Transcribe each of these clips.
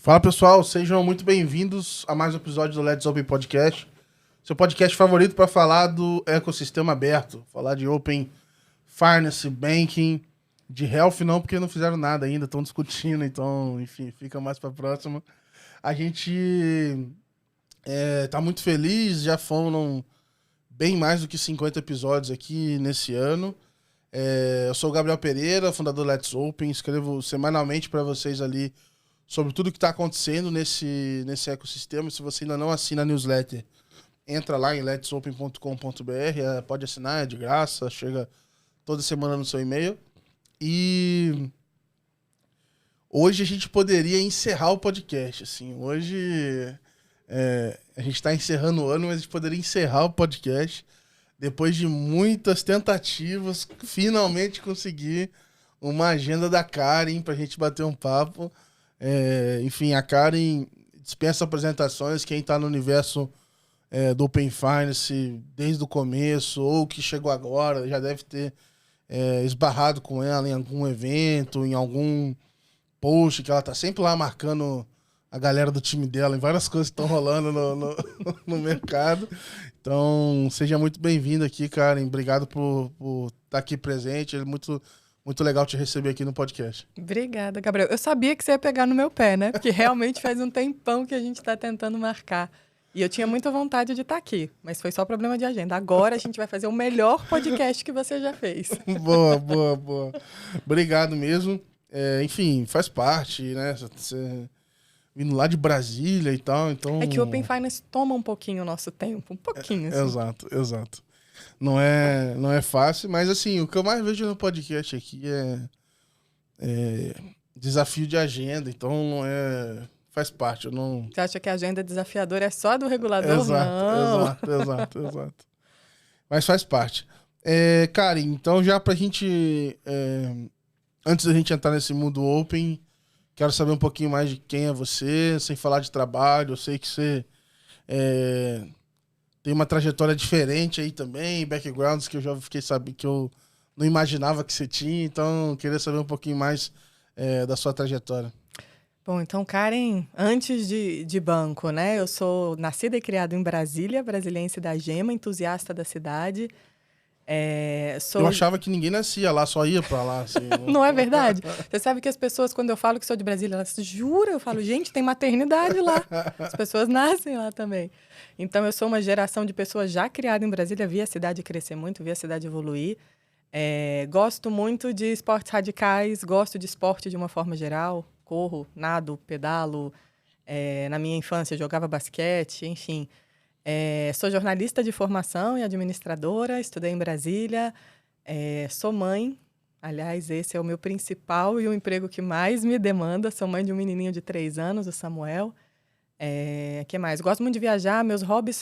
Fala pessoal, sejam muito bem-vindos a mais um episódio do Let's Open Podcast, seu podcast favorito para falar do ecossistema aberto, falar de Open Finance, Banking, de Health não, porque não fizeram nada ainda, estão discutindo, então, enfim, fica mais para a próxima. A gente tá muito feliz, já foram bem mais do que 50 episódios aqui nesse ano. Eu sou o Gabriel Pereira, fundador do Let's Open, escrevo semanalmente para vocês ali sobre tudo que está acontecendo nesse ecossistema. Se você ainda não assina a newsletter, entra lá em letsopen.com.br, pode assinar, é de graça, chega toda semana no seu e-mail. E hoje a gente poderia encerrar o podcast, assim. Hoje a gente está encerrando o ano, mas a gente poderia encerrar o podcast depois de muitas tentativas, finalmente conseguir uma agenda da Karen para a gente bater um papo. Enfim, a Karen dispensa apresentações. Quem está no universo do Open Finance desde o começo ou que chegou agora já deve ter esbarrado com ela em algum evento, em algum post, que ela tá sempre lá marcando a galera do time dela em várias coisas que estão rolando no mercado. Então, seja muito bem-vindo aqui, Karen. Obrigado por estar aqui presente. É muito legal te receber aqui no podcast. Obrigada, Gabriel. Eu sabia que você ia pegar no meu pé, né? Porque realmente faz um tempão que a gente está tentando marcar. E eu tinha muita vontade de estar aqui, mas foi só problema de agenda. Agora a gente vai fazer o melhor podcast que você já fez. Boa. Obrigado mesmo. Enfim, faz parte, né? Você vindo lá de Brasília e tal, então... É que o Open Finance toma um pouquinho o nosso tempo, um pouquinho, assim. Exato. Não é fácil, mas assim, o que eu mais vejo no podcast aqui é desafio de agenda, então não é... Faz parte, eu não... Você acha que a agenda desafiadora é só do regulador? Exato. Mas faz parte. Karen, então já pra gente... antes da gente entrar nesse mundo open, quero saber um pouquinho mais de quem é você, sem falar de trabalho. Eu sei que você tem uma trajetória diferente aí também, backgrounds que eu já fiquei sabendo, que eu não imaginava que você tinha, então eu queria saber um pouquinho mais da sua trajetória. Bom, então, Karen, antes de banco, né? Eu sou nascida e criada em Brasília, brasiliense da Gema, entusiasta da cidade. Eu achava que ninguém nascia lá, só ia pra lá. Assim, Não é verdade? Você sabe que as pessoas, quando eu falo que sou de Brasília, elas juram, eu falo, gente, tem maternidade lá. As pessoas nascem lá também. Então, eu sou uma geração de pessoas já criadas em Brasília, vi a cidade crescer muito, vi a cidade evoluir. Gosto muito de esportes radicais, gosto de esporte de uma forma geral. Corro, nado, pedalo. Na minha infância, jogava basquete, enfim. Sou jornalista de formação e administradora, estudei em Brasília. Sou mãe. Aliás, esse é o meu principal e o emprego que mais me demanda. Sou mãe de um menininho de 3 anos, o Samuel. Que mais? Gosto muito de viajar. Meus hobbies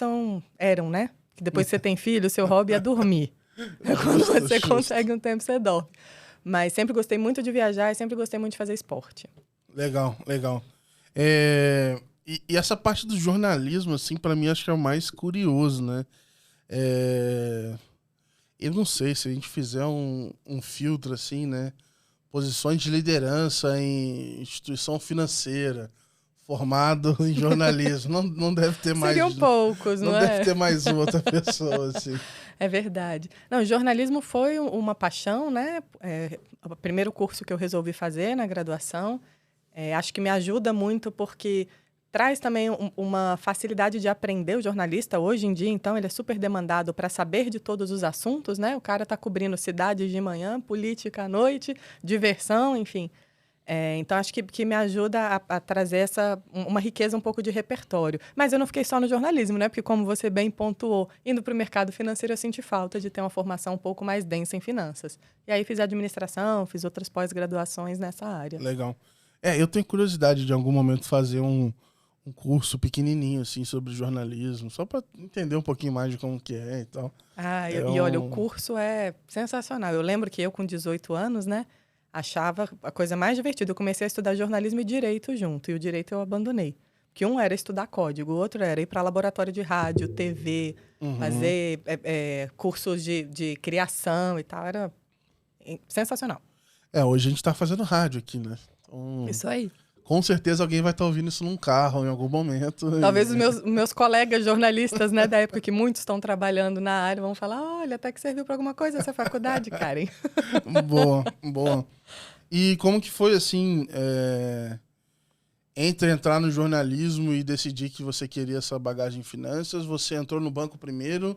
eram, né? Que depois que você tem filho, o seu hobby é dormir. Quando você consegue um tempo, você dorme. Mas sempre gostei muito de viajar e sempre gostei muito de fazer esporte. Legal. E essa parte do jornalismo, assim, pra mim, acho que é o mais curioso, né? Eu não sei, se a gente fizer um filtro, assim, né? Posições de liderança em instituição financeira, formado em jornalismo. Não deve ter mais... Seriam poucos, não é? Não deve ter mais outra pessoa, assim. É verdade. Não, jornalismo foi uma paixão, né? O primeiro curso que eu resolvi fazer na graduação. Acho que me ajuda muito porque traz também uma facilidade de aprender. O jornalista, hoje em dia, então, ele é super demandado para saber de todos os assuntos, né? O cara está cobrindo cidades de manhã, política à noite, diversão, enfim. Então, acho que me ajuda a trazer uma riqueza um pouco de repertório. Mas eu não fiquei só no jornalismo, né? Porque, como você bem pontuou, indo para o mercado financeiro, eu senti falta de ter uma formação um pouco mais densa em finanças. E aí fiz administração, fiz outras pós-graduações nessa área. Legal. Eu tenho curiosidade de, em algum momento, fazer um curso pequenininho, assim, sobre jornalismo, só para entender um pouquinho mais de como que é e tal. E olha, o curso é sensacional. Eu lembro que eu, com 18 anos, né, achava a coisa mais divertida. Eu comecei a estudar jornalismo e direito junto, e o direito eu abandonei. Porque um era estudar código, o outro era ir para laboratório de rádio, TV, fazer cursos de criação e tal. Era sensacional. Hoje a gente tá fazendo rádio aqui, né? Então, Isso aí. Com certeza alguém vai estar ouvindo isso num carro em algum momento. Talvez os meus colegas jornalistas, né, da época que muitos estão trabalhando na área, vão falar, olha, até que serviu para alguma coisa essa faculdade, Karen. Boa, boa. E como que foi, assim, entre entrar no jornalismo e decidir que você queria essa bagagem em finanças, você entrou no banco primeiro,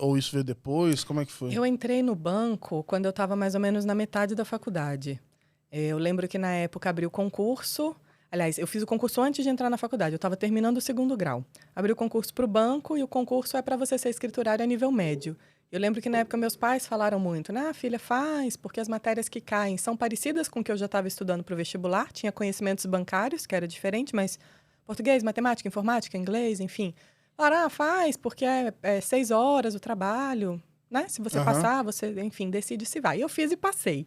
ou isso veio depois? Como é que foi? Eu entrei no banco quando eu estava mais ou menos na metade da faculdade. Eu lembro que na época abriu o concurso. Aliás, eu fiz o concurso antes de entrar na faculdade. Eu estava terminando o 2º grau. Abri o concurso para o banco e o concurso é para você ser escriturário a nível médio. Eu lembro que na época meus pais falaram muito, né? Filha, faz, porque as matérias que caem são parecidas com o que eu já estava estudando para o vestibular. Tinha conhecimentos bancários, que era diferente, mas português, matemática, informática, inglês, enfim. Falaram, faz, porque é 6 horas o trabalho, né? Se você passar, você, enfim, decide se vai. Eu fiz e passei.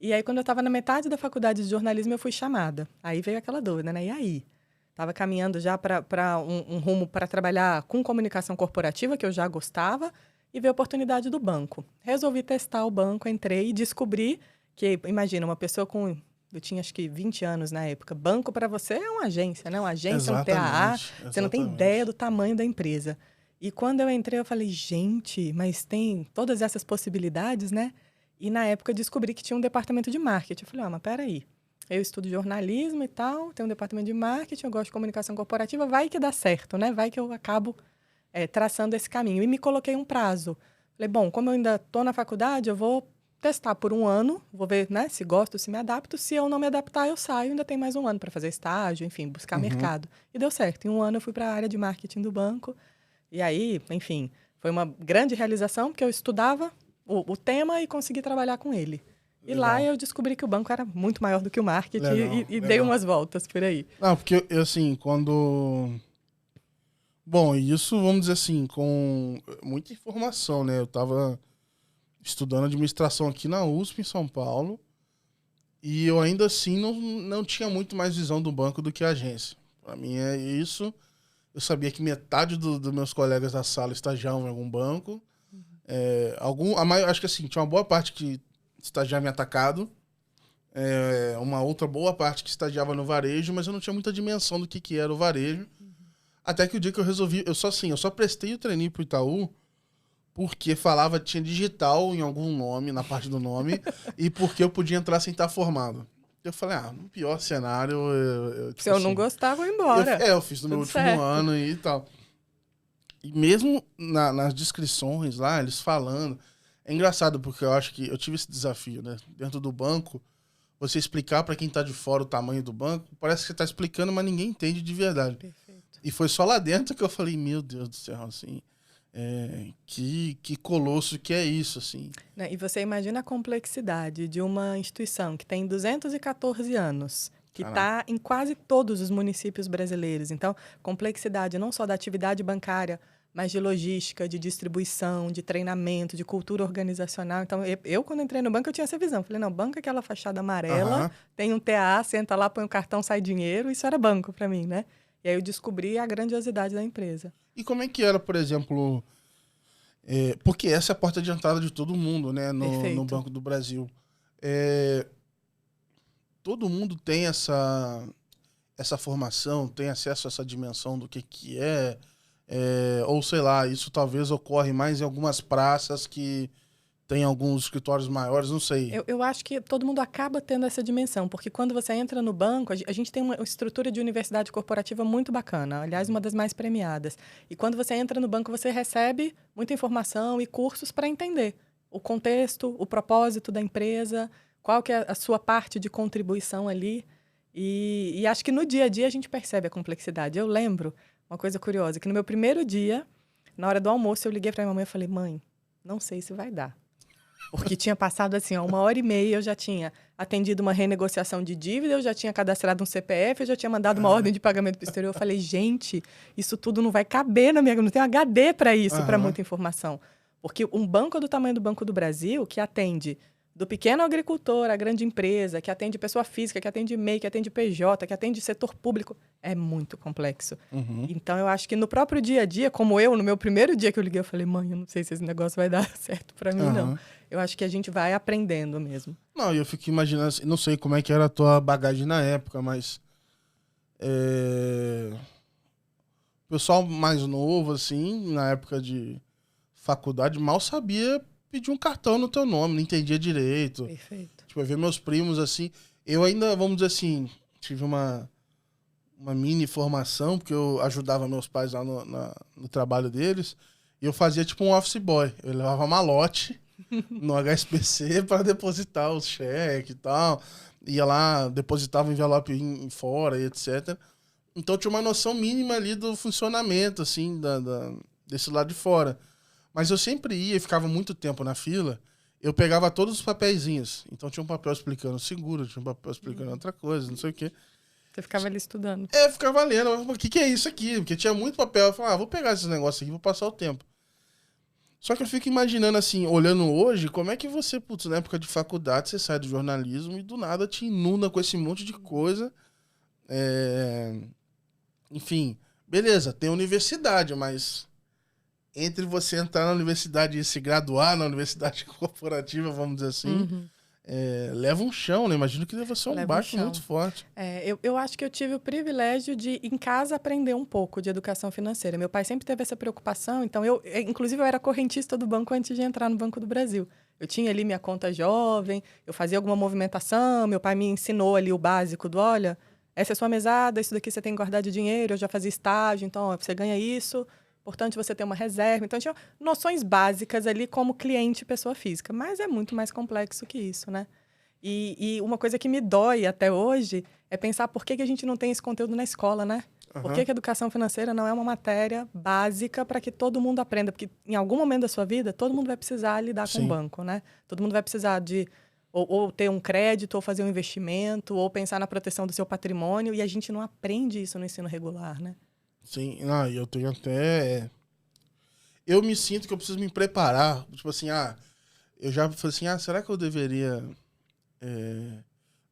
E aí, quando eu estava na metade da faculdade de jornalismo, eu fui chamada. Aí veio aquela dúvida, né? E aí? Estava caminhando já para um rumo para trabalhar com comunicação corporativa, que eu já gostava, e veio a oportunidade do banco. Resolvi testar o banco, entrei e descobri que, imagina, uma pessoa com... Eu tinha, acho que, 20 anos na época. Banco, para você, é uma agência, né? Uma agência, um TAA. Você não tem ideia do tamanho da empresa. E quando eu entrei, eu falei, gente, mas tem todas essas possibilidades, né? E, na época, eu descobri que tinha um departamento de marketing. Eu falei, mas peraí, eu estudo jornalismo e tal, tem um departamento de marketing, eu gosto de comunicação corporativa, vai que dá certo, né? Vai que eu acabo traçando esse caminho. E me coloquei um prazo. Falei, bom, como eu ainda estou na faculdade, eu vou testar por 1 ano, vou ver, né, se gosto, se me adapto. Se eu não me adaptar, eu saio, ainda tem mais 1 ano para fazer estágio, enfim, buscar mercado. E deu certo. Em 1 ano, eu fui para a área de marketing do banco. E aí, enfim, foi uma grande realização, porque eu estudava o tema e consegui trabalhar com ele. E legal. Lá eu descobri que o banco era muito maior do que o marketing e dei umas voltas por aí. Não, porque eu, assim, quando... Bom, isso, vamos dizer assim, com muita informação, né? Eu tava estudando administração aqui na USP, em São Paulo, e eu ainda assim não tinha muito mais visão do banco do que a agência. Para mim é isso. Eu sabia que metade dos meus colegas da sala estagiavam em algum banco. Acho que assim, tinha uma boa parte que estagiava em atacado, uma outra boa parte que estagiava no varejo, mas eu não tinha muita dimensão do que era o varejo. Até que o dia que eu resolvi, eu só prestei o trainee pro Itaú porque tinha digital em algum nome, na parte do nome, e porque eu podia entrar sem estar formado. Eu falei, no pior cenário... Se eu não gostar, vou embora. Eu fiz no meu último ano e tal. E mesmo nas descrições lá, eles falando... É engraçado, porque eu acho que eu tive esse desafio, né? Dentro do banco, você explicar para quem tá de fora o tamanho do banco, parece que você tá explicando, mas ninguém entende de verdade. Perfeito. E foi só lá dentro que eu falei, meu Deus do céu, assim... que colosso que é isso, assim. E você imagina a complexidade de uma instituição que tem 214 anos, que está em quase todos os municípios brasileiros. Então, complexidade não só da atividade bancária, mas de logística, de distribuição, de treinamento, de cultura organizacional. Então, eu quando entrei no banco, eu tinha essa visão. Falei, não, banco é aquela fachada amarela, tem um TA, senta lá, põe um cartão, sai dinheiro. Isso era banco para mim, né? E aí eu descobri a grandiosidade da empresa. E como é que era, por exemplo... porque essa é a porta de entrada de todo mundo, né? No Banco do Brasil. Todo mundo tem essa formação, tem acesso a essa dimensão do que é. Ou sei lá, isso talvez ocorre mais em algumas praças que tem alguns escritórios maiores, não sei. Eu acho que todo mundo acaba tendo essa dimensão, porque quando você entra no banco, a gente tem uma estrutura de universidade corporativa muito bacana, aliás, uma das mais premiadas. E quando você entra no banco, você recebe muita informação e cursos para entender o contexto, o propósito da empresa, qual que é a sua parte de contribuição ali. E acho que no dia a dia a gente percebe a complexidade. Eu lembro uma coisa curiosa, que no meu primeiro dia, na hora do almoço, eu liguei para minha mãe e falei, mãe, não sei se vai dar. Porque tinha passado assim, 1h30, eu já tinha atendido uma renegociação de dívida, eu já tinha cadastrado um CPF, eu já tinha mandado uma ordem de pagamento para o exterior. Eu falei, gente, isso tudo não vai caber na minha... Não tem HD para isso, para muita informação. Porque um banco do tamanho do Banco do Brasil, que atende do pequeno agricultor à grande empresa, que atende pessoa física, que atende MEI, que atende PJ, que atende setor público, é muito complexo. Então, eu acho que no próprio dia a dia, como eu, no meu primeiro dia que eu liguei, eu falei, mãe, eu não sei se esse negócio vai dar certo para mim, não. Eu acho que a gente vai aprendendo mesmo. Não, eu fico imaginando, assim, não sei como é que era a tua bagagem na época, mas... O pessoal mais novo, assim, na época de faculdade, mal sabia pedir um cartão no teu nome, não entendia direito. Perfeito. Tipo, eu ver meus primos, assim, eu ainda, vamos dizer assim, tive uma mini formação, porque eu ajudava meus pais lá no trabalho deles, e eu fazia tipo um office boy. Eu levava malote no HSBC para depositar os cheques e tal. Ia lá, depositava o envelope fora e etc. Então tinha uma noção mínima ali do funcionamento, assim, desse lado de fora. Mas eu sempre ia e ficava muito tempo na fila, eu pegava todos os papeizinhos. Então tinha um papel explicando seguro, tinha um papel explicando outra coisa, não sei o quê. Você ficava ali estudando. Ficava lendo. O que é isso aqui? Porque tinha muito papel. Eu falava, vou pegar esses negócios aqui, vou passar o tempo. Só que eu fico imaginando, assim, olhando hoje, como é que você, putz, na época de faculdade, você sai do jornalismo e do nada te inunda com esse monte de coisa. Enfim, beleza, tem universidade, mas entre você entrar na universidade e se graduar na universidade corporativa, vamos dizer assim, leva um chão, né? Imagino que deve ser um baque muito forte. Eu acho que eu tive o privilégio de, em casa, aprender um pouco de educação financeira. Meu pai sempre teve essa preocupação, então inclusive, eu era correntista do banco antes de entrar no Banco do Brasil. Eu tinha ali minha conta jovem, eu fazia alguma movimentação, meu pai me ensinou ali o básico do, olha, essa é a sua mesada, isso daqui você tem que guardar de dinheiro, eu já fazia estágio, então ó, você ganha isso, portanto você tem uma reserva. Então tinha noções básicas ali como cliente pessoa física, mas é muito mais complexo que isso, né? E uma coisa que me dói até hoje é pensar por que a gente não tem esse conteúdo na escola, né? Por que a educação financeira não é uma matéria básica para que todo mundo aprenda? Porque em algum momento da sua vida, todo mundo vai precisar lidar com o banco, né? Todo mundo vai precisar de ou ter um crédito, ou fazer um investimento, ou pensar na proteção do seu patrimônio, e a gente não aprende isso no ensino regular, né? Sim, eu tenho até... Eu me sinto que eu preciso me preparar. Tipo assim, eu já falei assim, será que eu deveria...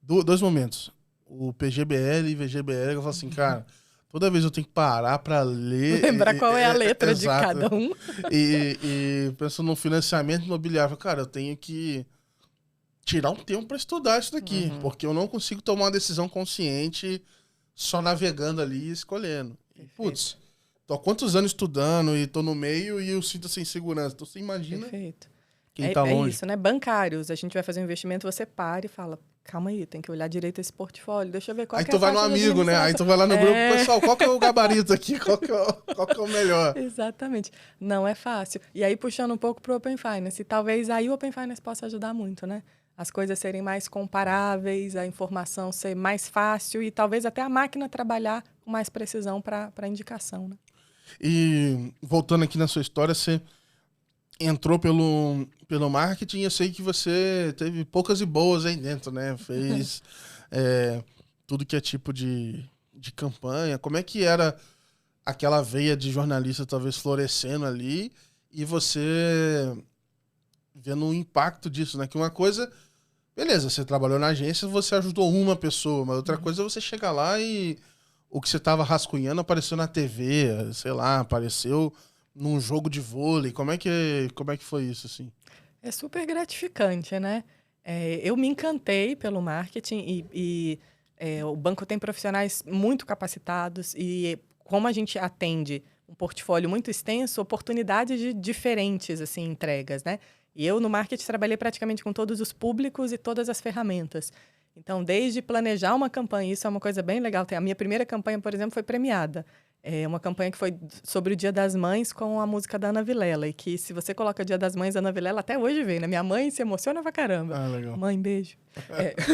Dois momentos. O PGBL e VGBL, eu falo assim, cara, toda vez eu tenho que parar pra ler... Lembrar qual é a letra de cada um. E penso no financiamento imobiliário. Cara, eu tenho que tirar um tempo pra estudar isso daqui, porque eu não consigo tomar uma decisão consciente só navegando ali e escolhendo. E, putz, tô há quantos anos estudando e tô no meio e eu sinto essa insegurança. Então você imagina quem tá longe. É isso, né? Bancários, a gente vai fazer um investimento, você para e fala, calma aí, tem que olhar direito esse portfólio, deixa eu ver qual aí que é a tu vai no amigo, né? Aí tu vai lá no grupo, pessoal, qual que é o gabarito aqui? Qual que é o melhor? Exatamente. Não é fácil. E aí, puxando um pouco pro Open Finance, talvez aí o Open Finance possa ajudar muito, né? As coisas serem mais comparáveis, a informação ser mais fácil e talvez até a máquina trabalhar com mais precisão para indicação, né? E voltando aqui na sua história, você entrou pelo marketing, eu sei que você teve poucas e boas aí dentro, né? Fez tudo que é tipo de campanha. Como é que era aquela veia de jornalista talvez florescendo ali e você vendo o impacto disso, né? Que uma coisa, beleza, você trabalhou na agência, você ajudou uma pessoa, mas outra coisa é você chegar lá e o que você tava rascunhando apareceu na TV, sei lá, apareceu num jogo de vôlei. Como é que foi isso, assim? É super gratificante, né? Eu me encantei pelo marketing e o banco tem profissionais muito capacitados e como a gente atende um portfólio muito extenso, oportunidades de diferentes assim, entregas, né? E eu, no marketing, trabalhei praticamente com todos os públicos e todas as ferramentas. Então, desde planejar uma campanha, isso é uma coisa bem legal. A minha primeira campanha, por exemplo, foi premiada. É uma campanha que foi sobre o Dia das Mães com a música da Ana Vilela. E que, se você coloca Dia das Mães, Ana Vilela até hoje vem, né? Minha mãe se emociona pra caramba. Legal. Mãe, beijo.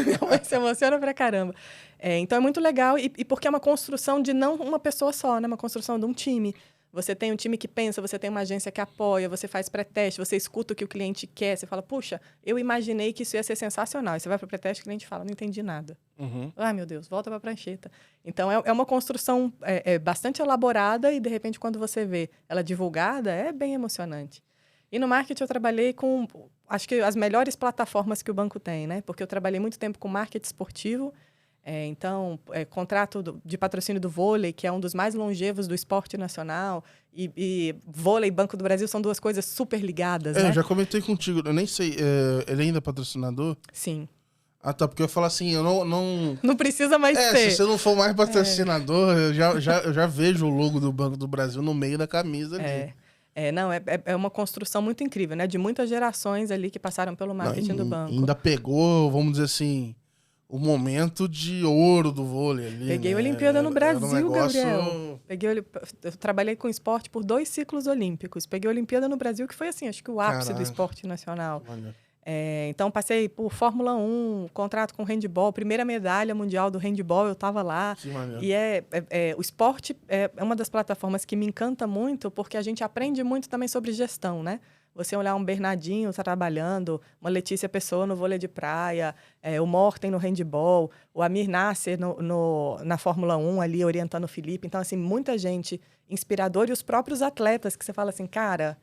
Minha mãe se emociona pra caramba. Então, é muito legal. E porque é uma construção de não uma pessoa só, né? Uma construção de um time. Você tem um time que pensa, você tem uma agência que apoia, você faz pré-teste, você escuta o que o cliente quer, você fala, puxa, eu imaginei que isso ia ser sensacional. E você vai para o pré-teste e o cliente fala, não entendi nada. Ai, meu Deus, volta para a prancheta. Então, é uma construção bastante elaborada e, de repente, quando você vê ela divulgada, é bem emocionante. E no marketing eu trabalhei com, acho que as melhores plataformas que o banco tem, né? Porque eu trabalhei muito tempo com marketing esportivo. Então, contrato de patrocínio do vôlei, que é um dos mais longevos do esporte nacional, e vôlei e Banco do Brasil são duas coisas super ligadas, né? Eu já comentei contigo, eu nem sei, ele ainda é patrocinador? Sim. Ah, tá, porque eu falo assim, eu não... Não precisa mais ser. Se você não for mais patrocinador, eu já vejo o logo do Banco do Brasil no meio da camisa ali. Não, é uma construção muito incrível, né? De muitas gerações ali que passaram pelo marketing do banco. Ainda pegou, vamos dizer assim, o momento de ouro do vôlei ali. Peguei né? Olimpíada no Brasil, negócio... Gabriel. Eu trabalhei com esporte por 2 ciclos olímpicos. Peguei Olimpíada no Brasil, que foi assim, acho que o ápice do esporte nacional. Olha. Então, passei por Fórmula 1, contrato com handebol, primeira medalha mundial do handebol, eu estava lá. Que maneiro. E o esporte é uma das plataformas que me encanta muito, porque a gente aprende muito também sobre gestão, né? Você olhar um Bernardinho trabalhando, uma Pessoa no vôlei de praia, o Morten no handebol, o Amir Nasser na Fórmula 1 ali orientando o Felipe. Então, assim, muita gente inspiradora e os próprios atletas que você fala assim, cara...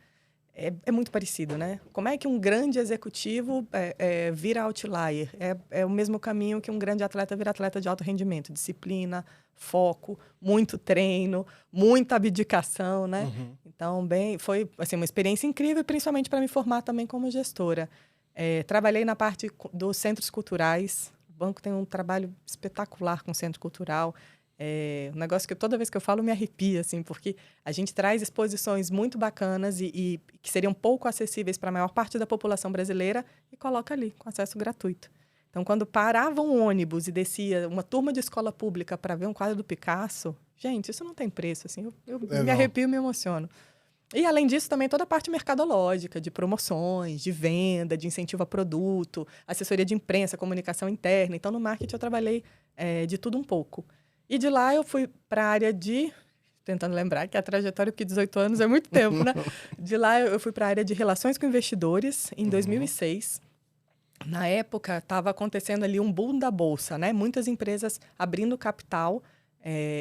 É muito parecido, né? Como é que um grande executivo vira outlier? É o mesmo caminho que um grande atleta vira atleta de alto rendimento. Disciplina, foco, muito treino, muita abdicação, né? Uhum. Então, foi assim, uma experiência incrível, principalmente para me formar também como gestora. Trabalhei na parte dos centros culturais. O banco tem um trabalho espetacular com o centro cultural. Um negócio que toda vez que eu falo me arrepia, assim, porque a gente traz exposições muito bacanas e que seriam pouco acessíveis para a maior parte da população brasileira e coloca ali, com acesso gratuito. Então, quando parava um ônibus e descia uma turma de escola pública para ver um quadro do Picasso, gente, isso não tem preço, assim, eu me arrepio e me emociono. E, além disso, também toda a parte mercadológica, de promoções, de venda, de incentivo a produto, assessoria de imprensa, comunicação interna. Então, no marketing eu trabalhei de tudo um pouco. E de lá eu fui para a área de... Tentando lembrar que a trajetória, porque 18 anos é muito tempo, né? De lá eu fui para a área de relações com investidores em 2006. Na época, estava acontecendo ali um boom da Bolsa, né? Muitas empresas abrindo capital.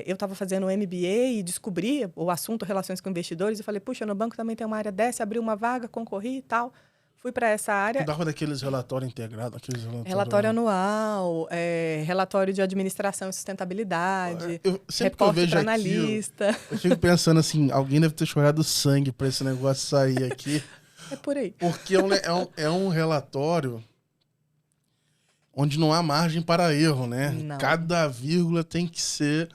Eu estava fazendo um MBA e descobri o assunto relações com investidores. E falei, puxa, no banco também tem uma área dessa. Abri uma vaga, concorri e tal. Fui para essa área. Cuidava daqueles relatórios integrados. Relatório anual, relatório de administração e sustentabilidade, Sempre que eu vejo analista. Aquilo, eu fico pensando assim, alguém deve ter chorado sangue para esse negócio sair aqui. É por aí. Porque é um relatório onde não há margem para erro, né? Não. Cada vírgula tem que ser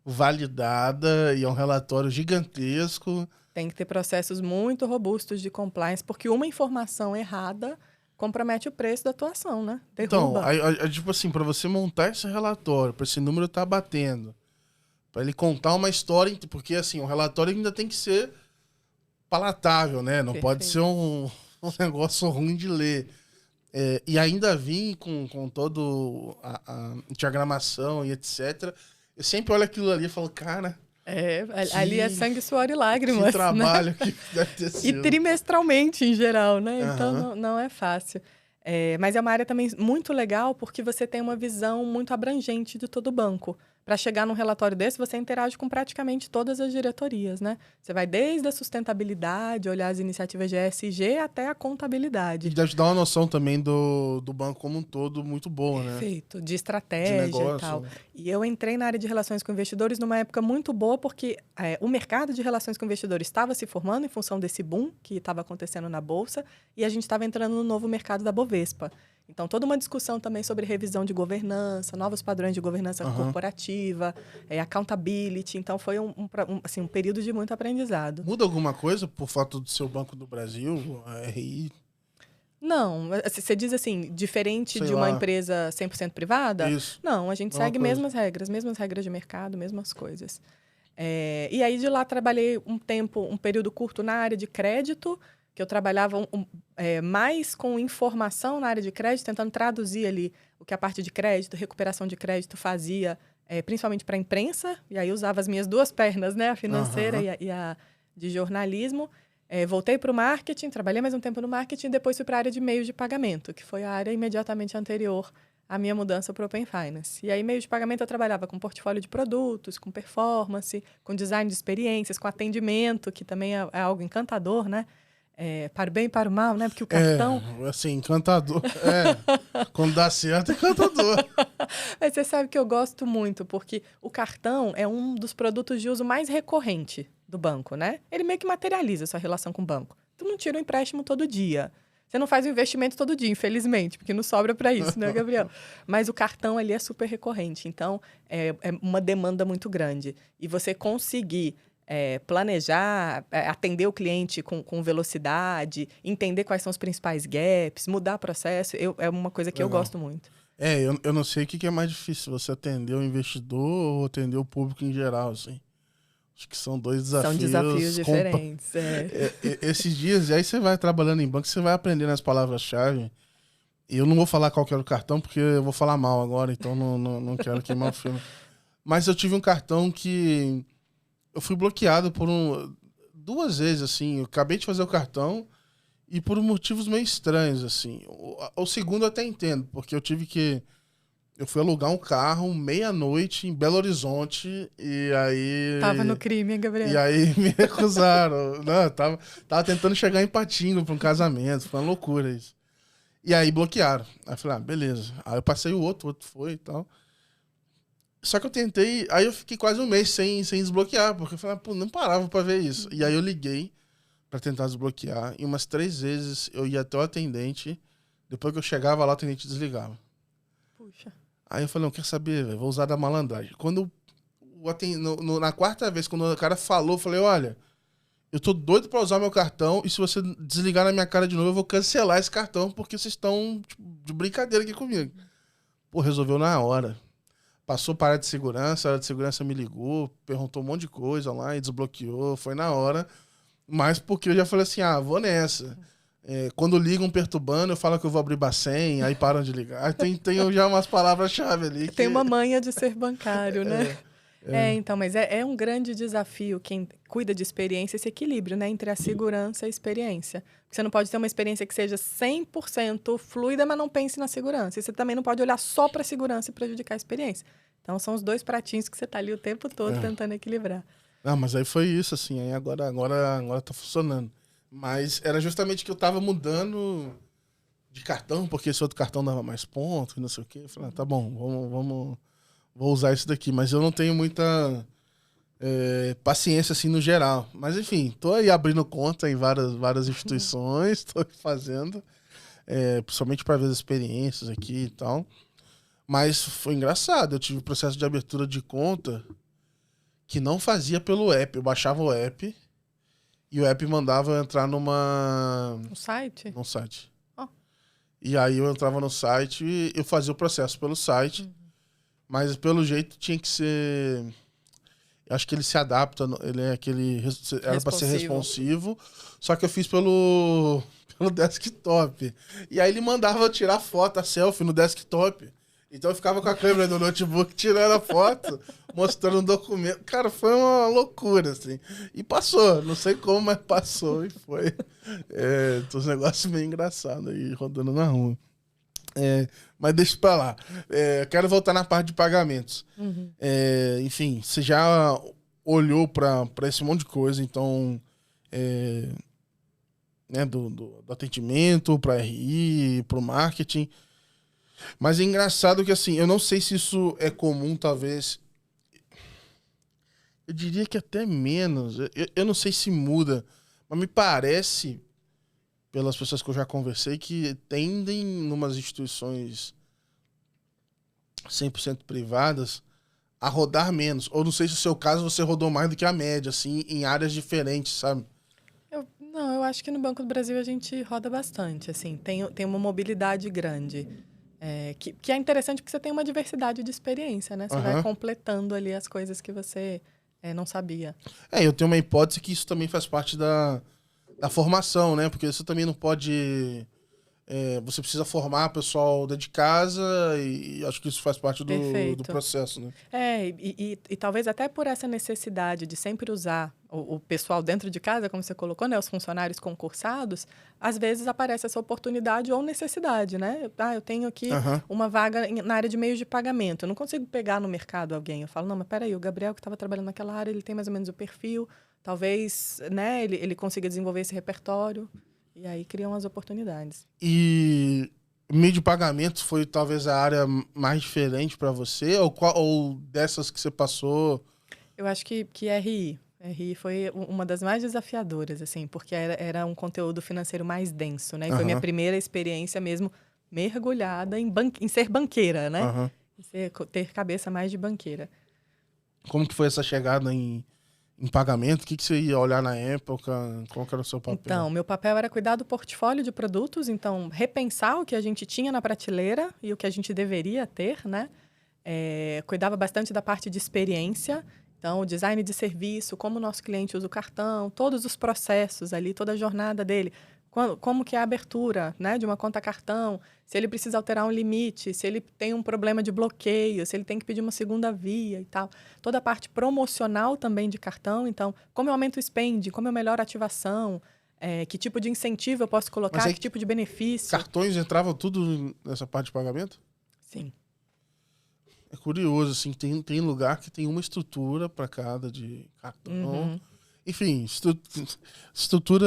validada e é um relatório gigantesco. Tem que ter processos muito robustos de compliance, porque uma informação errada compromete o preço da atuação, né? Derruba. Então, tipo assim, para você montar esse relatório, para esse número estar batendo, para ele contar uma história, porque assim, o relatório ainda tem que ser palatável, né? Não pode ser um negócio ruim de ler. E ainda vim com todo a diagramação e etc. Eu sempre olho aquilo ali e falo, cara... ali é sangue, suor e lágrimas. Que trabalho, né? que deve ter sido. E trimestralmente, em geral, né? Uhum. Então, não é fácil. Mas é uma área também muito legal, porque você tem uma visão muito abrangente de todo o banco. Para chegar num relatório desse, você interage com praticamente todas as diretorias, né? Você vai desde a sustentabilidade, olhar as iniciativas de ESG, até a contabilidade. E deve te dar uma noção também do banco como um todo muito boa, né? Perfeito, de estratégia e tal. E eu entrei na área de relações com investidores numa época muito boa, porque o mercado de relações com investidores estava se formando em função desse boom que estava acontecendo na Bolsa, e a gente estava entrando no novo mercado da Bovespa. Então, toda uma discussão também sobre revisão de governança, novos padrões de governança corporativa, accountability. Então, foi um período de muito aprendizado. Muda alguma coisa por fato do seu Banco do Brasil, a RI? Não. Você diz assim, diferente de uma empresa 100% privada? Isso. Não, a gente segue mesmas regras de mercado, mesmas coisas. E aí, de lá, trabalhei um período curto na área de crédito, que eu trabalhava mais com informação na área de crédito, tentando traduzir ali o que a parte de crédito, recuperação de crédito fazia, principalmente para a imprensa, e aí usava as minhas duas pernas, né, a financeira e a de jornalismo. Voltei para o marketing, trabalhei mais um tempo no marketing, e depois fui para a área de meios de pagamento, que foi a área imediatamente anterior à minha mudança para o Open Finance. E aí, meio de pagamento, eu trabalhava com portfólio de produtos, com performance, com design de experiências, com atendimento, que também é algo encantador, né? para o bem e para o mal, né? Porque o cartão... assim, encantador. Quando dá certo, é encantador. Mas você sabe que eu gosto muito, porque o cartão é um dos produtos de uso mais recorrente do banco, né? Ele meio que materializa a sua relação com o banco. Tu não tira um empréstimo todo dia. Você não faz um investimento todo dia, infelizmente, porque não sobra para isso, né, Gabriel? Mas o cartão ali é super recorrente, então é uma demanda muito grande. E você conseguir planejar, atender o cliente com velocidade, entender quais são os principais gaps, mudar processo, é uma coisa que eu gosto muito. Eu não sei o que é mais difícil, você atender o investidor ou atender o público em geral, assim. Acho que são dois desafios. São desafios diferentes. Esses dias, e aí você vai trabalhando em banco, você vai aprendendo as palavras-chave. E eu não vou falar qual que era o cartão, porque eu vou falar mal agora, então não quero queimar o filme. Mas eu tive um cartão que eu fui bloqueado por 2 vezes, assim. Eu acabei de fazer o cartão e por motivos meio estranhos, assim. O segundo eu até entendo, porque eu fui alugar um carro meia-noite em Belo Horizonte e aí... Tava no crime, hein, Gabriel? E aí me recusaram. Não, tava tentando chegar em Patinga para um casamento. Foi uma loucura isso. E aí bloquearam. Aí eu falei, beleza. Aí eu passei o outro foi e tal. Só que eu tentei... Aí eu fiquei quase um mês sem desbloquear, porque eu falei, não parava para ver isso. E aí eu liguei para tentar desbloquear. E umas 3 vezes eu ia até o atendente. Depois que eu chegava lá, o atendente desligava. Puxa. Aí eu falei, não, quer saber, véio? Vou usar da malandragem. Quando na 4ª vez, quando o cara falou, eu falei, olha, eu tô doido pra usar meu cartão e se você desligar na minha cara de novo, eu vou cancelar esse cartão porque vocês estão de brincadeira aqui comigo. Pô, resolveu na hora. Passou para a área de segurança, a área de segurança me ligou, perguntou um monte de coisa lá e desbloqueou, foi na hora. Mas porque eu já falei assim, vou nessa. Quando ligam perturbando, eu falo que eu vou abrir Bacen, aí param de ligar. Tem já umas palavras-chave ali. Tem uma manha de ser bancário, né? Então, mas é um grande desafio quem cuida de experiência, esse equilíbrio, né? Entre a segurança e a experiência. Porque você não pode ter uma experiência que seja 100% fluida, mas não pense na segurança. E você também não pode olhar só para a segurança e prejudicar a experiência. Então, são os 2 pratinhos que você está ali o tempo todo tentando equilibrar. Não, mas aí foi isso, assim. Aí agora tá funcionando. Mas era justamente que eu tava mudando de cartão, porque esse outro cartão dava mais pontos e não sei o quê. Eu falei, tá bom, vou usar isso daqui. Mas eu não tenho muita paciência, assim, no geral. Mas, enfim, tô aí abrindo conta em várias instituições, tô fazendo, principalmente para ver as experiências aqui e tal. Mas foi engraçado, eu tive um processo de abertura de conta que não fazia pelo app. Eu baixava o app e o app mandava eu entrar No site? num site. Oh. E aí eu entrava no site e eu fazia o processo pelo site. Mas pelo jeito tinha que ser... Eu acho que ele se adapta, ele é aquele... Era para ser responsivo. Só que eu fiz pelo desktop. E aí ele mandava eu tirar foto, a selfie no desktop. Então eu ficava com a câmera do notebook tirando a foto, mostrando um documento. Cara, foi uma loucura, assim. E passou, não sei como, mas passou e foi. Os negócios meio engraçados aí, rodando na rua. Mas deixa pra lá. Quero voltar na parte de pagamentos. Enfim, você já olhou pra esse monte de coisa, então... né, do atendimento, pra RI, pro marketing... Mas é engraçado que, assim, eu não sei se isso é comum, talvez. Eu diria que até menos. Eu não sei se muda, mas me parece, pelas pessoas que eu já conversei, que tendem, numas instituições 100% privadas, a rodar menos. Ou não sei se no seu caso você rodou mais do que a média, assim, em áreas diferentes, sabe? Eu acho que no Banco do Brasil a gente roda bastante, assim, tem uma mobilidade grande. Que é interessante porque você tem uma diversidade de experiência, né? Você vai completando ali as coisas que você não sabia. Eu tenho uma hipótese que isso também faz parte da formação, né? Porque você também não pode... você precisa formar pessoal dentro de casa e acho que isso faz parte do processo, né? E talvez até por essa necessidade de sempre usar o pessoal dentro de casa, como você colocou, né? Os funcionários concursados, às vezes aparece essa oportunidade ou necessidade, né? Eu tenho aqui uma vaga na área de meios de pagamento. Eu não consigo pegar no mercado alguém. Eu falo, não, mas peraí, o Gabriel que estava trabalhando naquela área, ele tem mais ou menos o perfil. Talvez, né, ele consiga desenvolver esse repertório. E aí criam as oportunidades. E meio de pagamentos foi talvez a área mais diferente para você? Ou dessas que você passou? Eu acho que RI. RI foi uma das mais desafiadoras, assim, porque era um conteúdo financeiro mais denso, né? E foi minha primeira experiência mesmo mergulhada em ser banqueira, né? Aham. Ter cabeça mais de banqueira. Como que foi essa chegada em pagamento? O que você ia olhar na época? Qual que era o seu papel? Então, meu papel era cuidar do portfólio de produtos, então repensar o que a gente tinha na prateleira e o que a gente deveria ter, né? Cuidava bastante da parte de experiência, então o design de serviço, como o nosso cliente usa o cartão, todos os processos ali, toda a jornada dele. Como que é a abertura, né, de uma conta cartão, se ele precisa alterar um limite, se ele tem um problema de bloqueio, se ele tem que pedir uma segunda via e tal. Toda a parte promocional também de cartão, então, como eu aumento o spend, como eu melhoro a ativação, que tipo de incentivo eu posso colocar, que tipo de benefício. Cartões entravam tudo nessa parte de pagamento? Sim. É curioso, assim, tem lugar que tem uma estrutura para cada de cartão. Enfim, estrutura,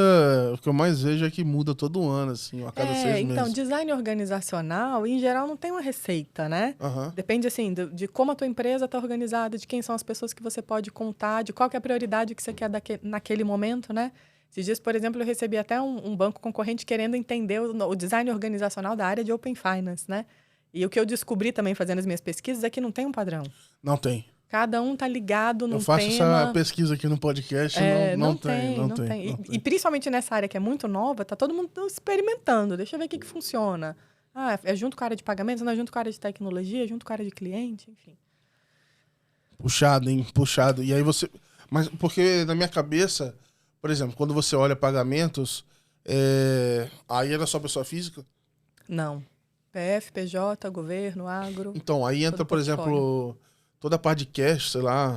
o que eu mais vejo é que muda todo ano, assim, a cada 6 meses. Então, design organizacional, em geral, não tem uma receita, né? Depende, assim, de como a tua empresa está organizada, de quem são as pessoas que você pode contar, de qual que é a prioridade que você quer naquele momento, né? Esses dias, por exemplo, eu recebi até um banco concorrente querendo entender o design organizacional da área de Open Finance, né? E o que eu descobri também fazendo as minhas pesquisas é que não tem um padrão. Não tem. Cada um tá ligado num tema. Eu faço essa pesquisa aqui no podcast, não tem. E principalmente nessa área que é muito nova, tá todo mundo experimentando. Deixa eu ver o que funciona. É junto com a área de pagamentos, não é junto com a área de tecnologia, junto com a área de cliente, enfim. Puxado, hein? Puxado. E aí você... Mas porque na minha cabeça, por exemplo, quando você olha pagamentos, aí era só pessoa física? Não. PF, PJ, governo, agro. Então, aí entra, por exemplo... Toda a parte de cash, sei lá.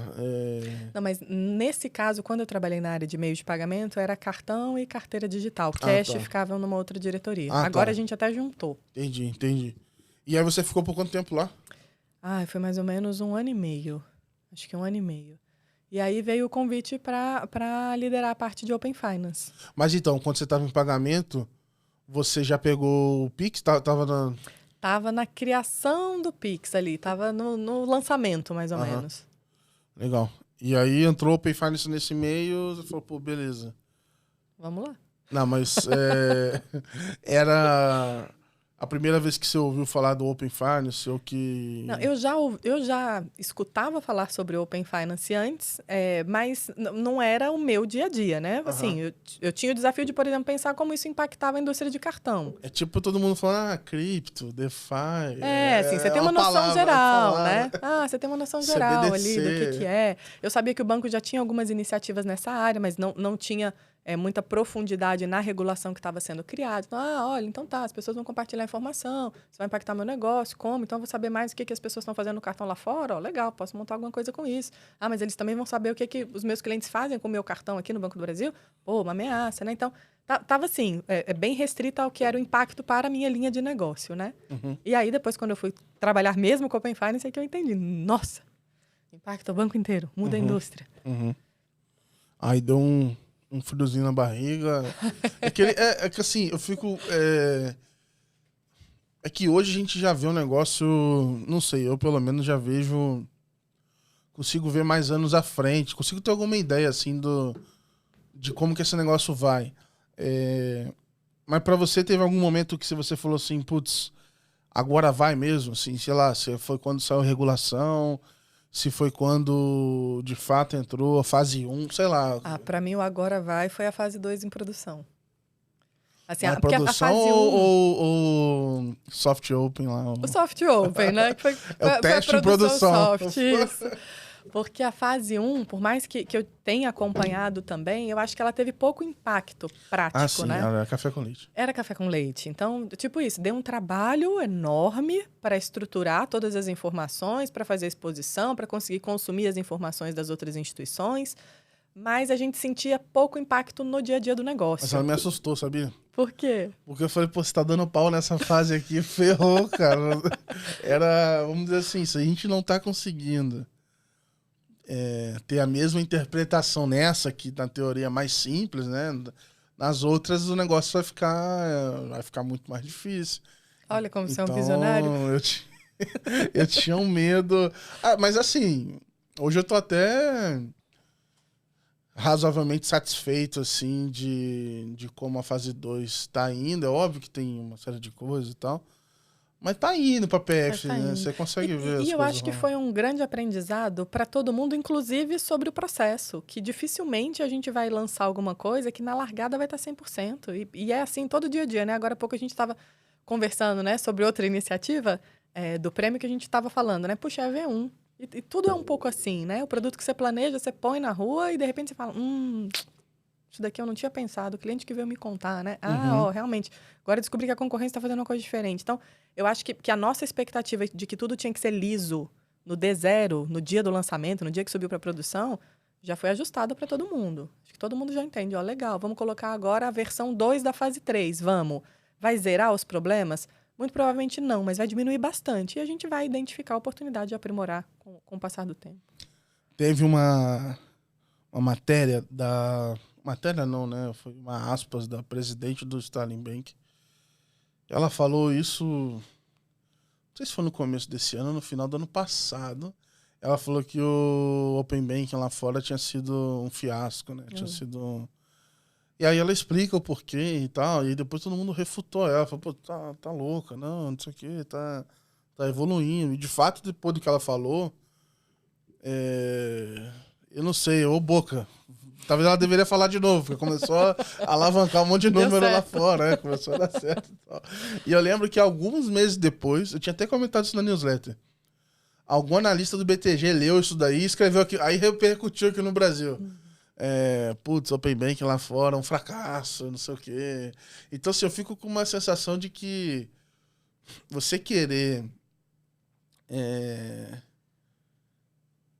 Não, mas nesse caso, quando eu trabalhei na área de meio de pagamento, era cartão e carteira digital. Cash ficavam numa outra diretoria. Agora a gente até juntou. Entendi. E aí você ficou por quanto tempo lá? Foi mais ou menos 1 ano e meio. Acho que 1 ano e meio. E aí veio o convite para liderar a parte de Open Finance. Mas então, quando você estava em pagamento, você já pegou o Pix? Tava na criação do Pix ali, tava no lançamento, mais ou menos. Legal. E aí entrou o Open Finance nesse meio, você falou, pô, beleza. Vamos lá. Não, mas era a primeira vez que você ouviu falar do Open Finance ou que... Não, eu já escutava falar sobre Open Finance antes, mas não era o meu dia a dia, né? Assim, eu tinha o desafio de, por exemplo, pensar como isso impactava a indústria de cartão. É tipo todo mundo falando, cripto, DeFi... Assim, você tem uma noção geral, né? Você tem uma noção geral ali do que é. Eu sabia que o banco já tinha algumas iniciativas nessa área, mas não tinha... muita profundidade na regulação que estava sendo criada. Então, olha, então tá, as pessoas vão compartilhar informação, isso vai impactar meu negócio, como? Então eu vou saber mais o que as pessoas estão fazendo no cartão lá fora, legal, posso montar alguma coisa com isso. Mas eles também vão saber o que os meus clientes fazem com o meu cartão aqui no Banco do Brasil? Pô, uma ameaça, né? Então, tava assim, bem restrita ao que era o impacto para a minha linha de negócio, né? E aí, depois, quando eu fui trabalhar mesmo com o Open Finance, é que eu entendi, nossa, impacta o banco inteiro, muda a indústria. Aí deu um friozinho na barriga. É que assim, eu fico... É que hoje a gente já vê um negócio... Não sei, eu pelo menos já vejo... Consigo ver mais anos à frente. Consigo ter alguma ideia, assim, de como que esse negócio vai. Mas pra você, teve algum momento que você falou assim, putz, agora vai mesmo? Assim, sei lá, se foi quando saiu a regulação... Se foi quando, de fato, entrou a fase 1, sei lá. Para mim, o agora vai foi a fase 2 em produção. Assim, porque produção a fase 1... ou soft open lá? O soft open, né? Que foi o teste de produção. Soft, isso. Porque a fase 1, por mais que eu tenha acompanhado também, eu acho que ela teve pouco impacto prático, sim, né? Era café com leite. Era café com leite. Então, tipo isso, deu um trabalho enorme para estruturar todas as informações, para fazer exposição, para conseguir consumir as informações das outras instituições, mas a gente sentia pouco impacto no dia a dia do negócio. Mas ela me assustou, sabia? Por quê? Porque eu falei, pô, você tá dando pau nessa fase aqui, ferrou, cara. Era, vamos dizer assim, se a gente não tá conseguindo ter a mesma interpretação nessa, que na teoria é mais simples, né? Nas outras o negócio vai ficar muito mais difícil. Olha como você é um Então, visionário. eu tinha um medo. Mas assim, hoje eu tô até razoavelmente satisfeito, assim, de como a fase 2 tá indo. É óbvio que tem uma série de coisas e tal. Mas tá indo pra PF, Tá né? indo. Você consegue ver as E eu coisas acho que rolando. foi um grande aprendizado para todo mundo, inclusive sobre o processo, que dificilmente a gente vai lançar alguma coisa que na largada vai estar 100%. E é assim todo dia a dia, né? Agora há pouco a gente estava conversando, né, sobre outra iniciativa do prêmio que a gente estava falando, né? Puxa, é V1. E tudo é um pouco assim, né? O produto que você planeja, você põe na rua e de repente você fala, isso daqui eu não tinha pensado, o cliente que veio me contar, né? Realmente, agora eu descobri que a concorrência está fazendo uma coisa diferente. Então, eu acho que a nossa expectativa de que tudo tinha que ser liso no D0, no dia do lançamento, no dia que subiu para produção, já foi ajustada para todo mundo. Acho que todo mundo já entende, ó, legal, vamos colocar agora a versão 2 da fase 3, vamos. Vai zerar os problemas? Muito provavelmente não, mas vai diminuir bastante. E a gente vai identificar a oportunidade de aprimorar com o passar do tempo. Teve uma matéria da... Matéria não, né? Foi uma aspas da presidente do Starling Bank. Ela falou isso... Não sei se foi no começo desse ano ou no final do ano passado. Ela falou que o Open Banking lá fora tinha sido um fiasco, né? Tinha sido... E aí ela explica o porquê e tal, e depois todo mundo refutou ela. Falou, pô, tá louca, não sei o quê, tá evoluindo. E de fato, depois do que ela falou, eu não sei, ô Boca, talvez ela deveria falar de novo, porque começou a alavancar um monte de número lá fora, né? Começou a dar certo e tal. E eu lembro que alguns meses depois, eu tinha até comentado isso na newsletter, algum analista do BTG leu isso daí e escreveu aqui, aí repercutiu aqui no Brasil. Putz, Open Banking lá fora, um fracasso, não sei o quê. Então, assim, eu fico com uma sensação de que você querer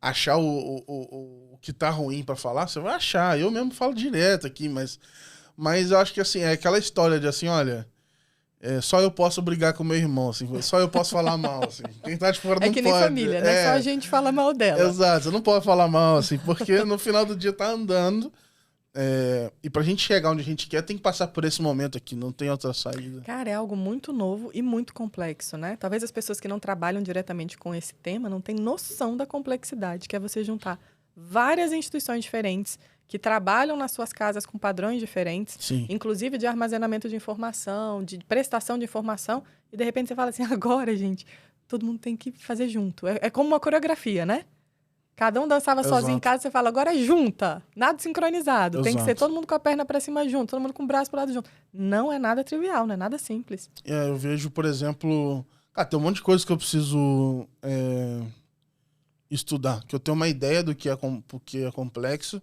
achar o que tá ruim pra falar, você vai achar. Eu mesmo falo direto aqui, mas eu acho que, assim, é aquela história de, assim, olha... só eu posso brigar com meu irmão, assim, só eu posso falar mal, assim. Quem tá de fora não pode. É que nem família, né? Só a gente fala mal dela. Exato, você não pode falar mal, assim, porque no final do dia tá andando. E pra gente chegar onde a gente quer, tem que passar por esse momento aqui, não tem outra saída. Cara, é algo muito novo e muito complexo, né? Talvez as pessoas que não trabalham diretamente com esse tema não tenham noção da complexidade, que é você juntar várias instituições diferentes que trabalham nas suas casas com padrões diferentes, Sim. inclusive de armazenamento de informação, de prestação de informação, e de repente você fala assim, agora, gente, todo mundo tem que fazer junto. É como uma coreografia, né? Cada um dançava sozinho em casa, você fala, agora junta, nada sincronizado. Exato. Tem que ser todo mundo com a perna para cima junto, todo mundo com o braço para o lado junto. Não é nada trivial, não é nada simples. Eu vejo, por exemplo... tem um monte de coisa que eu preciso estudar, que eu tenho uma ideia do que é complexo,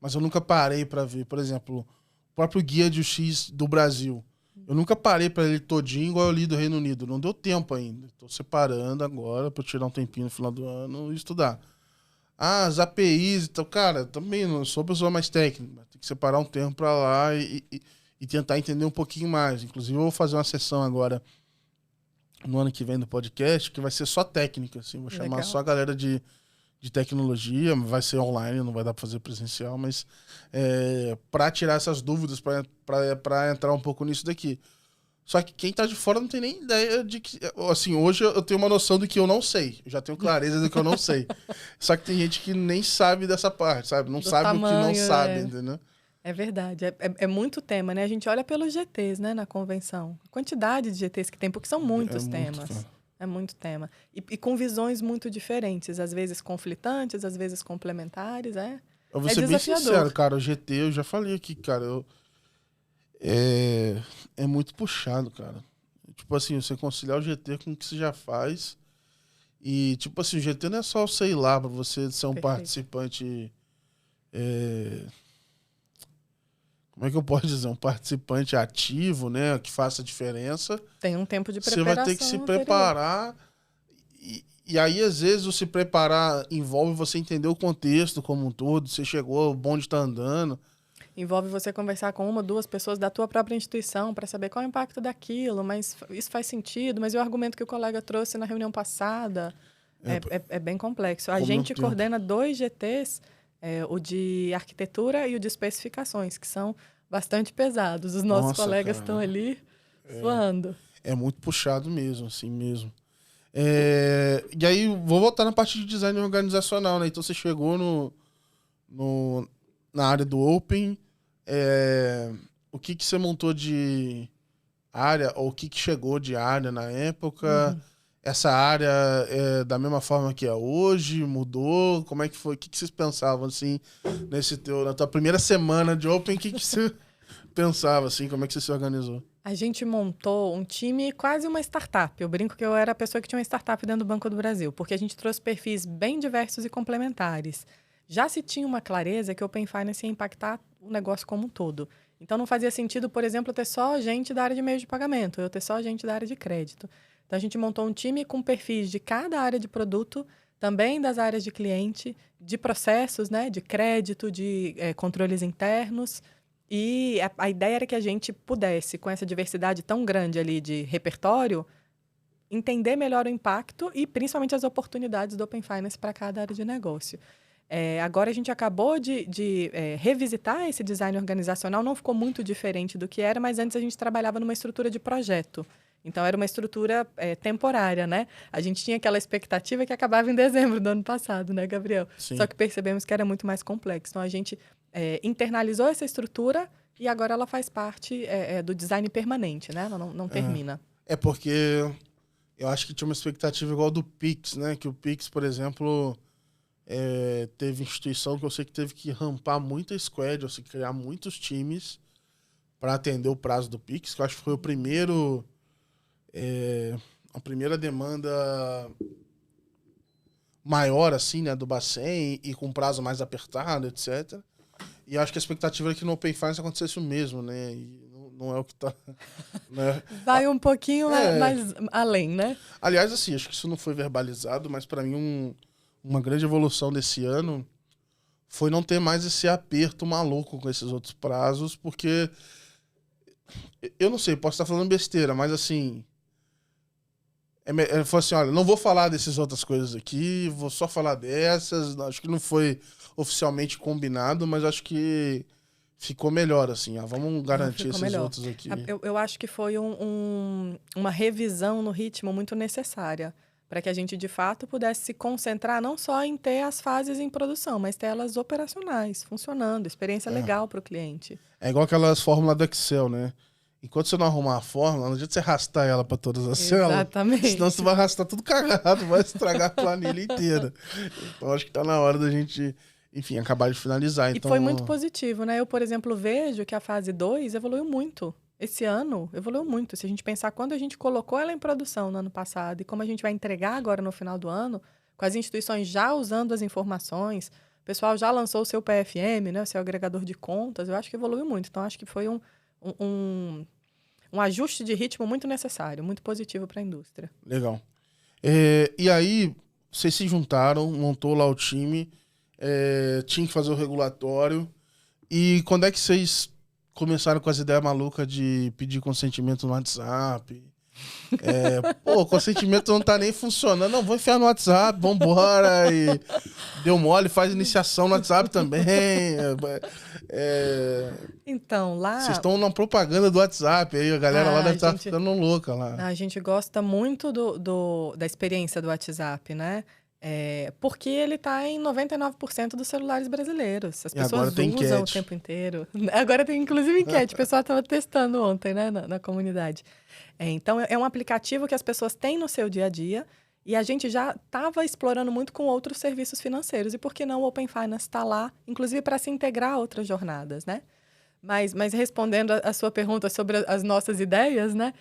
mas eu nunca parei para ver. Por exemplo, o próprio guia de UX do Brasil. Eu nunca parei para ele todinho igual eu li do Reino Unido. Não deu tempo ainda. Estou separando agora para tirar um tempinho no final do ano e estudar. As APIs, então, cara, também não sou a pessoa mais técnica. Tem que separar um tempo para lá e tentar entender um pouquinho mais. Inclusive, eu vou fazer uma sessão agora no ano que vem do podcast, que vai ser só técnica, assim. Vou chamar só a galera de tecnologia, vai ser online, não vai dar para fazer presencial, mas para tirar essas dúvidas, para entrar um pouco nisso daqui. Só que quem tá de fora não tem nem ideia de que... Assim, hoje eu tenho uma noção do que eu não sei. Eu já tenho clareza do que eu não sei. Só que tem gente que nem sabe dessa parte, sabe? Não sabe o que não sabe, entendeu? É verdade. É muito tema, né? A gente olha pelos GTs, né, na convenção. A quantidade de GTs que tem, porque são muitos temas. É muito tema. E com visões muito diferentes. Às vezes conflitantes, às vezes complementares, Eu vou ser bem sincero, cara. O GT, eu já falei aqui, cara. É muito puxado, cara. Tipo assim, você conciliar o GT com o que você já faz. E, tipo assim, o GT não é só você ir lá pra você ser um participante... Como é que eu posso dizer? Um participante ativo, né? Que faça diferença. Tem um tempo de preparação. Você vai ter que se preparar. E aí, às vezes, o se preparar envolve você entender o contexto como um todo. Você chegou, o bonde tá andando. Envolve você conversar com uma, duas pessoas da tua própria instituição para saber qual é o impacto daquilo, mas isso faz sentido, mas e o argumento que o colega trouxe na reunião passada? É bem complexo. A gente coordena 2 GTs, o de arquitetura e o de especificações, que são bastante pesados. Os nossos colegas estão ali suando. É muito puxado mesmo, assim mesmo. E aí, vou voltar na parte de design organizacional, né? Então, você chegou na área do Open. O que você montou de área, ou o que chegou de área na época? Essa área é da mesma forma que é hoje? Mudou? Como é que foi? O que vocês pensavam, assim, na tua primeira semana de Open? O que você pensava, assim? Como é que você se organizou? A gente montou um time, quase uma startup. Eu brinco que eu era a pessoa que tinha uma startup dentro do Banco do Brasil, porque a gente trouxe perfis bem diversos e complementares. Já se tinha uma clareza que o Open Finance ia impactar o negócio como um todo. Então, não fazia sentido, por exemplo, ter só gente da área de meios de pagamento, eu ter só gente da área de crédito. Então, a gente montou um time com perfis de cada área de produto, também das áreas de cliente, de processos, né, de crédito, de controles internos. E a ideia era que a gente pudesse, com essa diversidade tão grande ali de repertório, entender melhor o impacto e principalmente as oportunidades do Open Finance para cada área de negócio. Agora a gente acabou de revisitar esse design organizacional, não ficou muito diferente do que era, mas antes a gente trabalhava numa estrutura de projeto. Então, era uma estrutura temporária, né? A gente tinha aquela expectativa que acabava em dezembro do ano passado, né, Gabriel? Sim. Só que percebemos que era muito mais complexo. Então, a gente internalizou essa estrutura e agora ela faz parte do design permanente, né? Ela não termina. Porque eu acho que tinha uma expectativa igual do Pix, né? Que o Pix, por exemplo, teve instituição que eu sei que teve que rampar muita squad, ou seja, criar muitos times para atender o prazo do Pix, que eu acho que foi o primeiro... a primeira demanda maior, assim, né, do Bacen e com prazo mais apertado, etc. E acho que a expectativa era que no Open Finance acontecesse o mesmo, né? E não é o que tá... Né? Vai um pouquinho mais além, né? Aliás, assim, acho que isso não foi verbalizado, mas para mim uma grande evolução desse ano foi não ter mais esse aperto maluco com esses outros prazos, porque eu não sei, posso estar falando besteira, mas assim... Foi assim, olha, não vou falar dessas outras coisas aqui, vou só falar dessas. Acho que não foi oficialmente combinado, mas acho que ficou melhor, assim. Vamos garantir esses melhor. Outros aqui. Eu acho que foi uma revisão no ritmo muito necessária para que a gente, de fato, pudesse se concentrar não só em ter as fases em produção, mas ter elas operacionais, funcionando, experiência legal para o cliente. É igual aquelas fórmulas do Excel, né? Enquanto você não arrumar a fórmula, não adianta você arrastar ela para todas as células. Exatamente. Senão você vai arrastar tudo cagado, vai estragar a planilha inteira. Então, acho que está na hora da gente, enfim, acabar de finalizar. E foi muito positivo, né? Eu, por exemplo, vejo que a fase 2 evoluiu muito. Esse ano evoluiu muito. Se a gente pensar quando a gente colocou ela em produção no ano passado e como a gente vai entregar agora no final do ano, com as instituições já usando as informações, o pessoal já lançou o seu PFM, né? O seu agregador de contas, eu acho que evoluiu muito. Então, acho que foi um ajuste de ritmo muito necessário, muito positivo para a indústria. Legal. E aí, vocês se juntaram, montou lá o time, tinha que fazer o regulatório. E quando é que vocês começaram com as ideias malucas de pedir consentimento no WhatsApp? O consentimento não tá nem funcionando. Não, vou enfiar no WhatsApp, vambora. E deu mole, faz iniciação no WhatsApp também. Então, lá... Vocês estão na propaganda do WhatsApp, aí a galera lá deve estar ficando louca lá. A gente gosta muito da experiência do WhatsApp, né? Porque ele está em 99% dos celulares brasileiros. As pessoas usam o tempo inteiro. Agora tem, inclusive, enquete. O pessoal estava testando ontem, né, na comunidade. Então, é um aplicativo que as pessoas têm no seu dia a dia e a gente já estava explorando muito com outros serviços financeiros. E por que não o Open Finance está lá, inclusive para se integrar a outras jornadas, né? Mas respondendo a sua pergunta sobre as nossas ideias, né?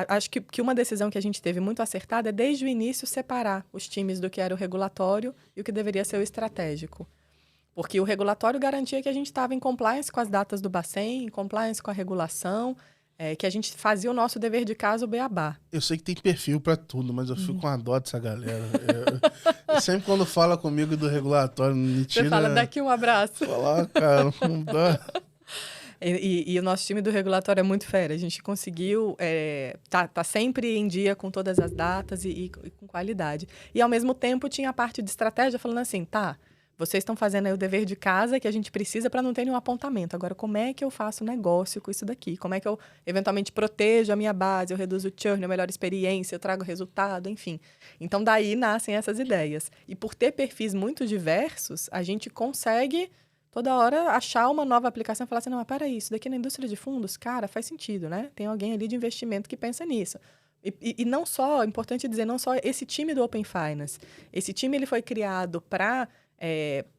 Acho que uma decisão que a gente teve muito acertada é, desde o início, separar os times do que era o regulatório e o que deveria ser o estratégico. Porque o regulatório garantia que a gente estava em compliance com as datas do Bacen, em compliance com a regulação, que a gente fazia o nosso dever de casa, o beabá. Eu sei que tem perfil para tudo, mas eu fico com a dó dessa galera. Sempre quando fala comigo do regulatório, me tira... Você fala, daqui um abraço. Falar, cara, não dá... E o nosso time do regulatório é muito fera. A gente conseguiu tá sempre em dia com todas as datas e com qualidade. E, ao mesmo tempo, tinha a parte de estratégia falando assim, vocês estão fazendo aí o dever de casa que a gente precisa para não ter nenhum apontamento. Agora, como é que eu faço negócio com isso daqui? Como é que eu, eventualmente, protejo a minha base, eu reduzo o churn, a melhor experiência, eu trago resultado, enfim. Então, daí nascem essas ideias. E por ter perfis muito diversos, a gente consegue, toda hora, achar uma nova aplicação e falar assim, não, mas peraí, isso daqui na indústria de fundos, cara, faz sentido, né? Tem alguém ali de investimento que pensa nisso. E não só, é importante dizer, não só esse time do Open Finance. Esse time ele foi criado para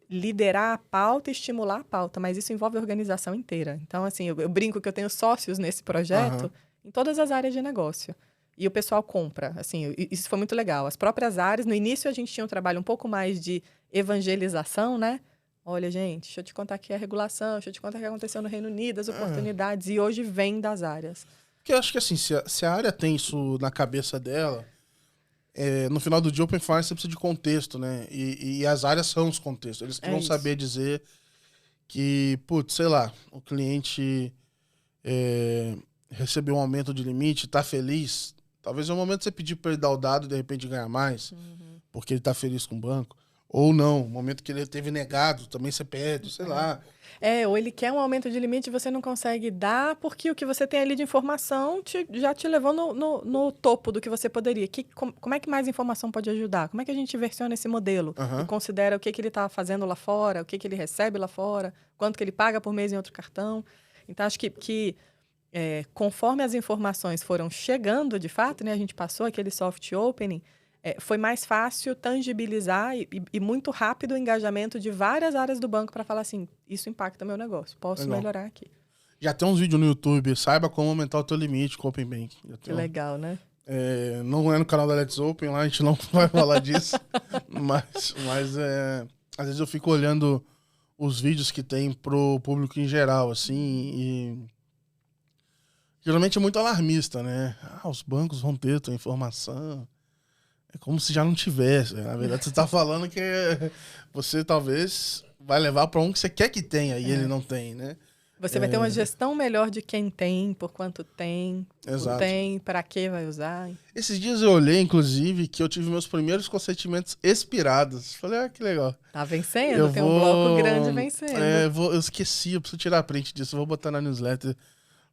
liderar a pauta e estimular a pauta, mas isso envolve a organização inteira. Então, assim, eu brinco que eu tenho sócios nesse projeto em todas as áreas de negócio. E o pessoal compra, assim, isso foi muito legal. As próprias áreas, no início a gente tinha um trabalho um pouco mais de evangelização, né? Olha, gente, deixa eu te contar aqui a regulação, deixa eu te contar o que aconteceu no Reino Unido, as oportunidades, e hoje vem das áreas. Porque eu acho que, assim, se a área tem isso na cabeça dela, no final do dia, Open Finance você precisa de contexto, né? E as áreas são os contextos. Eles vão saber dizer que, putz, sei lá, o cliente recebeu um aumento de limite, tá feliz. Talvez é o momento de você pedir para ele dar o dado e de repente ganhar mais, porque ele tá feliz com o banco. Ou não, o momento que ele teve negado, também você pede, sei lá. Ou ele quer um aumento de limite e você não consegue dar, porque o que você tem ali de informação já te levou no topo do que você poderia. Como é que mais informação pode ajudar? Como é que a gente versiona esse modelo? E considera o que ele está fazendo lá fora, o que ele recebe lá fora, quanto que ele paga por mês em outro cartão. Então, acho que conforme as informações foram chegando, de fato, né, a gente passou aquele soft opening, foi mais fácil tangibilizar e muito rápido o engajamento de várias áreas do banco para falar assim, isso impacta meu negócio, posso melhorar aqui. Já tem uns vídeos no YouTube, saiba como aumentar o teu limite com o Open Bank. Que legal, né? Não é no canal da Let's Open, lá a gente não vai falar disso, mas às vezes eu fico olhando os vídeos que tem pro público em geral, assim, e geralmente é muito alarmista, né? Os bancos vão ter tua informação. É como se já não tivesse. Na verdade, você tá falando que você talvez vai levar para um que você quer que tenha e ele não tem, né? Você vai ter uma gestão melhor de quem tem, por quanto tem, para que vai usar. Esses dias eu olhei, inclusive, que eu tive meus primeiros consentimentos expirados. Falei, que legal. Tá vencendo, tem um bloco grande vencendo. Eu esqueci, eu preciso tirar a print disso. Eu vou botar na newsletter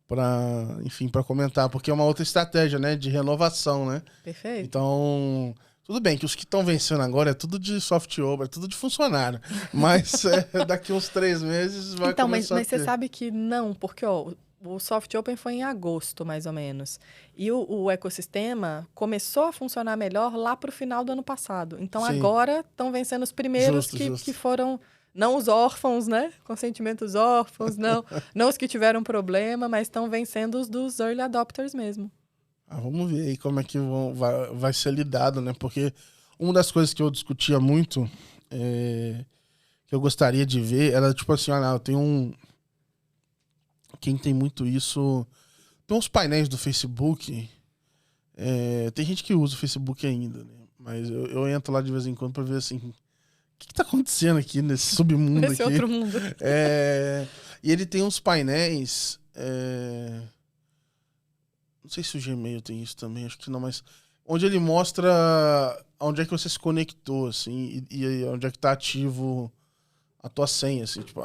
para comentar, porque é uma outra estratégia, né, de renovação, né? Perfeito. Então, tudo bem que os que estão vencendo agora é tudo de soft open, é tudo de funcionário, mas daqui uns 3 meses vai começar mas você sabe que não, porque o soft open foi em agosto, mais ou menos, e o ecossistema começou a funcionar melhor lá para o final do ano passado. Então, agora estão vencendo os primeiros que foram... Não os órfãos, né? Consentimentos órfãos, não os que tiveram problema, mas estão vencendo os dos early adopters mesmo. Vamos ver aí como é que vai ser lidado, né? Porque uma das coisas que eu discutia muito, que eu gostaria de ver, era tipo assim, eu tenho quem tem muito isso... Tem uns painéis do Facebook, tem gente que usa o Facebook ainda, né? Mas eu entro lá de vez em quando pra ver assim... O que tá acontecendo aqui nesse submundo nesse aqui? Outro mundo. E ele tem uns painéis... Não sei se o Gmail tem isso também, acho que não, mas... Onde ele mostra onde é que você se conectou, assim, e onde é que tá ativo a tua senha, assim, tipo,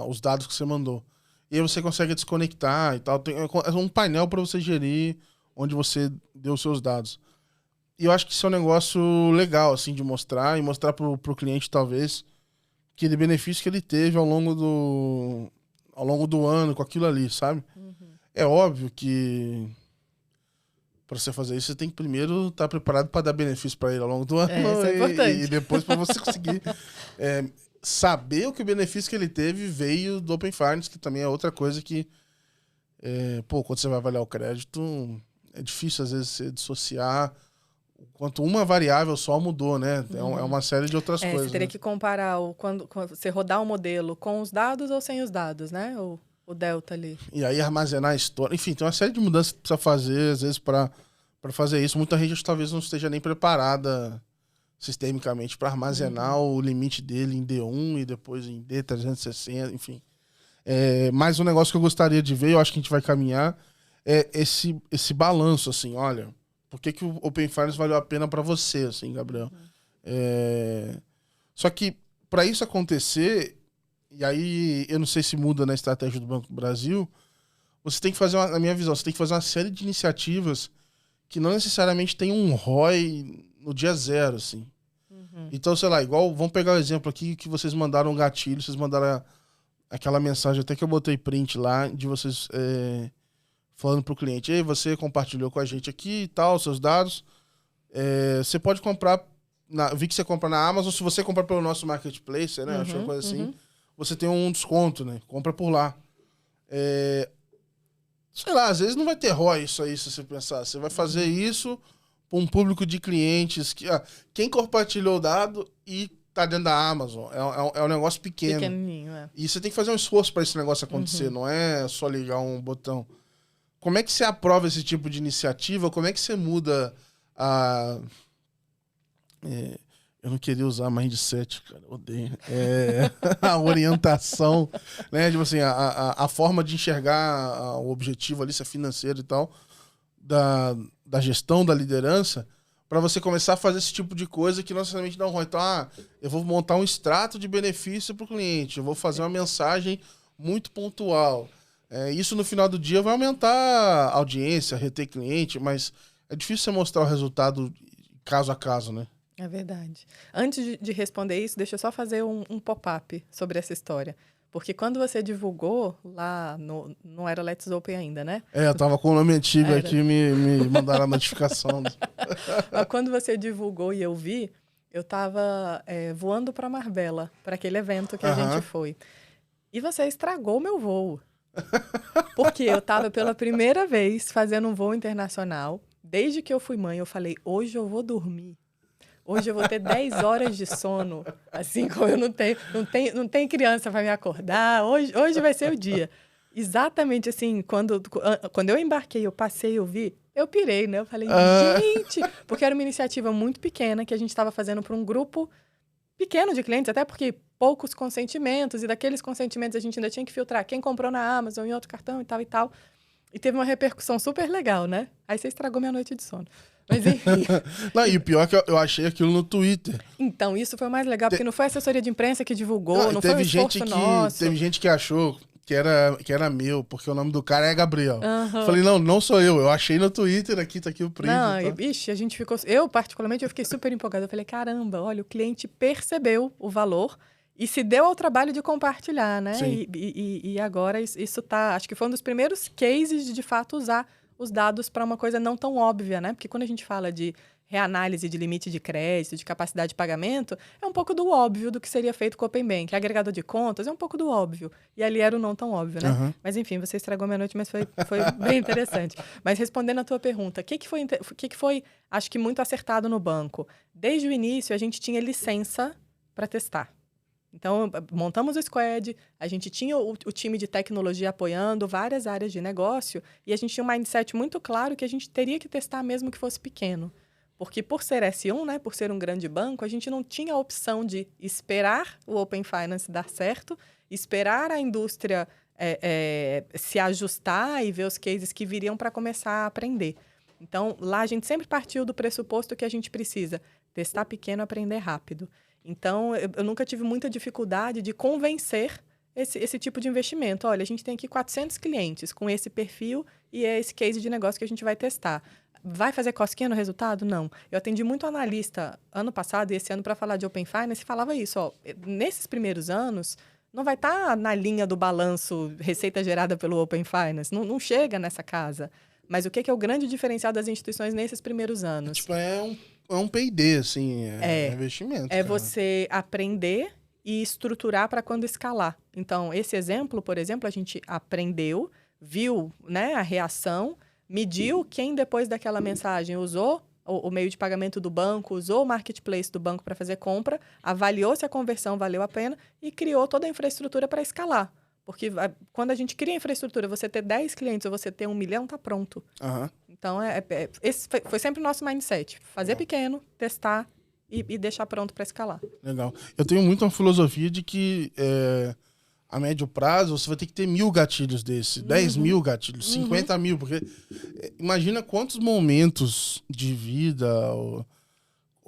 os dados que você mandou. E aí você consegue desconectar e tal. É um painel para você gerir onde você deu os seus dados. E eu acho que isso é um negócio legal, assim, de mostrar, e mostrar pro cliente, talvez, aquele benefício que ele teve ao longo do ano com aquilo ali, sabe? É óbvio que para você fazer isso, você tem que primeiro estar preparado para dar benefício para ele ao longo do ano. Isso é importante. E depois para você conseguir saber o que o benefício que ele teve veio do Open Finance, que também é outra coisa que, quando você vai avaliar o crédito, é difícil às vezes você dissociar quanto uma variável só mudou, né? É uma série de outras coisas. Você teria que comparar quando você rodar o modelo com os dados ou sem os dados, né? O delta ali. E aí armazenar a história. Enfim, tem uma série de mudanças que precisa fazer, às vezes, para fazer isso. Muita gente talvez não esteja nem preparada sistemicamente para armazenar o limite dele em D1 e depois em D360, enfim. Mas um negócio que eu gostaria de ver, eu acho que a gente vai caminhar, é esse balanço, assim, olha... Por que o Open Finance valeu a pena para você, assim, Gabriel? Só que para isso acontecer, e aí eu não sei se muda na estratégia do Banco do Brasil, você tem que fazer, na minha visão, você tem que fazer uma série de iniciativas que não necessariamente tem um ROI no dia zero, assim. Então, sei lá, igual, vamos pegar o exemplo aqui que vocês mandaram um gatilho, vocês mandaram aquela mensagem, até que eu botei print lá, de vocês falando pro cliente, ei, você compartilhou com a gente aqui e tal, seus dados, você pode comprar, vi que você compra na Amazon, se você comprar pelo nosso marketplace, né, acho que é uma coisa assim, você tem um desconto, né, compra por lá. Sei lá, às vezes não vai ter ROI isso aí, se você pensar, você vai fazer isso para um público de clientes, que quem compartilhou o dado e tá dentro da Amazon, é um negócio pequeno. Pequenininho, E você tem que fazer um esforço para esse negócio acontecer, não é só ligar um botão. Como é que você aprova esse tipo de iniciativa? Como é que você muda a... eu não queria usar mindset, cara, odeio. A orientação, né? Tipo assim, a forma de enxergar o objetivo ali, se é financeiro e tal, da gestão, da liderança, para você começar a fazer esse tipo de coisa que não necessariamente dá um ROI. Então, eu vou montar um extrato de benefício para o cliente, eu vou fazer uma mensagem muito pontual. Isso no final do dia vai aumentar a audiência, reter cliente, mas é difícil você mostrar o resultado caso a caso, né? É verdade. Antes de responder isso, deixa eu só fazer um pop-up sobre essa história. Porque quando você divulgou lá, não era Let's Open ainda, né? Eu tava com o nome antigo aqui, me mandaram a notificação. Mas quando você divulgou e eu vi, eu tava voando para Marbella, para aquele evento que a gente foi. E você estragou o meu voo. Porque eu tava pela primeira vez fazendo um voo internacional. Desde que eu fui mãe, eu falei, hoje eu vou dormir. Hoje eu vou ter 10 horas de sono, assim como eu não tenho criança para me acordar. Hoje vai ser o dia. Exatamente assim, quando eu embarquei, eu passei, eu vi, eu pirei, né? Eu falei, gente, porque era uma iniciativa muito pequena que a gente estava fazendo para um grupo pequeno de clientes, até porque poucos consentimentos, e daqueles consentimentos a gente ainda tinha que filtrar quem comprou na Amazon em outro cartão e tal e tal. E teve uma repercussão super legal, né? Aí você estragou minha noite de sono. Mas enfim. Não, e o pior é que eu achei aquilo no Twitter. Então, isso foi o mais legal, porque não foi a assessoria de imprensa que divulgou, não foi um esforço nosso. Teve gente que achou que era meu, porque o nome do cara é Gabriel. Falei, não sou eu achei no Twitter, aqui tá aqui o print. Não, a gente ficou... Eu, particularmente, eu fiquei super empolgada. Eu falei, caramba, olha, o cliente percebeu o valor e se deu ao trabalho de compartilhar, né? E agora isso tá... Acho que foi um dos primeiros cases de fato, usar os dados para uma coisa não tão óbvia, né? Porque quando a gente fala de reanálise de limite de crédito, de capacidade de pagamento, é um pouco do óbvio do que seria feito com o Open Bank. Agregador de contas é um pouco do óbvio. E ali era o não tão óbvio, né? Mas enfim, você estragou minha noite, mas foi bem interessante. Mas respondendo a tua pergunta, o que foi, acho que muito acertado no banco? Desde o início, a gente tinha licença para testar. Então, montamos o squad, a gente tinha o time de tecnologia apoiando várias áreas de negócio e a gente tinha um mindset muito claro que a gente teria que testar mesmo que fosse pequeno. Porque por ser S1, né, por ser um grande banco, a gente não tinha a opção de esperar o Open Finance dar certo, esperar a indústria se ajustar e ver os cases que viriam para começar a aprender. Então, lá a gente sempre partiu do pressuposto que a gente precisa testar pequeno, aprender rápido. Então, eu nunca tive muita dificuldade de convencer esse tipo de investimento. Olha, a gente tem aqui 400 clientes com esse perfil e é esse case de negócio que a gente vai testar. Vai fazer cosquinha no resultado? Não. Eu atendi muito analista ano passado e esse ano para falar de Open Finance e falava isso. Ó, nesses primeiros anos, não vai estar na linha do balanço receita gerada pelo Open Finance. Não chega nessa casa. Mas o que é o grande diferencial das instituições nesses primeiros anos? Tipo, é um P&D, assim, investimento. É você aprender e estruturar para quando escalar. Então, esse exemplo, por exemplo, a gente aprendeu, viu, né, a reação, mediu quem depois daquela mensagem usou o meio de pagamento do banco, usou o marketplace do banco para fazer compra, avaliou se a conversão valeu a pena e criou toda a infraestrutura para escalar. Porque quando a gente cria infraestrutura, você ter 10 clientes ou você ter 1 milhão, tá pronto. Então, esse foi sempre o nosso mindset. Fazer pequeno, testar e deixar pronto para escalar. Legal. Eu tenho muito uma filosofia de que a médio prazo você vai ter que ter 1.000 gatilhos desses, 10 mil gatilhos, 50 mil, porque imagina quantos momentos de vida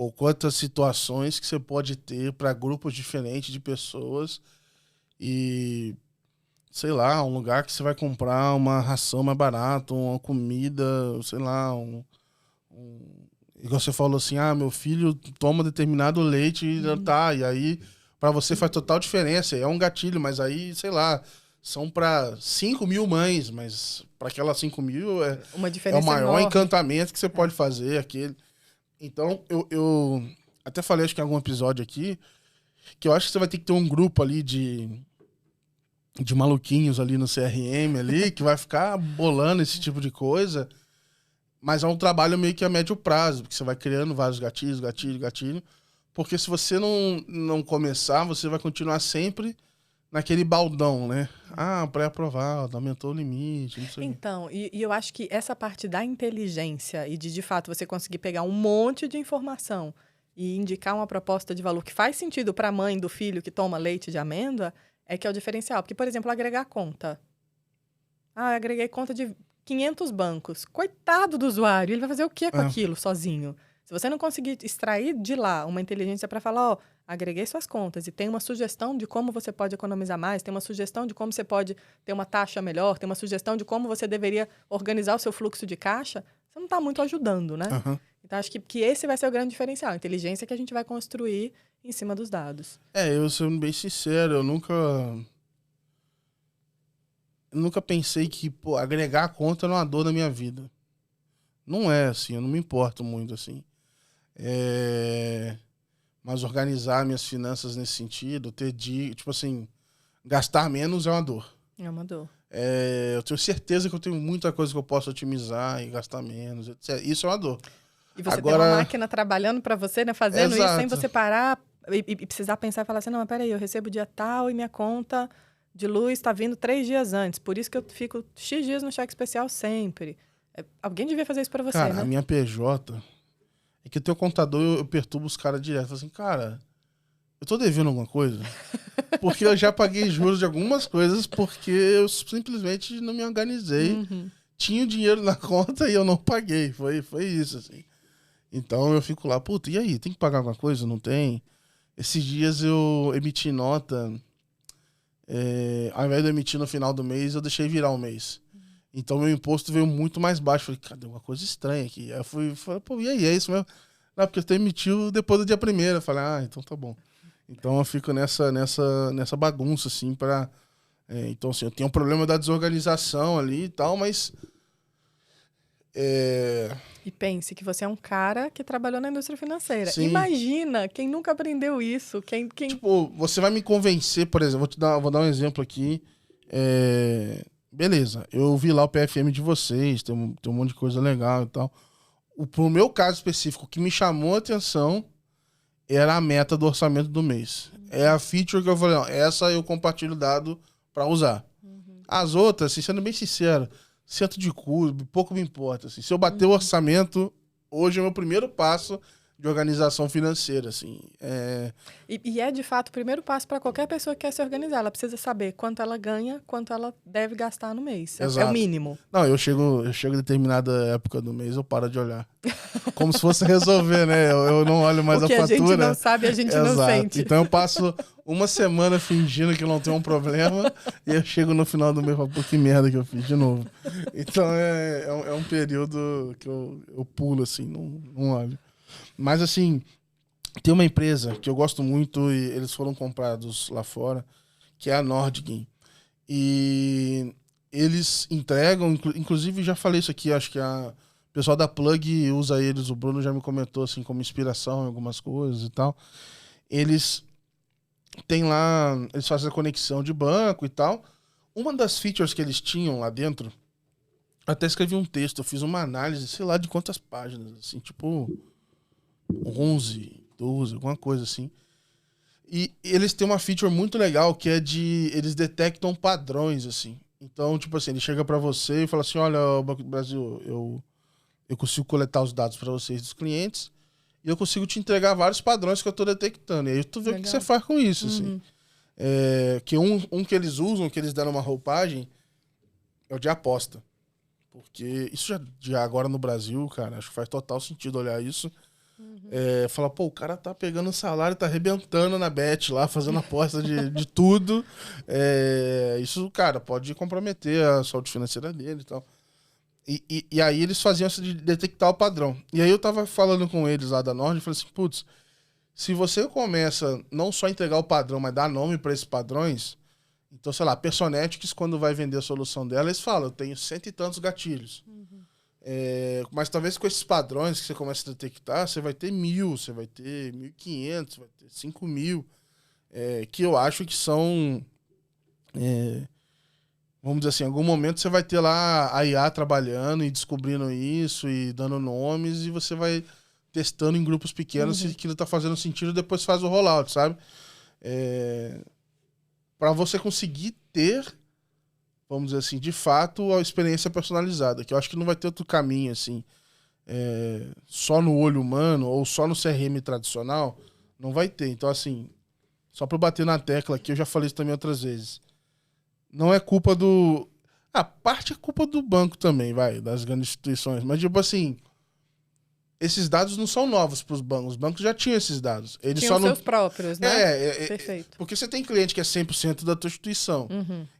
ou quantas situações que você pode ter para grupos diferentes de pessoas e, sei lá, um lugar que você vai comprar uma ração mais barata, uma comida, sei lá, igual você falou assim, meu filho toma determinado leite e tá, e aí para você faz total diferença, é um gatilho, mas aí, sei lá, são para 5.000 mães, mas para aquelas 5.000 Uma é diferença o maior enorme. encantamento que você pode fazer, aquele. Então, eu até falei, acho que em algum episódio aqui, que eu acho que você vai ter que ter um grupo ali de maluquinhos ali no CRM ali, que vai ficar bolando esse tipo de coisa, mas é um trabalho meio que a médio prazo, porque você vai criando vários gatilhos, gatilho, porque se você não começar, você vai continuar sempre naquele baldão, né? Pré-aprovado, aumentou o limite, não sei o quê. Então, e eu acho que essa parte da inteligência e de fato, você conseguir pegar um monte de informação e indicar uma proposta de valor que faz sentido para a mãe do filho que toma leite de amêndoa, é que é o diferencial. Porque, por exemplo, agregar conta. Agreguei conta de 500 bancos. Coitado do usuário, ele vai fazer o quê com aquilo sozinho? Se você não conseguir extrair de lá uma inteligência para falar, agreguei suas contas e tem uma sugestão de como você pode economizar mais, tem uma sugestão de como você pode ter uma taxa melhor, tem uma sugestão de como você deveria organizar o seu fluxo de caixa, você não está muito ajudando, né? Então, acho que esse vai ser o grande diferencial, a inteligência que a gente vai construir em cima dos dados. Eu sendo bem sincero, eu nunca pensei que agregar a conta era uma dor na minha vida. Não é assim, eu não me importo muito assim. Mas organizar minhas finanças nesse sentido, tipo assim, gastar menos é uma dor. É uma dor. Eu tenho certeza que eu tenho muita coisa que eu posso otimizar e gastar menos, etc. Isso é uma dor. E você tem uma máquina trabalhando para você, né, fazendo isso sem você parar e precisar pensar e falar assim, não, mas peraí, eu recebo dia tal e minha conta de luz está vindo 3 dias antes, por isso que eu fico X dias no cheque especial sempre. Alguém devia fazer isso para você, cara, né? A minha PJ... É que o teu contador, eu perturbo os caras direto. Falo assim, cara, eu tô devendo alguma coisa? Porque eu já paguei juros de algumas coisas porque eu simplesmente não me organizei. Tinha o dinheiro na conta e eu não paguei. Foi isso, assim. Então eu fico lá, puta, e aí? Tem que pagar alguma coisa? Não tem? Esses dias eu emiti nota. Ao invés de eu emitir no final do mês, eu deixei virar o mês. Então, meu imposto veio muito mais baixo. Falei, cadê uma coisa estranha aqui? Aí eu falei, e aí, é isso mesmo? Não, porque você emitiu depois do dia 1º. Falei, então tá bom. Então, eu fico nessa bagunça, assim, então, assim, eu tenho um problema da desorganização ali e tal, mas... E pense que você é um cara que trabalhou na indústria financeira. Sim. Imagina quem nunca aprendeu isso. Quem... Tipo, você vai me convencer, por exemplo, vou dar um exemplo aqui. Beleza, eu vi lá o PFM de vocês, tem um monte de coisa legal e tal. Pro meu caso específico, o que me chamou a atenção era a meta do orçamento do mês. É a feature que eu falei, essa eu compartilho dado para usar. As outras, assim, sendo bem sincero, centro de custo, pouco me importa. Assim. Se eu bater o orçamento, hoje é o meu primeiro passo de organização financeira, assim. E é, de fato, o primeiro passo para qualquer pessoa que quer se organizar. Ela precisa saber quanto ela ganha, quanto ela deve gastar no mês. Exato. É o mínimo. Não, eu chego em determinada época do mês, eu paro de olhar. Como se fosse resolver, né? Eu não olho mais a fatura. O que a gente não sabe, a gente não sente. Então eu passo uma semana fingindo que não tem um problema e eu chego no final do mês e falo, pô, que merda que eu fiz de novo. Então é um período que eu pulo, assim, não olho. Mas, assim, tem uma empresa que eu gosto muito e eles foram comprados lá fora, que é a Nordgame. E eles entregam, inclusive já falei isso aqui, acho que o pessoal da Plug usa eles, o Bruno já me comentou, assim, como inspiração em algumas coisas e tal. Eles têm lá, eles fazem a conexão de banco e tal. Uma das features que eles tinham lá dentro, até escrevi um texto, eu fiz uma análise, sei lá de quantas páginas, assim, tipo 11, 12, alguma coisa assim. E eles têm uma feature muito legal que é eles detectam padrões, assim. Então, tipo assim, ele chega pra você e fala assim, olha, Banco do Brasil, eu consigo coletar os dados pra vocês dos clientes e eu consigo te entregar vários padrões que eu tô detectando. E aí tu vê o que você faz com isso, assim. Que que eles usam, que eles deram uma roupagem, é o de aposta. Porque isso já agora no Brasil, cara, acho que faz total sentido olhar isso. Fala, pô, o cara tá pegando salário, tá arrebentando na bet lá, fazendo aposta de tudo. Isso, cara, pode comprometer a saúde financeira dele e tal. E aí eles faziam isso de detectar o padrão. E aí eu tava falando com eles lá da Nord e falei assim, putz, se você começa não só a entregar o padrão, mas dar nome para esses padrões, então, sei lá, a Personetics, quando vai vender a solução dela, eles falam, eu tenho 100 e tantos gatilhos. Mas talvez com esses padrões que você começa a detectar, você vai ter 1.000, você vai ter 1.500, vai ter 5.000, que eu acho que são... vamos dizer assim, em algum momento você vai ter lá a IA trabalhando e descobrindo isso e dando nomes, e você vai testando em grupos pequenos se aquilo tá fazendo sentido, depois faz o rollout, sabe? Para você conseguir ter, vamos dizer assim, de fato, a experiência personalizada, que eu acho que não vai ter outro caminho, assim, só no olho humano ou só no CRM tradicional, não vai ter. Então, assim, só para bater na tecla aqui, eu já falei isso também outras vezes, não é culpa do... parte é culpa do banco também, das grandes instituições, mas, tipo assim, esses dados não são novos para os bancos. Os bancos já tinham esses dados. Eles Tinham só seus próprios, né? Perfeito. Porque você tem cliente que é 100% da tua instituição.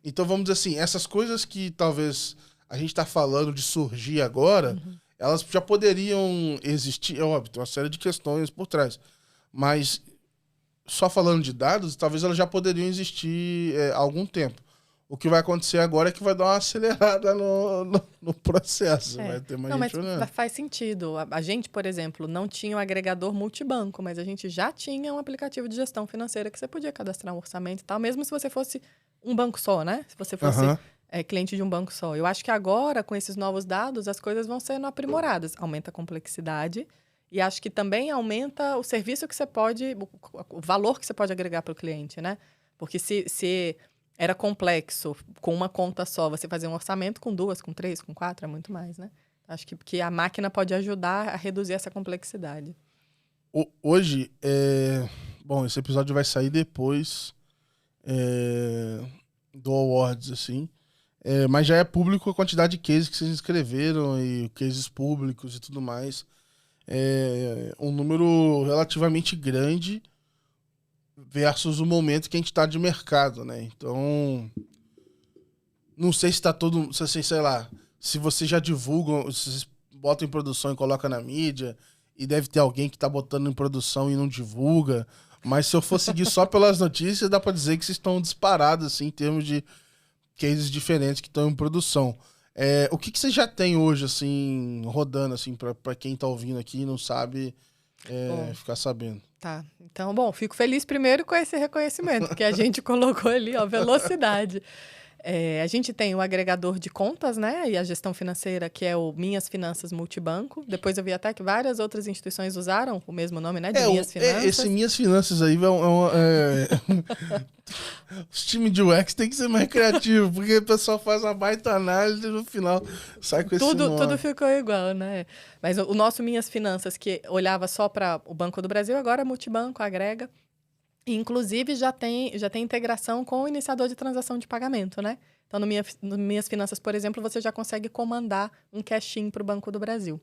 Então, vamos dizer assim, essas coisas que talvez a gente está falando de surgir agora, elas já poderiam existir. É óbvio, tem uma série de questões por trás. Mas, só falando de dados, talvez elas já poderiam existir há algum tempo. O que vai acontecer agora é que vai dar uma acelerada no processo. Vai ter mais gente olhando. Mas faz sentido. A gente, por exemplo, não tinha um agregador multibanco, mas a gente já tinha um aplicativo de gestão financeira que você podia cadastrar um orçamento e tal, mesmo se você fosse um banco só, né? Se você fosse cliente de um banco só. Eu acho que agora, com esses novos dados, as coisas vão sendo aprimoradas. Aumenta a complexidade e acho que também aumenta o serviço que você pode, o valor que você pode agregar para o cliente, né? Porque se era complexo, com uma conta só, você fazer um orçamento com 2, com 3, com 4, é muito mais, né? Acho que a máquina pode ajudar a reduzir essa complexidade. Hoje, bom, esse episódio vai sair depois do Awards, assim, mas já é público a quantidade de cases que vocês escreveram e cases públicos e tudo mais. Um número relativamente grande versus o momento que a gente está de mercado, né? Então, não sei se está todo... Assim, sei lá, se vocês já divulgam, se vocês botam em produção e colocam na mídia, e deve ter alguém que está botando em produção e não divulga, mas se eu for seguir só pelas notícias, dá para dizer que vocês estão disparados, assim, em termos de cases diferentes que estão em produção. O que você já tem hoje, assim, rodando, assim, para quem está ouvindo aqui e não sabe ficar sabendo? Tá, então, bom, fico feliz primeiro com esse reconhecimento que a gente colocou ali, ó, velocidade. A gente tem o agregador de contas, né, e a gestão financeira, que é o Minhas Finanças Multibanco. Depois eu vi até que várias outras instituições usaram o mesmo nome, né, de Minhas Finanças. Esse Minhas Finanças aí os times de UX tem que ser mais criativo, porque o pessoal faz uma baita análise e no final sai com esse nome. Tudo ficou igual, né? Mas o nosso Minhas Finanças, que olhava só para o Banco do Brasil, agora é multibanco, agrega. Inclusive, já tem integração com o iniciador de transação de pagamento, né? Então, no Minhas Finanças, por exemplo, você já consegue comandar um cash-in para o Banco do Brasil.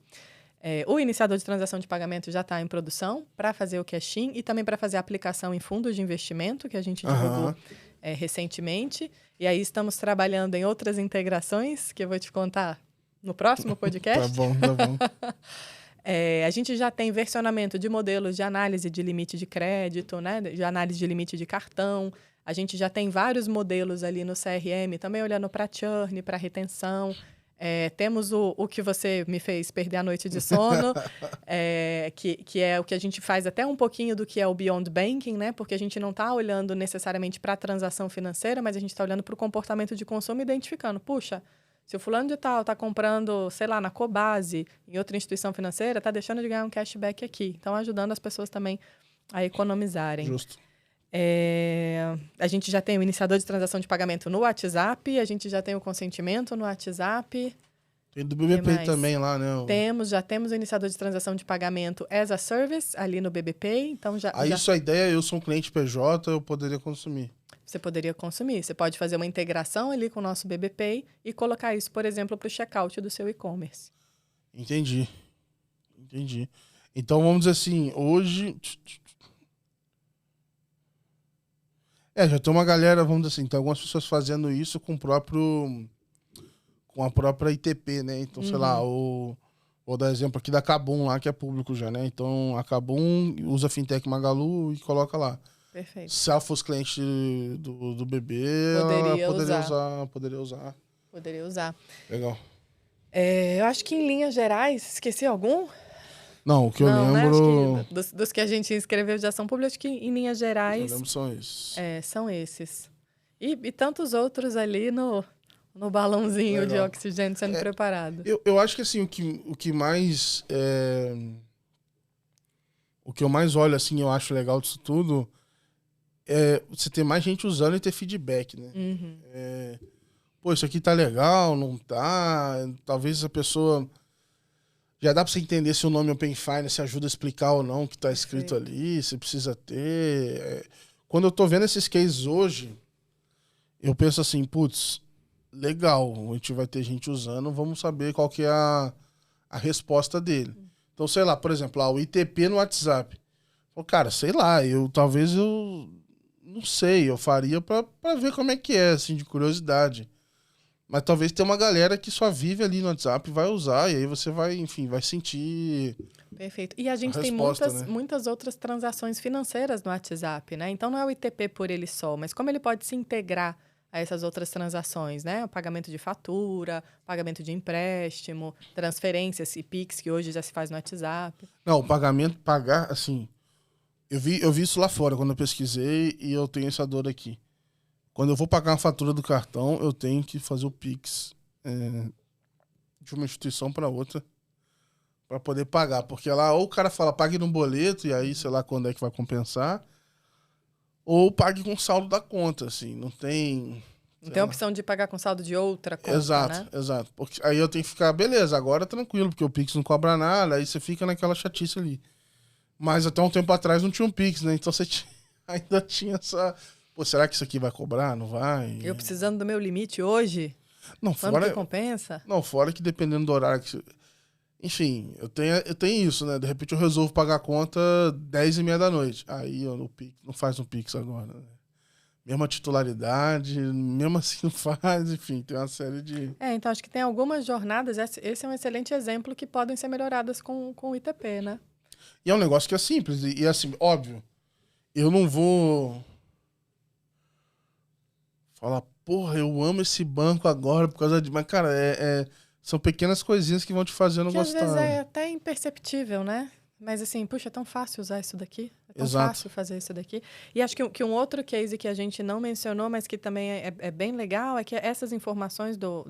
O iniciador de transação de pagamento já está em produção para fazer o cash-in e também para fazer a aplicação em fundos de investimento, que a gente divulgou recentemente. E aí estamos trabalhando em outras integrações, que eu vou te contar no próximo podcast. Tá bom. A gente já tem versionamento de modelos de análise de limite de crédito, né? De análise de limite de cartão. A gente já tem vários modelos ali no CRM, também olhando para churn, para retenção. Temos o que você me fez perder a noite de sono, que é o que a gente faz até um pouquinho do que é o Beyond Banking, né? Porque a gente não está olhando necessariamente para a transação financeira, mas a gente está olhando para o comportamento de consumo, identificando, puxa, se o fulano de tal está comprando, sei lá, na Cobase, em outra instituição financeira, está deixando de ganhar um cashback aqui. Então, ajudando as pessoas também a economizarem. Justo. A gente já tem o iniciador de transação de pagamento no WhatsApp, a gente já tem o consentimento no WhatsApp. Tem do BBP também lá, né? Já temos o iniciador de transação de pagamento as a service ali no BBP. Então Isso a ideia, eu sou um cliente PJ, eu poderia consumir. Você poderia consumir. Você pode fazer uma integração ali com o nosso BBP e colocar isso, por exemplo, para o checkout do seu e-commerce. Entendi. Então, vamos dizer assim, hoje... já tem uma galera, vamos dizer assim, tem algumas pessoas fazendo isso com a própria ITP, né? Então, sei lá, vou dar exemplo aqui da Kabum lá, que é público já, né? Então, a Kabum usa Fintech Magalu e coloca lá. Perfeito. Se ela fosse cliente do BB, poderia usar. Poderia usar. Legal. Eu acho que em linhas gerais, esqueci algum? Não, o que eu lembro... Né? Acho que dos que a gente escreveu de ação pública, acho que em linhas gerais... Eu lembro são esses. São esses. E tantos outros ali no balãozinho de oxigênio sendo preparado. Eu acho que assim, o que mais... O que eu mais olho, assim, eu acho legal disso tudo é você ter mais gente usando e ter feedback, né? Pô, isso aqui tá legal, não tá? Talvez a pessoa... Já dá pra você entender se o nome Open Finance ajuda a explicar ou não o que tá escrito ali, se precisa ter. Quando eu tô vendo esses cases hoje, eu penso assim, putz, legal, a gente vai ter gente usando, vamos saber qual que é a resposta dele. Então, sei lá, por exemplo, o ITP no WhatsApp. Cara, sei lá, talvez eu não sei, eu faria pra ver como é que é, assim, de curiosidade. Mas talvez tenha uma galera que só vive ali no WhatsApp e vai usar, e aí você vai, enfim, vai sentir... Perfeito. E a gente tem né? muitas outras transações financeiras no WhatsApp, né? Então não é o ITP por ele só, mas como ele pode se integrar a essas outras transações, né? O pagamento de fatura, pagamento de empréstimo, transferências e Pix, que hoje já se faz no WhatsApp. Não, pagar, assim... Eu vi isso lá fora quando eu pesquisei e eu tenho essa dor aqui. Quando eu vou pagar uma fatura do cartão, eu tenho que fazer o Pix de uma instituição para outra para poder pagar. Porque lá ou o cara fala, pague no boleto, e aí sei lá quando é que vai compensar, ou pague com saldo da conta, assim, não tem... Não tem a opção de pagar com saldo de outra conta, Exato. Porque aí eu tenho que ficar, beleza, agora tranquilo, porque o Pix não cobra nada, aí você fica naquela chatice ali. Mas até um tempo atrás não tinha um Pix, né? Então você ainda tinha essa... Pô, será que isso aqui vai cobrar? Não vai? Eu precisando do meu limite hoje? Não, quando que compensa? Não, fora que dependendo do horário que... Enfim, eu tenho isso, né? De repente eu resolvo pagar a conta 10h30 da noite. Aí eu não faz um Pix agora, né? Mesma titularidade, mesmo assim não faz, enfim, tem uma série de... Então acho que tem algumas jornadas, esse é um excelente exemplo, que podem ser melhoradas com o ITP, né? E é um negócio que é simples, e assim, óbvio, eu não vou... Fala, porra, eu amo esse banco agora por causa de... Mas, cara, são pequenas coisinhas que vão te fazendo gostar. Às vezes é até imperceptível, né? Mas assim, puxa, é tão fácil usar isso daqui. É tão fácil fazer isso daqui. E acho que um outro case que a gente não mencionou, mas que também é bem legal, é que essas informações do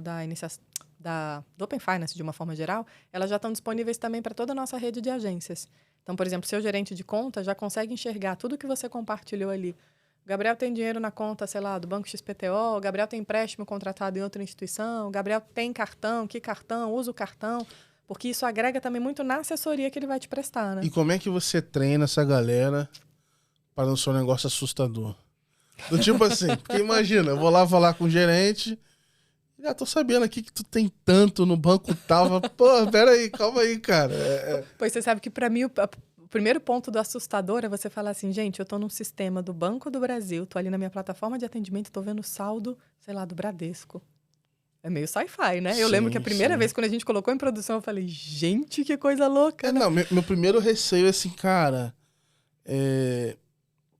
Open Finance, de uma forma geral, elas já estão disponíveis também para toda a nossa rede de agências. Então, por exemplo, seu gerente de conta já consegue enxergar tudo que você compartilhou ali. O Gabriel tem dinheiro na conta, sei lá, do Banco XPTO, o Gabriel tem empréstimo contratado em outra instituição, o Gabriel tem cartão, que cartão, usa o cartão, porque isso agrega também muito na assessoria que ele vai te prestar, né? E como é que você treina essa galera para não ser um negócio assustador? Do tipo assim, porque imagina, eu vou lá falar com o gerente, já tô sabendo aqui que tu tem tanto no banco tal, pô, peraí, calma aí, cara. Pois você sabe que para mim o primeiro ponto do assustador é você falar assim, gente, eu tô num sistema do Banco do Brasil, tô ali na minha plataforma de atendimento, tô vendo o saldo, sei lá, do Bradesco. É meio sci-fi, né? Eu lembro que a primeira vez, quando a gente colocou em produção, eu falei, gente, que coisa louca, né? Não, meu primeiro receio é assim, cara,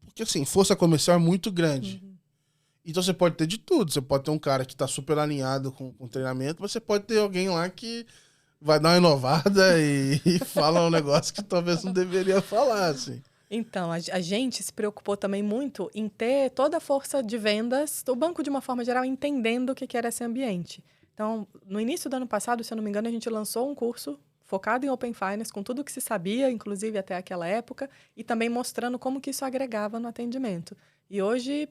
porque assim, força comercial é muito grande. Então você pode ter de tudo. Você pode ter um cara que tá super alinhado com o treinamento, mas você pode ter alguém lá que vai dar uma inovada e fala um negócio que talvez não deveria falar, assim. Então, a gente se preocupou também muito em ter toda a força de vendas, o banco, de uma forma geral, entendendo o que era esse ambiente. Então, no início do ano passado, se eu não me engano, a gente lançou um curso focado em Open Finance, com tudo o que se sabia, inclusive até aquela época, e também mostrando como que isso agregava no atendimento. E hoje,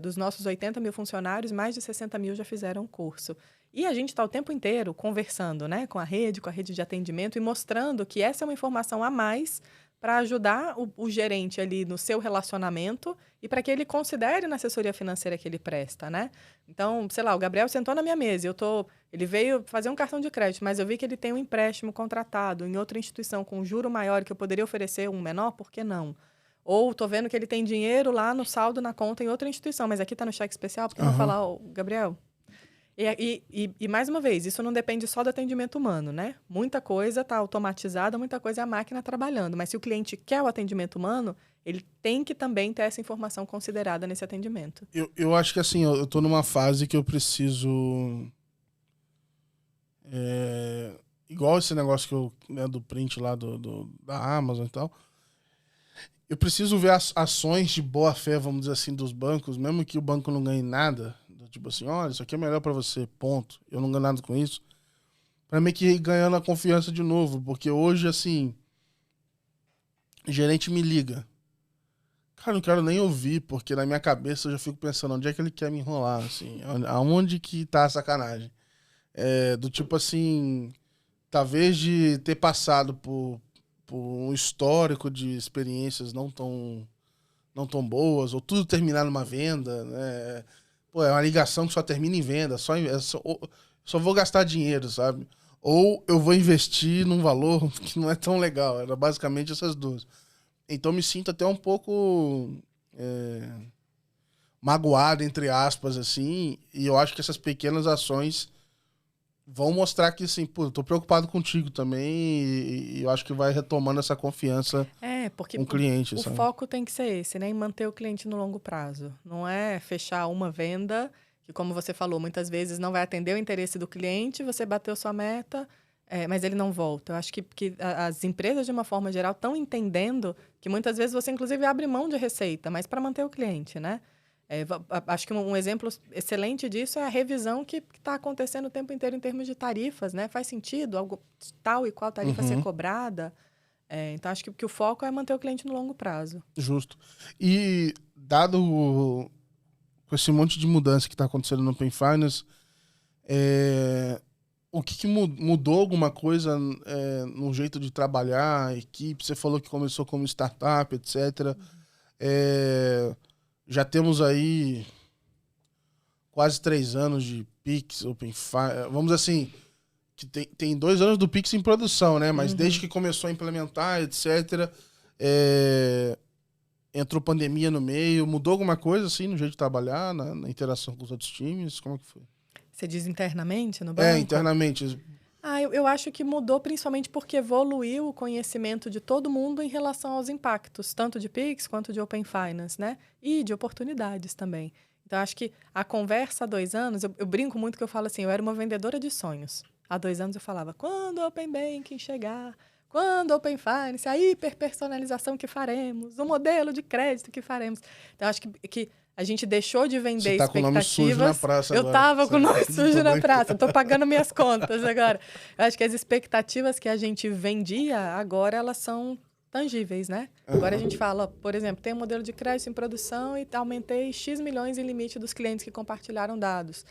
dos nossos 80 mil funcionários, mais de 60 mil já fizeram o curso. E a gente está o tempo inteiro conversando, né, com a rede de atendimento e mostrando que essa é uma informação a mais para ajudar o gerente ali no seu relacionamento e para que ele considere na assessoria financeira que ele presta, né? Então, sei lá, o Gabriel sentou na minha mesa, ele veio fazer um cartão de crédito, mas eu vi que ele tem um empréstimo contratado em outra instituição com um juro maior que eu poderia oferecer um menor, por que não? Ou tô vendo que ele tem dinheiro lá no saldo na conta em outra instituição, mas aqui tá no cheque especial, porque eu vou falar, Gabriel... E mais uma vez, isso não depende só do atendimento humano, né? Muita coisa está automatizada, muita coisa é a máquina trabalhando. Mas se o cliente quer o atendimento humano, ele tem que também ter essa informação considerada nesse atendimento. Eu acho que assim, eu tô numa fase que eu preciso... igual esse negócio que eu, né, do print lá da Amazon e tal. Eu preciso ver as ações de boa fé, vamos dizer assim, dos bancos, mesmo que o banco não ganhe nada. Tipo assim, olha, isso aqui é melhor pra você, ponto. Eu não ganho nada com isso. Pra mim que ir ganhando a confiança de novo. Porque hoje, assim, o gerente me liga. Cara, não quero nem ouvir, porque na minha cabeça eu já fico pensando onde é que ele quer me enrolar, assim. Aonde que tá a sacanagem. Do tipo assim, talvez de ter passado por um histórico de experiências não tão boas, ou tudo terminar numa venda, né? Pô, é uma ligação que só termina em venda, só vou gastar dinheiro, sabe? Ou eu vou investir num valor que não é tão legal. Era basicamente essas duas. Então me sinto até um pouco magoado, entre aspas, assim, e eu acho que essas pequenas ações vão mostrar que, assim, pô, eu tô preocupado contigo também e eu acho que vai retomando essa confiança porque com o cliente, o sabe? foco tem que ser esse, né? Em manter o cliente no longo prazo. Não é fechar uma venda que, como você falou, muitas vezes não vai atender o interesse do cliente, você bateu sua meta, mas ele não volta. Eu acho que as empresas, de uma forma geral, estão entendendo que muitas vezes você, inclusive, abre mão de receita, mas para manter o cliente, né? Acho que um exemplo excelente disso é a revisão que está acontecendo o tempo inteiro em termos de tarifas, né? Faz sentido algo tal e qual tarifa ser cobrada? Então, acho que o foco é manter o cliente no longo prazo. Justo. E dado com esse monte de mudança que está acontecendo no Open Finance, o que mudou alguma coisa no jeito de trabalhar, a equipe? Você falou que começou como startup, etc. Já temos aí quase 3 anos de Pix, Open Finance. Vamos dizer assim, que tem 2 anos do Pix em produção, né? Mas desde que começou a implementar, etc., entrou pandemia no meio. Mudou alguma coisa, assim, no jeito de trabalhar, na interação com os outros times? Como é que foi? Você diz internamente no banco? Internamente. Eu acho que mudou principalmente porque evoluiu o conhecimento de todo mundo em relação aos impactos, tanto de Pix quanto de Open Finance, né? E de oportunidades também. Então, acho que a conversa há 2 anos, eu brinco muito que eu falo assim, eu era uma vendedora de sonhos. Há 2 anos eu falava, quando o Open Banking chegar, quando o Open Finance, a hiperpersonalização que faremos, o modelo de crédito que faremos. Então, acho que a gente deixou de vender expectativas. Você tá com o nome sujo na praça agora. Eu tava com o nome sujo na praça. Tô pagando minhas contas agora. Eu acho que as expectativas que a gente vendia, agora elas são tangíveis, né? Agora a gente fala, por exemplo, tem um modelo de crédito em produção e aumentei X milhões em limite dos clientes que compartilharam dados.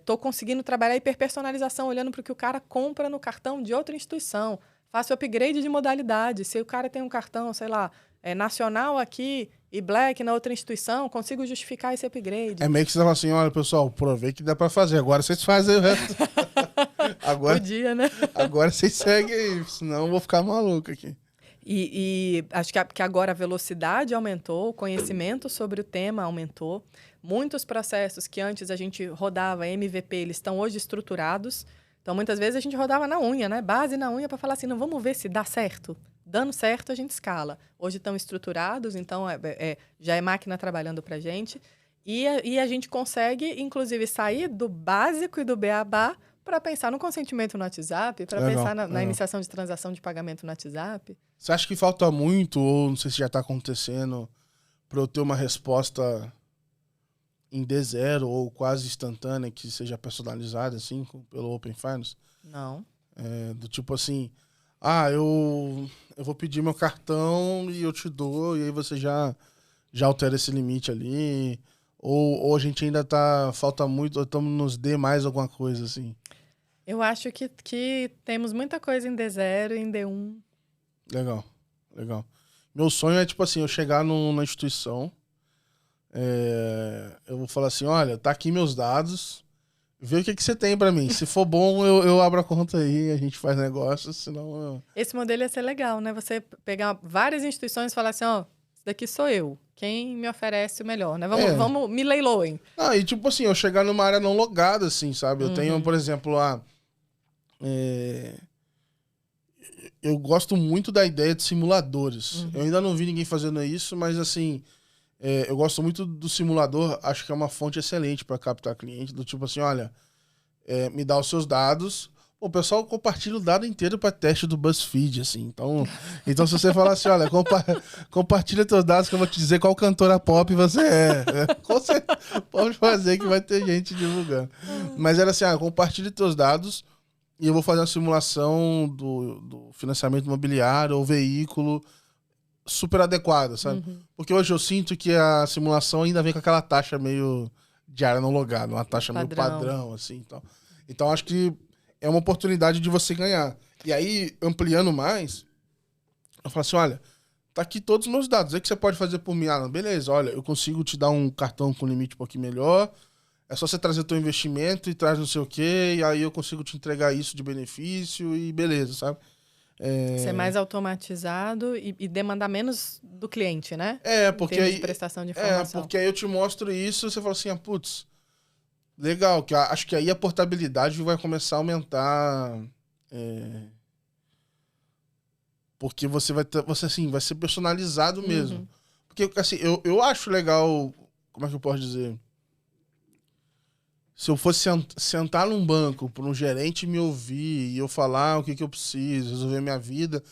Tô conseguindo trabalhar hiperpersonalização, olhando para o que o cara compra no cartão de outra instituição. Faço upgrade de modalidade. Se o cara tem um cartão, sei lá, nacional aqui e Black na outra instituição, consigo justificar esse upgrade. É meio que você fala assim, olha, pessoal, provei que dá pra fazer, agora vocês fazem o resto. Agora, podia, né? Agora vocês seguem aí, senão eu vou ficar maluco aqui. E acho que agora a velocidade aumentou, o conhecimento sobre o tema aumentou. Muitos processos que antes a gente rodava MVP, eles estão hoje estruturados. Então, muitas vezes a gente rodava na unha, né? Base na unha para falar assim, não, vamos ver se dá certo. Dando certo, a gente escala. Hoje estão estruturados, então já é máquina trabalhando para a gente. E a gente consegue, inclusive, sair do básico e do beabá para pensar no consentimento no WhatsApp, para pensar na iniciação de transação de pagamento no WhatsApp. Você acha que falta muito, ou não sei se já está acontecendo, para eu ter uma resposta em D0 ou quase instantânea que seja personalizada, assim, pelo Open Finance? Não. Do tipo assim, eu vou pedir meu cartão e eu te dou, e aí você já altera esse limite ali. Ou a gente ainda falta muito, ou estamos nos D mais alguma coisa, assim? Eu acho que temos muita coisa em D0 e em D1. Legal. Legal. Meu sonho é, tipo assim, eu chegar numa instituição, eu vou falar assim, olha, tá aqui meus dados, vê o que você tem pra mim. Se for bom, eu abro a conta aí, a gente faz negócio, senão... Esse modelo ia ser legal, né? Você pegar várias instituições e falar assim, ó, esse daqui sou eu. Quem me oferece o melhor, né? Vamos me leiloem. Ah, e tipo assim, eu chegar numa área não logada, assim, sabe? Eu tenho, por exemplo, lá... eu gosto muito da ideia de simuladores. Eu ainda não vi ninguém fazendo isso, mas assim... eu gosto muito do simulador, acho que é uma fonte excelente para captar cliente, do tipo assim, olha, me dá os seus dados. Pô, o pessoal compartilha o dado inteiro para teste do BuzzFeed, assim. Então se você falar assim, olha, compartilha teus dados que eu vou te dizer qual cantora pop você é. Você pode fazer que vai ter gente divulgando. Mas era assim, compartilha teus dados e eu vou fazer uma simulação do financiamento imobiliário ou veículo super adequada, sabe? Porque hoje eu sinto que a simulação ainda vem com aquela taxa meio de área não logada, uma taxa meio padrão, assim. Então acho que é uma oportunidade de você ganhar. E aí, ampliando mais, eu falo assim, olha, tá aqui todos os meus dados, o que você pode fazer por mim? Ah, beleza, olha, eu consigo te dar um cartão com limite um pouquinho melhor, é só você trazer teu investimento e traz não sei o quê, e aí eu consigo te entregar isso de benefício e beleza, sabe? Ser mais automatizado e demandar menos do cliente, né? Porque aí, de prestação de informação. porque aí eu te mostro isso e você fala assim, putz, legal, que acho que aí a portabilidade vai começar a aumentar. Porque você vai ter, assim, vai ser personalizado mesmo. Porque assim, eu acho legal, como é que eu posso dizer? Se eu fosse sentar num banco para um gerente me ouvir e eu falar o que eu preciso, resolver minha vida,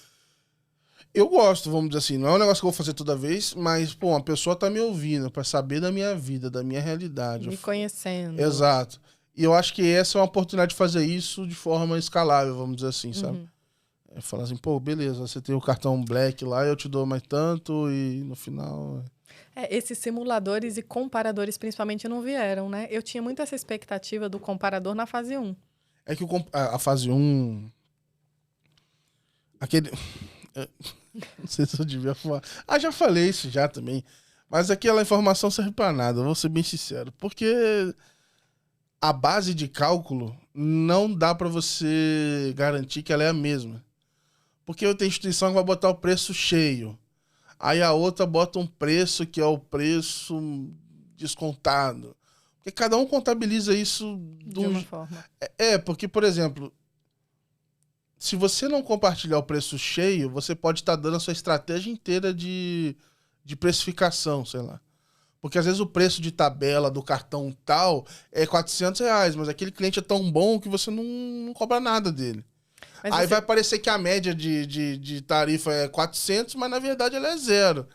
eu gosto, vamos dizer assim. Não é um negócio que eu vou fazer toda vez, mas, pô, uma pessoa tá me ouvindo para saber da minha vida, da minha realidade. Me conhecendo. Exato. E eu acho que essa é uma oportunidade de fazer isso de forma escalável, vamos dizer assim, sabe? Falar assim, pô, beleza, você tem o cartão Black lá, eu te dou mais tanto e no final... esses simuladores e comparadores principalmente não vieram, né? Eu tinha muito essa expectativa do comparador na fase 1. É que a fase 1... Aquele... Não sei se eu devia falar. Já falei isso já também. Mas aquela informação serve pra nada, eu vou ser bem sincero. Porque a base de cálculo não dá pra você garantir que ela é a mesma. Porque eu tenho instituição que vai botar o preço cheio. Aí a outra bota um preço que é o preço descontado. Porque cada um contabiliza isso de uma forma. Porque, por exemplo, se você não compartilhar o preço cheio, você pode estar dando a sua estratégia inteira de precificação, sei lá. Porque às vezes o preço de tabela do cartão tal é R$400, mas aquele cliente é tão bom que você não cobra nada dele. Mas aí vai parecer que a média de tarifa é 400, mas na verdade ela é 0.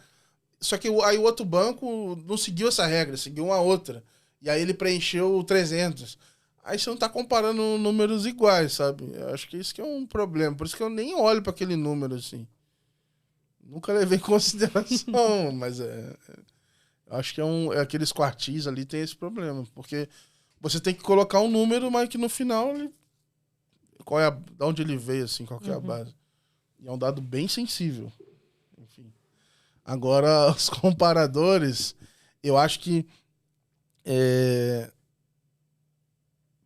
Só que aí o outro banco não seguiu essa regra, seguiu uma outra. E aí ele preencheu 300. Aí você não tá comparando números iguais, sabe? Eu acho que isso que é um problema. Por isso que eu nem olho para aquele número, assim. Nunca levei em consideração, mas acho que aqueles quartis ali tem esse problema. Porque você tem que colocar um número, mas que no final... de onde ele veio, assim, qual que é a base. E é um dado bem sensível. Enfim. Agora, os comparadores, eu acho que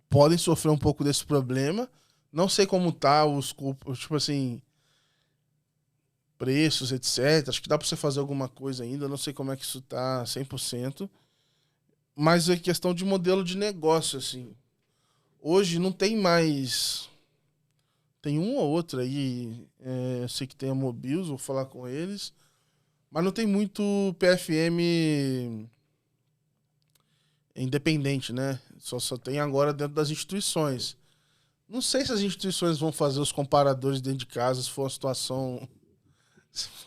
podem sofrer um pouco desse problema. Não sei como tá tipo assim, preços, etc. Acho que dá para você fazer alguma coisa ainda. Não sei como é que isso tá 100%. Mas é questão de modelo de negócio, assim. Hoje não tem mais... Tem um ou outro aí, eu sei que tem a Mobius, vou falar com eles, mas não tem muito PFM independente, né? Só tem agora dentro das instituições. Não sei se as instituições vão fazer os comparadores dentro de casa, se for uma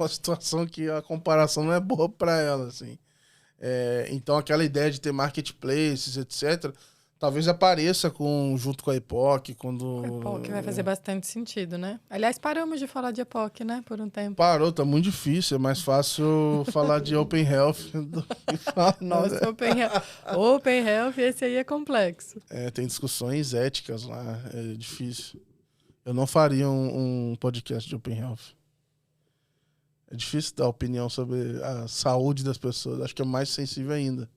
situação que a comparação não é boa para ela, assim. Então aquela ideia de ter marketplaces, etc., talvez apareça junto com a EPOC, quando... A EPOC vai fazer bastante sentido, né? Aliás, paramos de falar de EPOC, né? Por um tempo. Parou, tá muito difícil. É mais fácil falar de Open Health do que falar... Nossa, Open Health, esse aí é complexo. Tem discussões éticas lá, é difícil. Eu não faria um podcast de Open Health. É difícil dar opinião sobre a saúde das pessoas. Acho que é mais sensível ainda.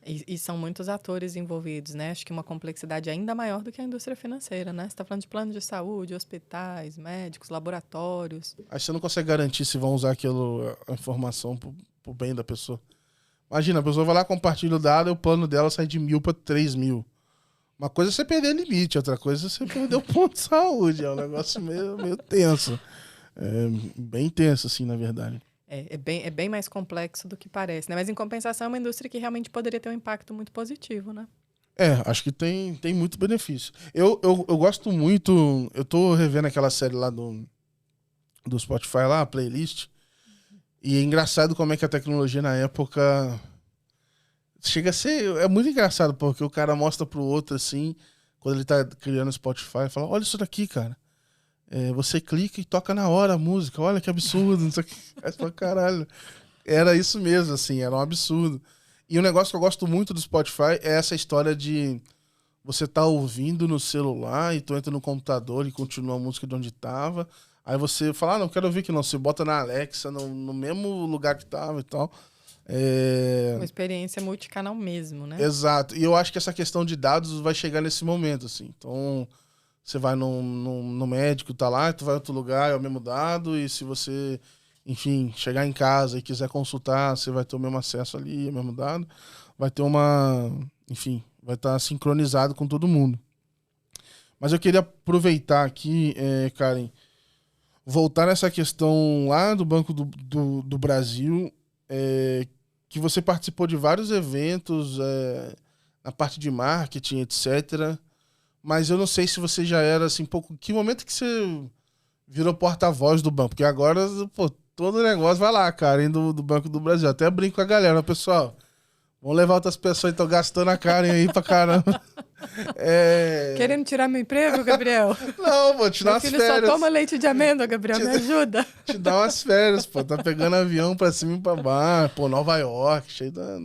E são muitos atores envolvidos, né? Acho que uma complexidade ainda maior do que a indústria financeira, né? Você está falando de plano de saúde, hospitais, médicos, laboratórios. Aí você não consegue garantir se vão usar a informação pro bem da pessoa. Imagina, a pessoa vai lá, compartilha o dado e o plano dela sai de 1.000 para 3.000. Uma coisa é você perder limite, outra coisa é você perder o ponto de saúde. É um negócio meio tenso. É bem tenso, assim, na verdade. É bem mais complexo do que parece, né? Mas, em compensação, é uma indústria que realmente poderia ter um impacto muito positivo, né? Acho que tem muito benefício. Eu gosto muito... Eu tô revendo aquela série lá do Spotify, lá, a playlist. E é engraçado como é que a tecnologia na época... Chega a ser... É muito engraçado, porque o cara mostra pro outro, assim, quando ele tá criando o Spotify, fala, olha isso daqui, cara. Você clica e toca na hora a música. Olha que absurdo. Não sei o que. Aí você fala, caralho. Era isso mesmo, assim. Era um absurdo. E um negócio que eu gosto muito do Spotify é essa história de você tá ouvindo no celular e tu entra no computador e continua a música de onde tava. Aí você fala, não quero ouvir aqui não. Você bota na Alexa, no mesmo lugar que tava e tal. Uma experiência multicanal mesmo, né? Exato. E eu acho que essa questão de dados vai chegar nesse momento, assim. Então... Você vai no médico, tá lá, tu vai a outro lugar, é o mesmo dado, e se você, enfim, chegar em casa e quiser consultar, você vai ter o mesmo acesso ali, o mesmo dado. Vai ter enfim, vai estar sincronizado com todo mundo. Mas eu queria aproveitar aqui, Karen, voltar nessa questão lá do Banco do Brasil, que você participou de vários eventos na parte de marketing, etc., mas eu não sei se você já era assim, pouco. Que momento que você virou porta-voz do banco? Porque agora, pô, todo negócio vai lá, Karen, do Banco do Brasil. Até brinco com a galera, pessoal. Vamos levar outras pessoas, então gastando a Karen aí pra caramba. Querendo tirar meu emprego, Gabriel? Não, vou te dar umas férias. Meu filho só toma leite de amêndoa, Gabriel, me ajuda. Te dá umas férias, pô. Tá pegando avião pra cima e pra baixo. Pô, Nova York, cheio da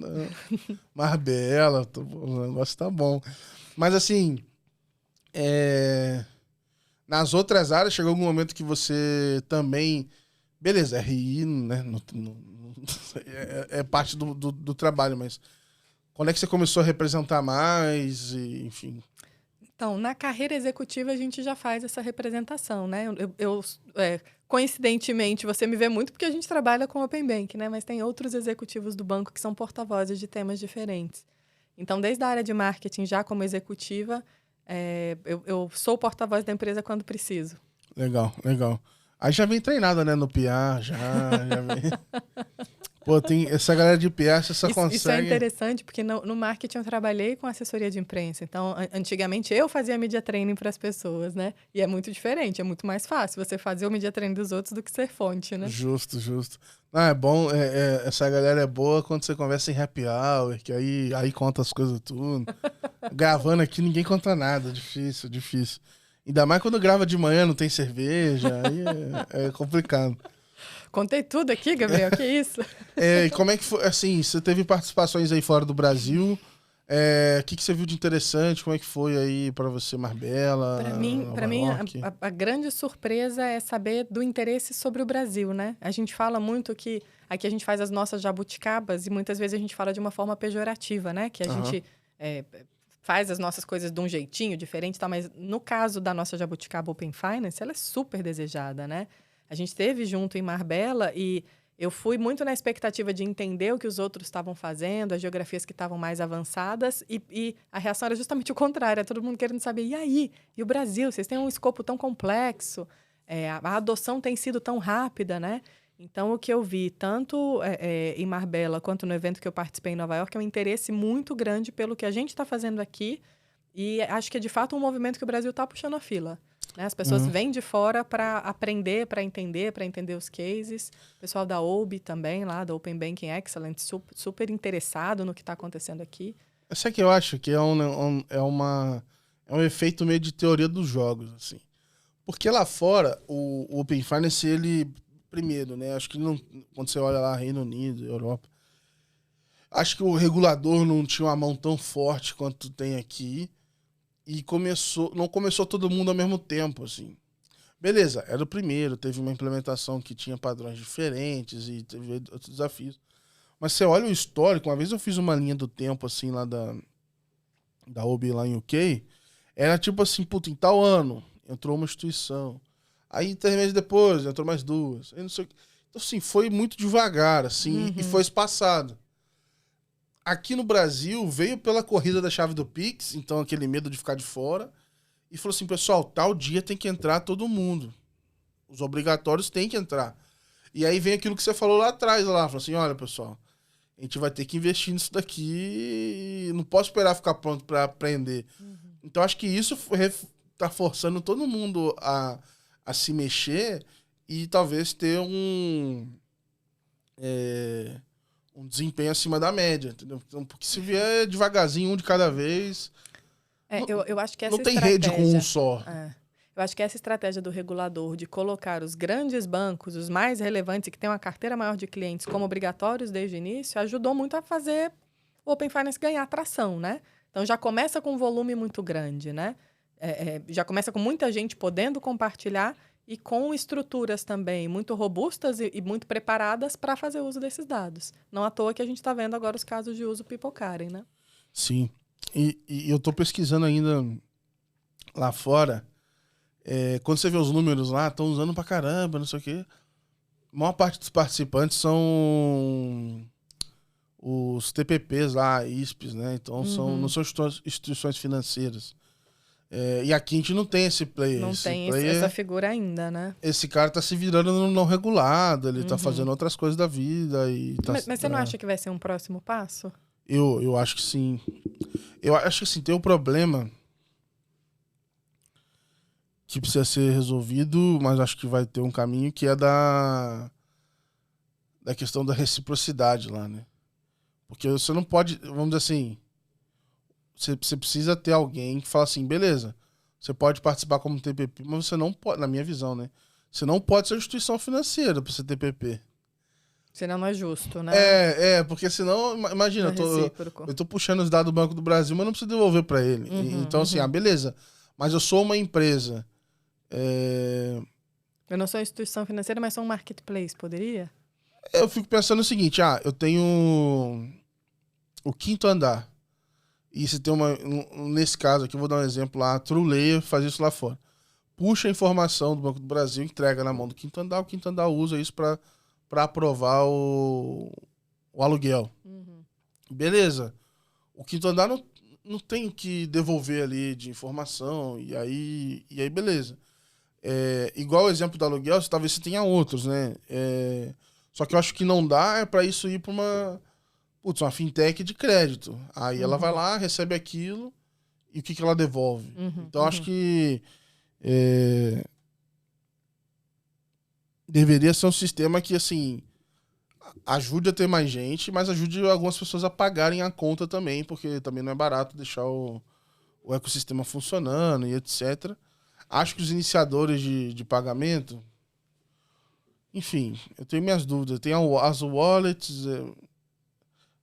Marbella. O negócio tá bom. Mas assim... Nas outras áreas, chegou algum momento que você também... Beleza, RI, né? É parte do trabalho, mas... Quando é que você começou a representar mais, enfim? Então, na carreira executiva, a gente já faz essa representação, né? Coincidentemente, você me vê muito porque a gente trabalha com Open Bank, né? Mas tem outros executivos do banco que são porta-vozes de temas diferentes. Então, desde a área de marketing, já como executiva... eu sou o porta-voz da empresa quando preciso. Legal. Aí já vem treinada, né? No PR, já vem... Pô, tem essa galera de PR, você só consegue... Isso é interessante, porque no marketing eu trabalhei com assessoria de imprensa. Então, antigamente, eu fazia media training para as pessoas, né? E é muito diferente, é muito mais fácil você fazer o media training dos outros do que ser fonte, né? Justo. É bom, essa galera é boa quando você conversa em happy hour, que aí conta as coisas tudo. Gravando aqui, ninguém conta nada, difícil. Ainda mais quando grava de manhã, não tem cerveja, aí é complicado. Contei tudo aqui, Gabriel, que isso? E como é que foi, assim, você teve participações aí fora do Brasil, o que você viu de interessante, como é que foi aí pra você, Marbella? Para mim a grande surpresa é saber do interesse sobre o Brasil, né? A gente fala muito que aqui a gente faz as nossas jabuticabas e muitas vezes a gente fala de uma forma pejorativa, né? Que a gente faz as nossas coisas de um jeitinho diferente, tá? Mas no caso da nossa jabuticaba Open Finance, ela é super desejada, né? A gente esteve junto em Marbella e eu fui muito na expectativa de entender o que os outros estavam fazendo, as geografias que estavam mais avançadas, e a reação era justamente o contrário, era todo mundo querendo saber, e aí? E o Brasil? Vocês têm um escopo tão complexo, a adoção tem sido tão rápida, né? Então, o que eu vi, tanto em Marbella quanto no evento que eu participei em Nova York, é um interesse muito grande pelo que a gente está fazendo aqui, e acho que é, de fato, um movimento que o Brasil está puxando a fila. Né? As pessoas vêm de fora para aprender, para entender os cases. O pessoal da OBI também, lá, da Open Banking Excellence, super interessado no que está acontecendo aqui. Isso é que eu acho que é um efeito meio de teoria dos jogos, assim. Porque lá fora, o Open Finance, ele, primeiro, né? Acho que não, quando você olha lá, Reino Unido, Europa, acho que o regulador não tinha uma mão tão forte quanto tem aqui. E não começou todo mundo ao mesmo tempo, assim. Beleza, era o primeiro, teve uma implementação que tinha padrões diferentes e teve outros desafios. Mas você olha o histórico, uma vez eu fiz uma linha do tempo, assim, lá da OB lá em UK, era tipo assim, puta, em tal ano entrou uma instituição. Aí, 3 meses depois, entrou mais 2. Aí não sei o quê. Então, assim, foi muito devagar, assim, e foi espaçado. Aqui no Brasil, veio pela corrida da chave do Pix, então aquele medo de ficar de fora, e falou assim, pessoal, tal dia tem que entrar todo mundo. Os obrigatórios têm que entrar. E aí vem aquilo que você falou lá atrás, lá, falou assim, olha, pessoal, a gente vai ter que investir nisso daqui, não posso esperar ficar pronto para aprender. Então acho que isso tá forçando todo mundo a se mexer e talvez ter um desempenho acima da média, entendeu? Então, porque se vier devagarzinho, um de cada vez, Eu acho que essa não tem rede com um só. Eu acho que essa estratégia do regulador de colocar os grandes bancos, os mais relevantes e que têm uma carteira maior de clientes como obrigatórios desde o início, ajudou muito a fazer o Open Finance ganhar atração, né? Então, já começa com um volume muito grande, né? Já começa com muita gente podendo compartilhar e com estruturas também muito robustas e muito preparadas para fazer uso desses dados. Não à toa que a gente está vendo agora os casos de uso pipocarem, né? Sim. E eu estou pesquisando ainda lá fora. Quando você vê os números lá, estão usando pra caramba, não sei o quê. A maior parte dos participantes são os TPPs lá, ISPs, né? Então não são instituições financeiras. E aqui a gente não tem esse player. Não tem essa figura ainda, né? Esse cara tá se virando no não regulado, ele tá fazendo outras coisas da vida. Mas você não acha que vai ser um próximo passo? Eu acho que sim. Eu acho que assim, tem um problema que precisa ser resolvido, mas acho que vai ter um caminho que é da questão da reciprocidade lá, né? Porque você não pode, vamos dizer assim, você precisa ter alguém que fala assim, beleza, você pode participar como TPP, mas você não pode, na minha visão, né? Você não pode ser instituição financeira para ser TPP. Senão não é justo, né? Porque senão, imagina, eu tô puxando os dados do Banco do Brasil, mas não preciso devolver para ele. Então, assim, beleza, mas eu sou uma empresa. Eu não sou instituição financeira, mas sou um marketplace, poderia? Eu fico pensando o seguinte, eu tenho o quinto andar. E se tem nesse caso aqui, eu vou dar um exemplo lá, a TrueLayer faz isso lá fora. Puxa a informação do Banco do Brasil, entrega na mão do quinto andar, o quinto andar usa isso para aprovar o aluguel. Beleza. O quinto andar não tem que devolver ali de informação, e aí beleza. Igual o exemplo do aluguel, talvez você tenha outros, né? Só que eu acho que não dá para isso ir para uma fintech de crédito. Aí ela vai lá, recebe aquilo, e o que ela devolve? Então acho que deveria ser um sistema que, assim, ajude a ter mais gente, mas ajude algumas pessoas a pagarem a conta também, porque também não é barato deixar o ecossistema funcionando e etc. Acho que os iniciadores de pagamento, enfim, eu tenho minhas dúvidas. Tem as wallets,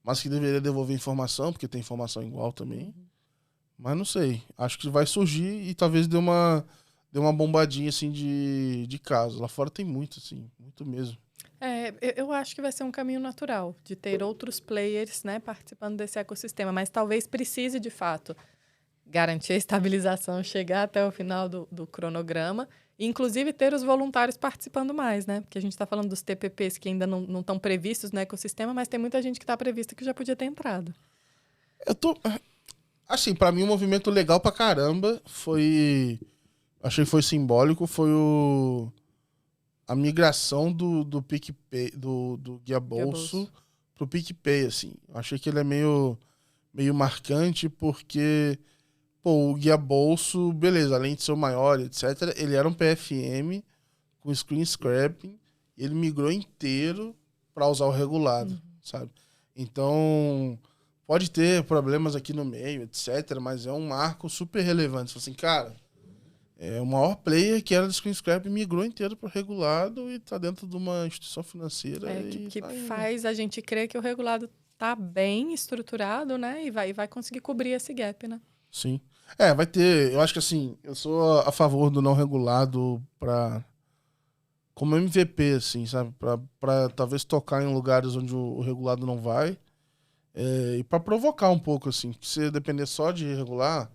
mas que deveria devolver informação, porque tem informação igual também. Mas não sei. Acho que vai surgir e talvez dê uma bombadinha assim de casos. Lá fora tem muito, assim, muito mesmo. Eu acho que vai ser um caminho natural de ter outros players, né, participando desse ecossistema, mas talvez precise, de fato, garantir a estabilização, chegar até o final do cronograma e, inclusive, ter os voluntários participando mais, né? Porque a gente está falando dos TPPs que ainda não estão previstos no ecossistema, mas tem muita gente que está prevista que já podia ter entrado. Assim, para mim, um movimento legal pra caramba foi... Achei que foi simbólico, foi a migração do PicPay, do Guia Bolso pro PicPay, assim. Achei que ele é meio marcante, porque o Guia Bolso, beleza, além de ser o maior, etc., ele era um PFM com screen scraping, e ele migrou inteiro para usar o regulado, sabe? Então, pode ter problemas aqui no meio, etc., mas é um marco super relevante. Assim, cara, o maior player que era do screen scraping migrou inteiro para o regulado e está dentro de uma instituição financeira. Que faz a gente crer que o regulado está bem estruturado, né? E vai conseguir cobrir esse gap, né? Sim. Vai ter. Eu acho que assim, eu sou a favor do não regulado como MVP, assim, sabe? Pra talvez tocar em lugares onde o regulado não vai. E pra provocar um pouco, assim. Se você depender só de regular,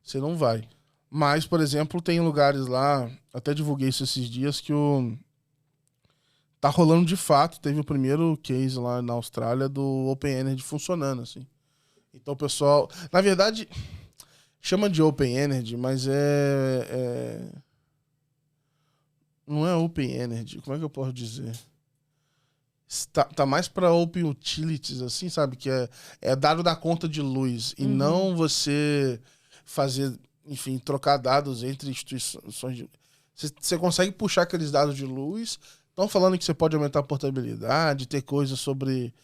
você não vai. Mas, por exemplo, tem lugares lá, até divulguei isso esses dias, que tá rolando de fato. Teve o primeiro case lá na Austrália do Open Energy funcionando, assim. Então o pessoal. Na verdade, chama de Open Energy, mas não é Open Energy. Como é que eu posso dizer? Tá mais para Open Utilities, assim, sabe? Que é dado da conta de luz. E não você fazer, enfim, trocar dados entre instituições. Você consegue puxar aqueles dados de luz. Estão falando que você pode aumentar a portabilidade, ter coisas sobre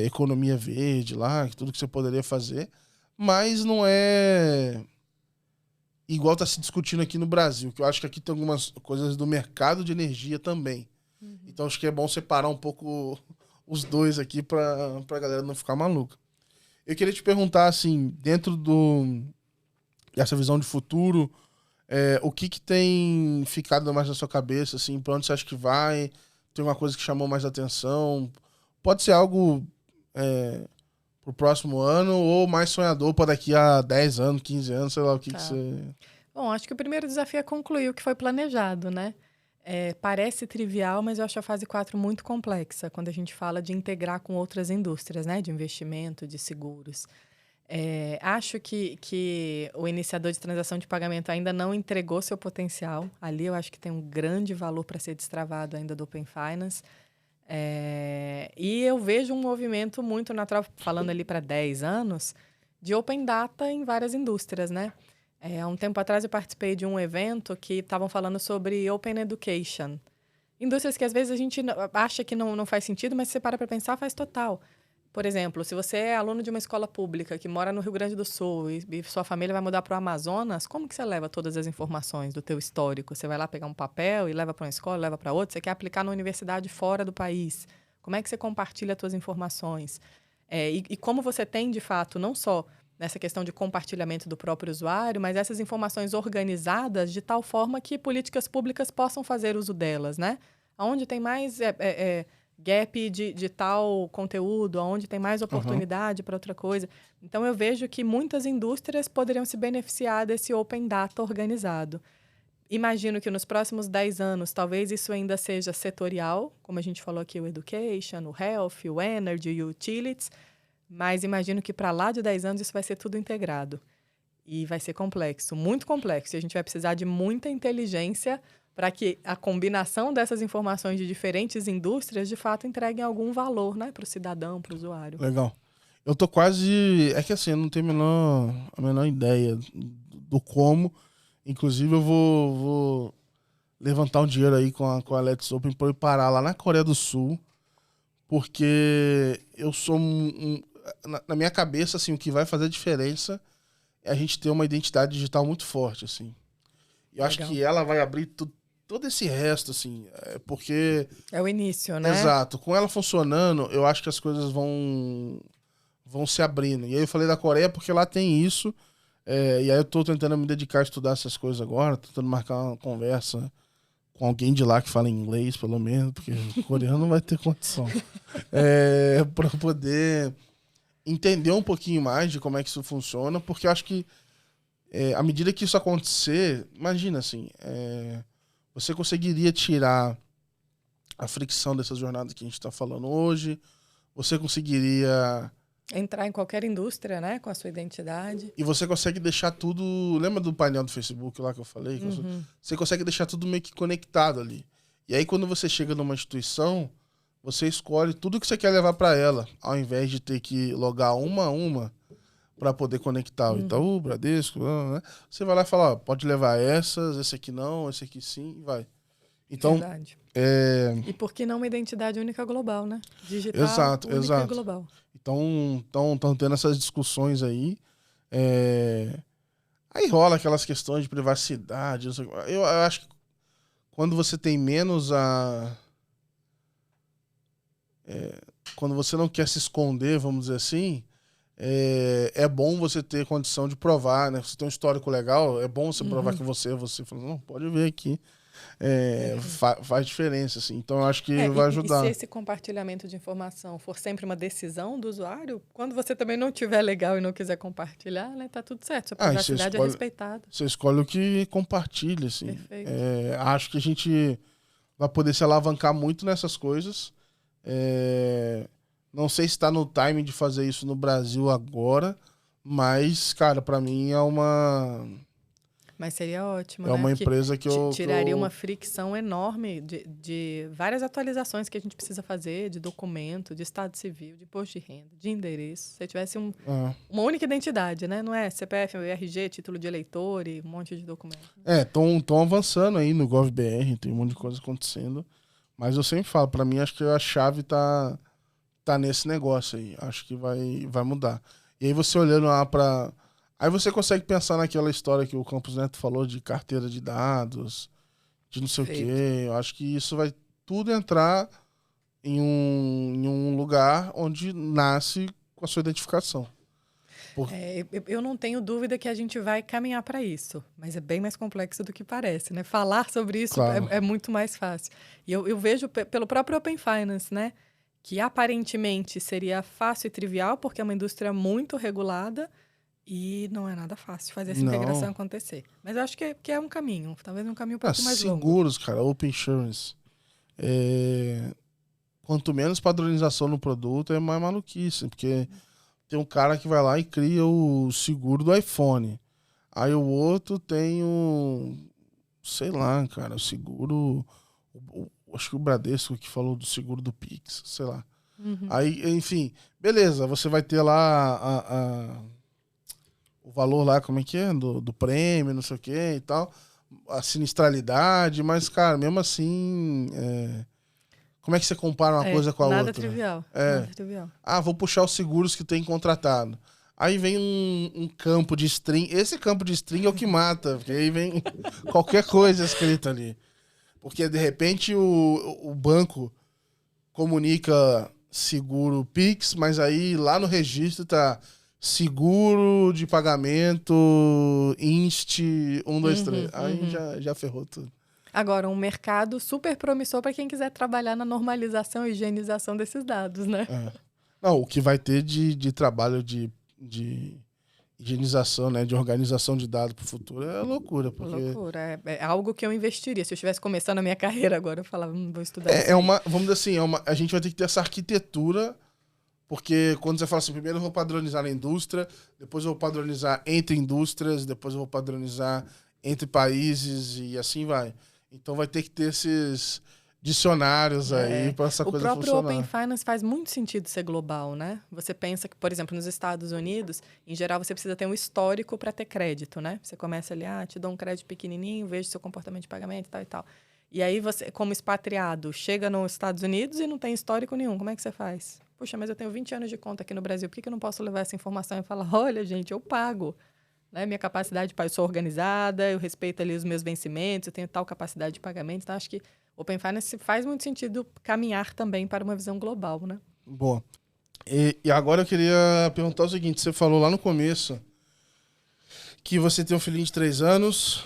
economia verde lá, tudo que você poderia fazer. Mas não é igual está se discutindo aqui no Brasil, que eu acho que aqui tem algumas coisas do mercado de energia também. Então acho que é bom separar um pouco os dois aqui pra galera não ficar maluca. Eu queria te perguntar, assim, dentro dessa visão de futuro, o que tem ficado mais na sua cabeça, assim, pra onde você acha que vai? Tem uma coisa que chamou mais atenção? Pode ser algo pro próximo ano ou mais sonhador para daqui a 10 anos, 15 anos, sei lá o que você... Bom, acho que o primeiro desafio é concluir o que foi planejado, né? Parece trivial, mas eu acho a fase 4 muito complexa, quando a gente fala de integrar com outras indústrias, né? De investimento, de seguros. Acho que o iniciador de transação de pagamento ainda não entregou seu potencial. Ali eu acho que tem um grande valor para ser destravado ainda do Open Finance. E eu vejo um movimento muito natural, falando ali para 10 anos, de Open Data em várias indústrias, né? Há um tempo atrás eu participei de um evento que estavam falando sobre Open Education. Indústrias que às vezes a gente acha que não faz sentido, mas se você para pensar, faz total. Por exemplo, se você é aluno de uma escola pública que mora no Rio Grande do Sul e sua família vai mudar para o Amazonas, como que você leva todas as informações do teu histórico? Você vai lá pegar um papel e leva para uma escola, leva para outra? Você quer aplicar na universidade fora do país? Como é que você compartilha as suas informações? E como você tem, de fato, não só nessa questão de compartilhamento do próprio usuário, mas essas informações organizadas de tal forma que políticas públicas possam fazer uso delas, né? Onde tem mais gap de tal conteúdo, onde tem mais oportunidade para outra coisa. Então, eu vejo que muitas indústrias poderiam se beneficiar desse Open Data organizado. Imagino que nos próximos 10 anos, talvez isso ainda seja setorial, como a gente falou aqui, o Education, o Health, o Energy, o Utilities, mas imagino que para lá de 10 anos isso vai ser tudo integrado. E vai ser complexo, muito complexo. E a gente vai precisar de muita inteligência para que a combinação dessas informações de diferentes indústrias, de fato, entreguem algum valor, né, para o cidadão, para o usuário. Legal. Eu tô quase... É que assim, eu não tenho a menor ideia do como. Inclusive, eu vou levantar um dinheiro aí com a Let's Open para eu parar lá na Coreia do Sul. Porque eu sou na minha cabeça, assim, o que vai fazer diferença é a gente ter uma identidade digital muito forte, assim. Eu acho que ela vai abrir todo esse resto, assim, porque... É o início, né? Exato. Com ela funcionando, eu acho que as coisas vão se abrindo. E aí eu falei da Coreia porque lá tem isso, e aí eu tô tentando me dedicar a estudar essas coisas agora, tentando marcar uma conversa com alguém de lá que fala inglês, pelo menos, porque o coreano não vai ter condição. Para poder entender um pouquinho mais de como é que isso funciona, porque eu acho que à medida que isso acontecer, imagina assim, você conseguiria tirar a fricção dessas jornadas que a gente está falando hoje, você conseguiria... Entrar em qualquer indústria, né, com a sua identidade. E você consegue deixar tudo... Lembra do painel do Facebook lá que eu falei? Você consegue deixar tudo meio que conectado ali. E aí quando você chega numa instituição, você escolhe tudo que você quer levar para ela, ao invés de ter que logar uma a uma para poder conectar o Itaú, o Bradesco, né? Você vai lá e fala, ó, pode levar essas, esse aqui não, esse aqui sim, e vai. Então, verdade. E por que não uma identidade única global, né? Digital, exato, única exato. E global. Então, estão tendo essas discussões aí. Aí rola aquelas questões de privacidade. Não sei, eu acho que quando você tem menos quando você não quer se esconder, vamos dizer assim, é bom você ter condição de provar, né? Você tem um histórico legal, é bom você provar que você fala, não, pode ver aqui. Faz diferença, assim. Então, eu acho que vai ajudar. E se esse compartilhamento de informação for sempre uma decisão do usuário, quando você também não tiver legal e não quiser compartilhar, né, tá tudo certo. Sua privacidade é respeitada. Você escolhe o que compartilha, assim. Perfeito. Acho que a gente vai poder se alavancar muito nessas coisas. Não sei se está no timing de fazer isso no Brasil agora, mas, cara, para mim é uma... Mas seria ótimo, né? É uma empresa que eu... Tiraria uma fricção enorme de várias atualizações que a gente precisa fazer, de documento, de estado civil, de imposto de renda, de endereço. Se você tivesse uma única identidade, né? Não é CPF, RG, título de eleitor e um monte de documento. Estão avançando aí no GovBR, tem um monte de coisa acontecendo. Mas eu sempre falo, para mim, acho que a chave tá nesse negócio aí. Acho que vai mudar. E aí você olhando lá para... Aí você consegue pensar naquela história que o Campos Neto falou de carteira de dados, de não sei o quê. Eu acho que isso vai tudo entrar em um lugar onde nasce com a sua identificação. Eu não tenho dúvida que a gente vai caminhar para isso, mas é bem mais complexo do que parece, né? Falar sobre isso é muito mais fácil. E eu vejo pelo próprio Open Finance, né? Que aparentemente seria fácil e trivial, porque é uma indústria muito regulada, e não é nada fácil fazer essa integração acontecer. Mas eu acho que é um caminho, talvez um caminho um pouco mais longo. Seguros, cara, Open Insurance. Quanto menos padronização no produto, é mais maluquice. Porque tem um cara que vai lá e cria o seguro do iPhone. Aí o outro tem sei lá, cara, o seguro... acho que o Bradesco que falou do seguro do Pix, sei lá. Aí, enfim, beleza, você vai ter lá o valor lá, como é que é? Do prêmio, não sei o que e tal. A sinistralidade, mas, cara, mesmo assim, como é que você compara uma coisa com a outra? Trivial, nada trivial. Vou puxar os seguros que tem contratado. Aí vem um campo de string. Esse campo de string é o que mata, porque aí vem qualquer coisa escrita ali. Porque, de repente, o banco comunica seguro Pix, mas aí lá no registro tá seguro de pagamento Inst 123. Aí já ferrou tudo. Agora, um mercado super promissor para quem quiser trabalhar na normalização e higienização desses dados, né? Não, o que vai ter de trabalho de higienização, né, de organização de dados para o futuro é loucura. Porque... Loucura. É algo que eu investiria. Se eu estivesse começando a minha carreira agora, eu falava, vou estudar isso. Vamos dizer assim, a gente vai ter que ter essa arquitetura, porque quando você fala assim, primeiro eu vou padronizar na indústria, depois eu vou padronizar entre indústrias, depois eu vou padronizar entre países e assim vai. Então vai ter que ter esses dicionários aí para essa coisa funcionar. O próprio Open Finance faz muito sentido ser global, né? Você pensa que, por exemplo, nos Estados Unidos, em geral, você precisa ter um histórico para ter crédito, né? Você começa ali, te dou um crédito pequenininho, vejo seu comportamento de pagamento e tal e tal. E aí você, como expatriado, chega nos Estados Unidos e não tem histórico nenhum. Como é que você faz? Puxa, mas eu tenho 20 anos de conta aqui no Brasil, por que eu não posso levar essa informação e falar, olha, gente, eu pago. Né? Minha capacidade eu sou organizada, eu respeito ali os meus vencimentos, eu tenho tal capacidade de pagamento. Então, acho que Open Finance faz muito sentido caminhar também para uma visão global, né? Boa. E agora eu queria perguntar o seguinte, você falou lá no começo que você tem um filhinho de 3 anos,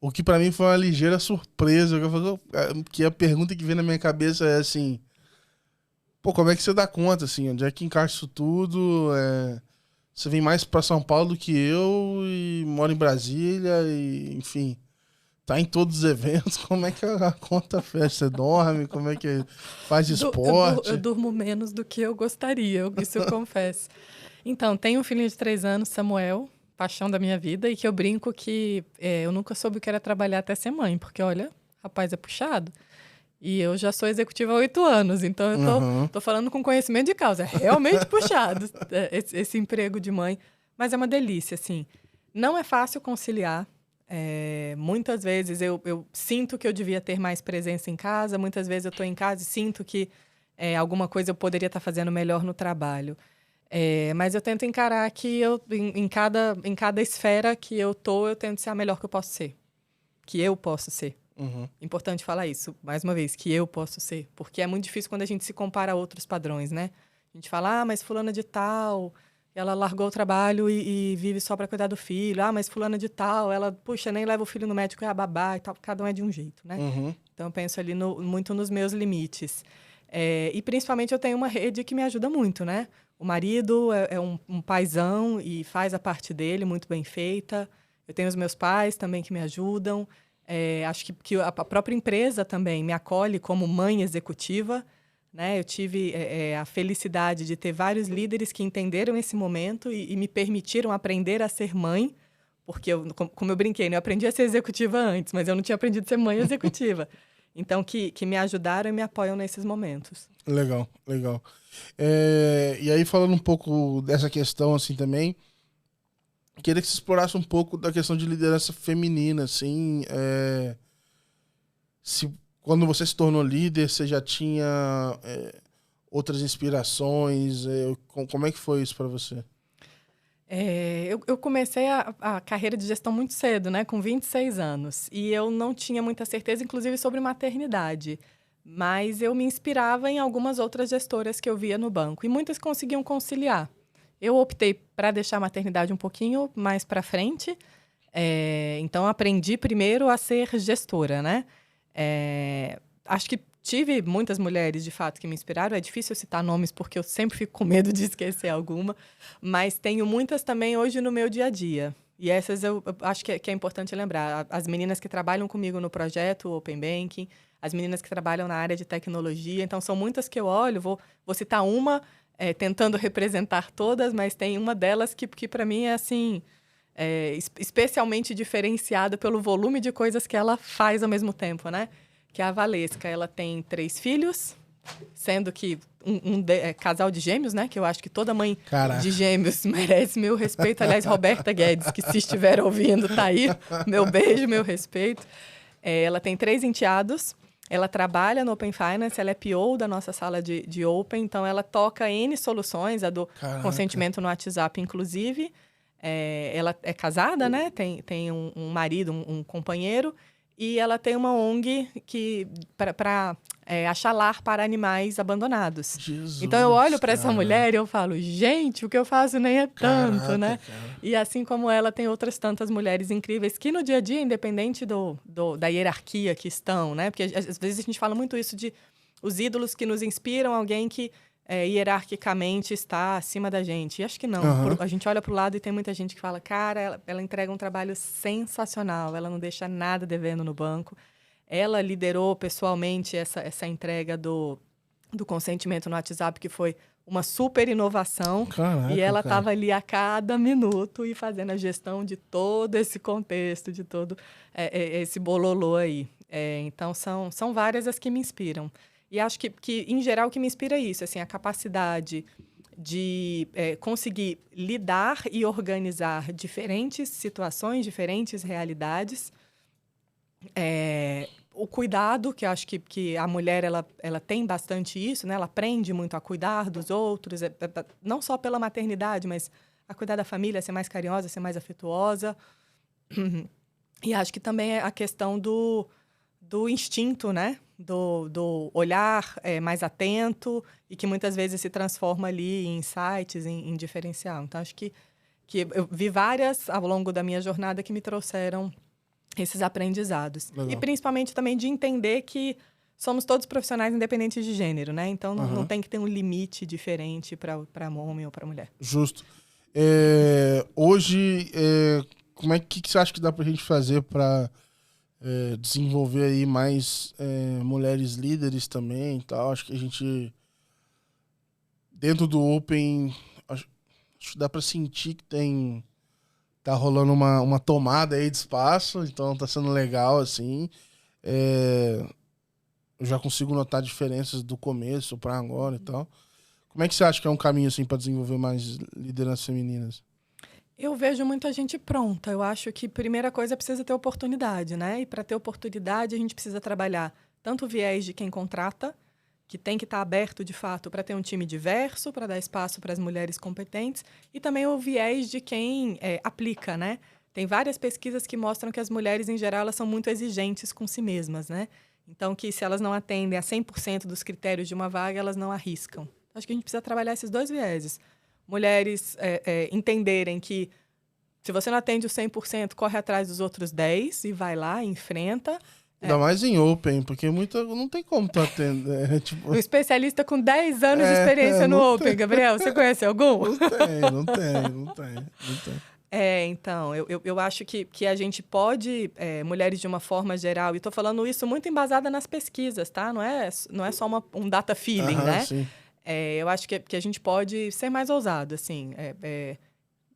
o que para mim foi uma ligeira surpresa, que a pergunta que vem na minha cabeça é assim, como é que você dá conta, assim, onde é que encaixa isso tudo? Você vem mais para São Paulo do que eu e mora em Brasília e, enfim, tá em todos os eventos. Como é que a conta fecha? Você dorme? Como é que faz esporte? Eu durmo menos do que eu gostaria, isso eu confesso. Então, tenho um filhinho de 3 anos, Samuel, paixão da minha vida, e que eu brinco que eu nunca soube o que era trabalhar até ser mãe, porque, olha, rapaz, é puxado. E eu já sou executiva há 8 anos, então eu tô falando com conhecimento de causa. É realmente puxado esse emprego de mãe, mas é uma delícia, assim. Não é fácil conciliar. Muitas vezes eu sinto que eu devia ter mais presença em casa, muitas vezes eu estou em casa e sinto que alguma coisa eu poderia estar fazendo melhor no trabalho. Mas eu tento encarar que em cada esfera que eu tento ser a melhor que eu posso ser. Que eu posso ser. Importante falar isso, mais uma vez, que eu posso ser. Porque é muito difícil quando a gente se compara a outros padrões, né? A gente fala, mas fulana de tal, ela largou o trabalho e vive só para cuidar do filho. Mas fulana de tal, ela, puxa, nem leva o filho no médico, é a babá e tal. Cada um é de um jeito, né? Uhum. Então, eu penso ali muito nos meus limites. E, principalmente, eu tenho uma rede que me ajuda muito, né? O marido é um paizão e faz a parte dele muito bem feita. Eu tenho os meus pais também que me ajudam. Acho que a própria empresa também me acolhe como mãe executiva, né? Eu tive a felicidade de ter vários líderes que entenderam esse momento e me permitiram aprender a ser mãe, porque, como eu brinquei, né? Eu aprendi a ser executiva antes, mas eu não tinha aprendido a ser mãe executiva. Então, que me ajudaram e me apoiam nesses momentos. Legal, legal. E aí, falando um pouco dessa questão, assim, também, queria que você explorasse um pouco da questão de liderança feminina, assim, quando você se tornou líder, você já tinha outras inspirações? Como é que foi isso para você? Eu comecei a carreira de gestão muito cedo, né, com 26 anos. E eu não tinha muita certeza, inclusive, sobre maternidade. Mas eu me inspirava em algumas outras gestoras que eu via no banco. E muitas conseguiam conciliar. Eu optei para deixar a maternidade um pouquinho mais para frente. Então, aprendi primeiro a ser gestora, né? Acho que tive muitas mulheres, de fato, que me inspiraram. É difícil citar nomes, porque eu sempre fico com medo de esquecer alguma. Mas tenho muitas também hoje no meu dia a dia. E essas eu acho que é importante lembrar. As meninas que trabalham comigo no projeto Open Banking, as meninas que trabalham na área de tecnologia. Então, são muitas que eu olho. Vou citar uma, tentando representar todas, mas tem uma delas que para mim, é assim... especialmente diferenciada pelo volume de coisas que ela faz ao mesmo tempo, né? Que é a Valesca. Ela tem 3 filhos, sendo que casal de gêmeos, né? Que eu acho que toda mãe de gêmeos merece meu respeito. Aliás, Roberta Guedes, que se estiver ouvindo, tá aí. Meu beijo, meu respeito. Ela tem 3 enteados. Ela trabalha no Open Finance, ela é PO da nossa sala de Open. Então, ela toca N soluções, a do consentimento no WhatsApp, inclusive. Ela é casada, né? Tem um marido, um companheiro. E ela tem uma ONG para achar lar para animais abandonados. Jesus, então, eu olho para essa mulher e eu falo, gente, o que eu faço nem é tanto, né? Cara. E assim como ela, tem outras tantas mulheres incríveis que no dia a dia, independente da hierarquia que estão, né? Porque às vezes a gente fala muito isso de os ídolos que nos inspiram, alguém que hierarquicamente está acima da gente. E acho que não. Uhum. A gente olha para o lado e tem muita gente que fala, cara, ela entrega um trabalho sensacional, ela não deixa nada devendo no banco. Ela liderou pessoalmente essa entrega do consentimento no WhatsApp, que foi uma super inovação. Caraca, e ela estava ali a cada minuto e fazendo a gestão de todo esse contexto, de todo esse bololô aí. Então, são várias as que me inspiram. E acho que, em geral, o que me inspira é isso, assim, a capacidade de conseguir lidar e organizar diferentes situações, diferentes realidades. O cuidado, que eu acho que a mulher ela tem bastante isso, né? Ela aprende muito a cuidar dos outros, não só pela maternidade, mas a cuidar da família, a ser mais carinhosa, a ser mais afetuosa. E acho que também é a questão do instinto, né? Do olhar mais atento e que muitas vezes se transforma ali em insights, em diferencial. Então, acho que eu vi várias ao longo da minha jornada que me trouxeram esses aprendizados. Legal. E principalmente também de entender que somos todos profissionais independentes de gênero, né? Então, não tem que ter um limite diferente para homem ou para mulher. Justo. Hoje, como é que você acha que dá pra gente fazer para desenvolver aí mais mulheres líderes também e tal? Acho que a gente, dentro do Open, acho que dá pra sentir que tá rolando uma tomada aí de espaço, então tá sendo legal, assim. Eu já consigo notar diferenças do começo pra agora e tal. Como é que você acha que é um caminho, assim, pra desenvolver mais lideranças femininas? Eu vejo muita gente pronta. Eu acho que a primeira coisa precisa ter oportunidade, né? E para ter oportunidade, a gente precisa trabalhar tanto o viés de quem contrata, que tem que estar aberto, de fato, para ter um time diverso, para dar espaço para as mulheres competentes, e também o viés de quem aplica, né? Tem várias pesquisas que mostram que as mulheres, em geral, elas são muito exigentes com si mesmas, né? Então, que se elas não atendem a 100% dos critérios de uma vaga, elas não arriscam. Acho que a gente precisa trabalhar esses dois vieses. Mulheres entenderem que se você não atende os 100%, corre atrás dos outros 10% e vai lá, enfrenta. Ainda mais em Open, porque não tem como tu atender. Tipo... Um especialista com 10 anos de experiência no Open, tem. Gabriel, você conhece algum? Não tem. Então, eu acho que a gente pode, mulheres de uma forma geral, e estou falando isso muito embasada nas pesquisas, tá? Não é só um data feeling, né? Sim. Eu acho que a gente pode ser mais ousado, assim,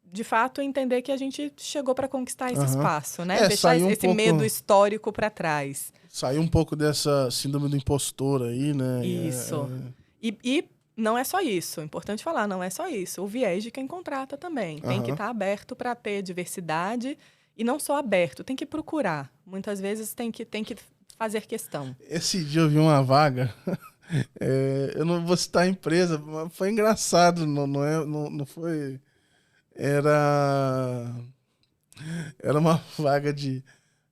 de fato, entender que a gente chegou para conquistar esse espaço, né? Deixar esse medo histórico para trás. Sair um pouco dessa síndrome do impostor aí, né? Isso. E não é só isso, importante falar, não é só isso. O viés de quem contrata também. Tem que estar aberto para ter diversidade e não só aberto, tem que procurar. Muitas vezes tem que fazer questão. Esse dia eu vi uma vaga, eu não vou citar a empresa, mas foi engraçado, não foi... Era uma vaga de...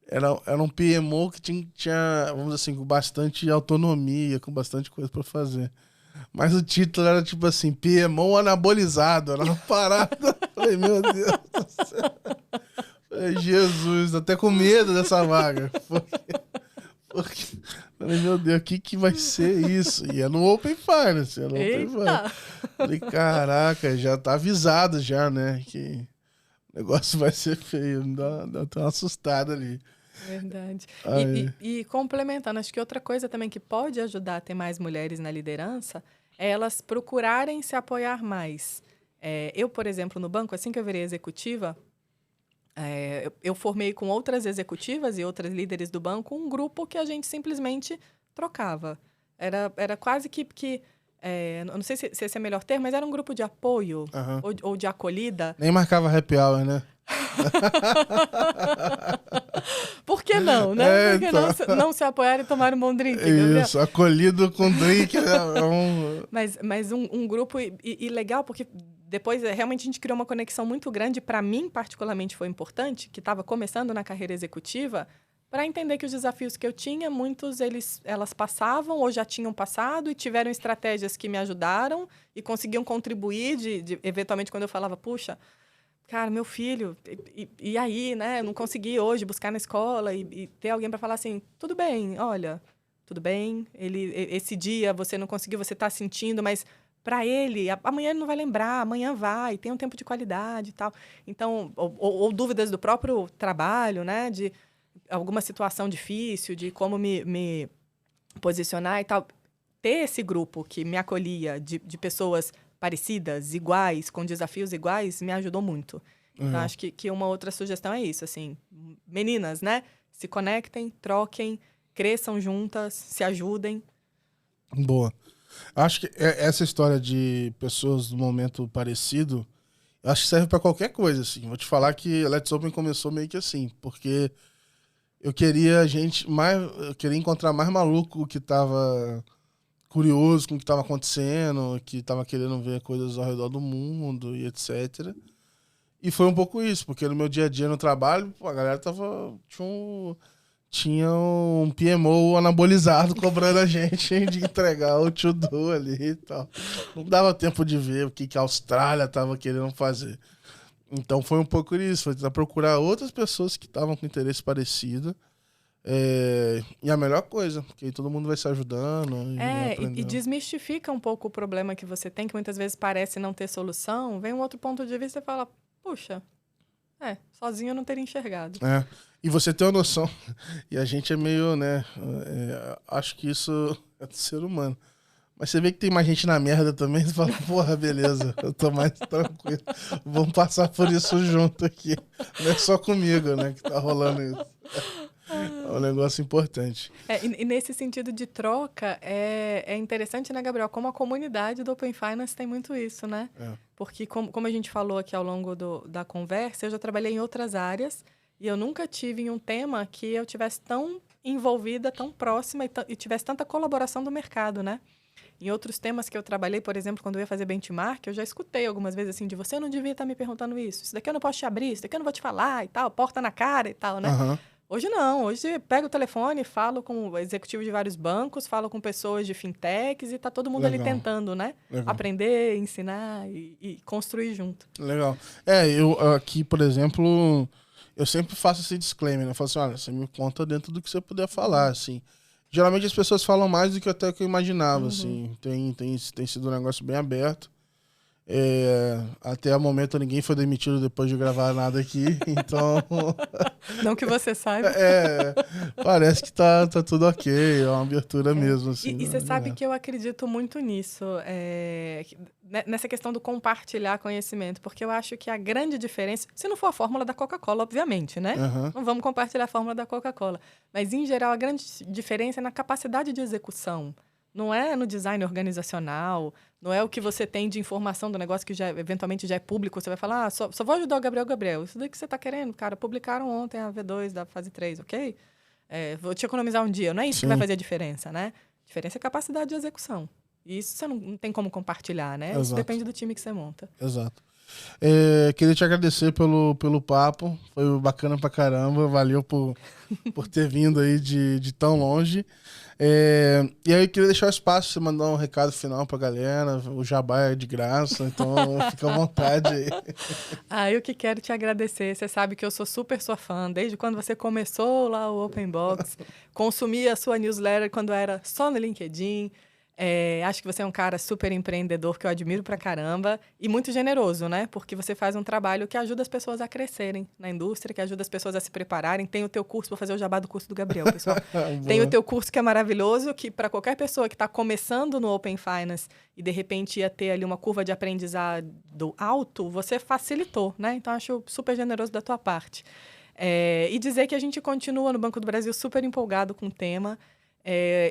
Era um PMO que tinha, vamos dizer assim, com bastante autonomia, com bastante coisa para fazer. Mas o título era tipo assim, PMO anabolizado, era uma parada. Falei, meu Deus do céu. Falei, Jesus, até com medo dessa vaga. Porque falei, meu Deus, o que vai ser isso? E é no Open Finance. Falei, caraca, já tá avisado já, né? Que o negócio vai ser feio. Dá até uma assustada ali. Verdade. E complementando, acho que outra coisa também que pode ajudar a ter mais mulheres na liderança é elas procurarem se apoiar mais. Eu, por exemplo, no banco, assim que eu virei executiva, eu formei com outras executivas e outras líderes do banco um grupo que a gente simplesmente trocava. Era quase que não sei se esse é o melhor termo, mas era um grupo de apoio ou de acolhida. Nem marcava happy hour, né? Por que não, né? Por que não se apoiar e tomar um bom drink, Gabriel? Isso, acolhido com drink. Mas um grupo e legal, porque depois realmente a gente criou uma conexão muito grande. Para mim, particularmente, foi importante, que estava começando na carreira executiva, para entender que os desafios que eu tinha, muitos elas passavam ou já tinham passado e tiveram estratégias que me ajudaram e conseguiam contribuir eventualmente, quando eu falava, puxa, cara, meu filho, e aí, né? Eu não consegui hoje buscar na escola e ter alguém para falar assim, tudo bem, olha, tudo bem, esse dia você não conseguiu, você está sentindo, mas para ele, amanhã ele não vai lembrar, amanhã vai, tem um tempo de qualidade e tal. Então, ou dúvidas do próprio trabalho, né? De alguma situação difícil, de como me posicionar e tal. Ter esse grupo que me acolhia de pessoas parecidas, iguais, com desafios iguais, me ajudou muito. Então, acho que uma outra sugestão é isso, assim, meninas, né? Se conectem, troquem, cresçam juntas, se ajudem. Boa. Acho que essa história de pessoas do momento parecido, acho que serve para qualquer coisa, assim. Vou te falar que a Let's Open começou meio que assim, porque eu queria eu queria encontrar mais maluco que tava curioso com o que estava acontecendo, que estava querendo ver coisas ao redor do mundo e etc. E foi um pouco isso, porque no meu dia a dia no trabalho, a galera tinha um PMO anabolizado cobrando a gente de entregar o to-do ali e tal. Não dava tempo de ver o que a Austrália estava querendo fazer. Então foi um pouco isso, foi tentar procurar outras pessoas que estavam com interesse parecido. E a melhor coisa, porque aí todo mundo vai se ajudando. E desmistifica um pouco o problema que você tem, que muitas vezes parece não ter solução. Vem um outro ponto de vista e fala, puxa, sozinho eu não teria enxergado. E você tem uma noção, e a gente é meio, né, acho que isso é do ser humano. Mas você vê que tem mais gente na merda também, você fala, porra, beleza, eu tô mais tranquilo. Vamos passar por isso junto aqui. Não é só comigo, né, que tá rolando isso. É um negócio importante. E nesse sentido de troca, é interessante, né, Gabriel? Como a comunidade do Open Finance tem muito isso, né? Porque, como a gente falou aqui ao longo da conversa, eu já trabalhei em outras áreas e eu nunca tive em um tema que eu tivesse tão envolvida, tão próxima e tivesse tanta colaboração do mercado, né? Em outros temas que eu trabalhei, por exemplo, quando eu ia fazer benchmark, eu já escutei algumas vezes assim, de você não devia estar me perguntando isso. Isso daqui eu não posso te abrir, isso daqui eu não vou te falar e tal, porta na cara e tal, né? Hoje não, hoje pego o telefone, falo com executivos de vários bancos, falo com pessoas de fintechs e tá todo mundo ali tentando, né? Aprender, ensinar e construir junto. Legal. Eu aqui, por exemplo, eu sempre faço esse disclaimer, né? Eu falo assim, olha, você me conta dentro do que você puder falar, assim. Geralmente as pessoas falam mais do que até que eu imaginava, assim. Tem sido um negócio bem aberto. Até o momento ninguém foi demitido depois de gravar nada aqui, então... Não que você saiba. Parece que tá tudo ok, é uma abertura mesmo, assim. E você sabe que eu acredito muito nisso, nessa questão do compartilhar conhecimento, porque eu acho que a grande diferença, se não for a fórmula da Coca-Cola, obviamente, né? Não vamos compartilhar a fórmula da Coca-Cola, mas em geral a grande diferença é na capacidade de execução. Não é no design organizacional, não é o que você tem de informação do negócio que eventualmente já é público. Você vai falar, só vou ajudar o Gabriel. Isso daí que você está querendo, cara. Publicaram ontem a V2 da fase 3, ok? Vou te economizar um dia. Não é isso que vai fazer a diferença, né? A diferença é a capacidade de execução. E isso você não tem como compartilhar, né? Isso depende do time que você monta. Exato. Queria te agradecer pelo papo. Foi bacana pra caramba. Valeu por ter vindo aí de tão longe. E aí eu queria deixar o espaço, você mandar um recado final pra galera. O jabá é de graça, então fica à vontade aí. Eu que quero te agradecer. Você sabe que eu sou super sua fã. Desde quando você começou lá o Open Box, consumi a sua newsletter quando era só no LinkedIn. Acho que você é um cara super empreendedor, que eu admiro pra caramba, e muito generoso, né? Porque você faz um trabalho que ajuda as pessoas a crescerem na indústria, que ajuda as pessoas a se prepararem. Tem o teu curso, vou fazer o jabá do curso do Gabriel, pessoal. Tem o teu curso que é maravilhoso, que para qualquer pessoa que está começando no Open Finance e de repente ia ter ali uma curva de aprendizado alto, você facilitou, né? Então acho super generoso da tua parte. E dizer que a gente continua no Banco do Brasil super empolgado com o tema.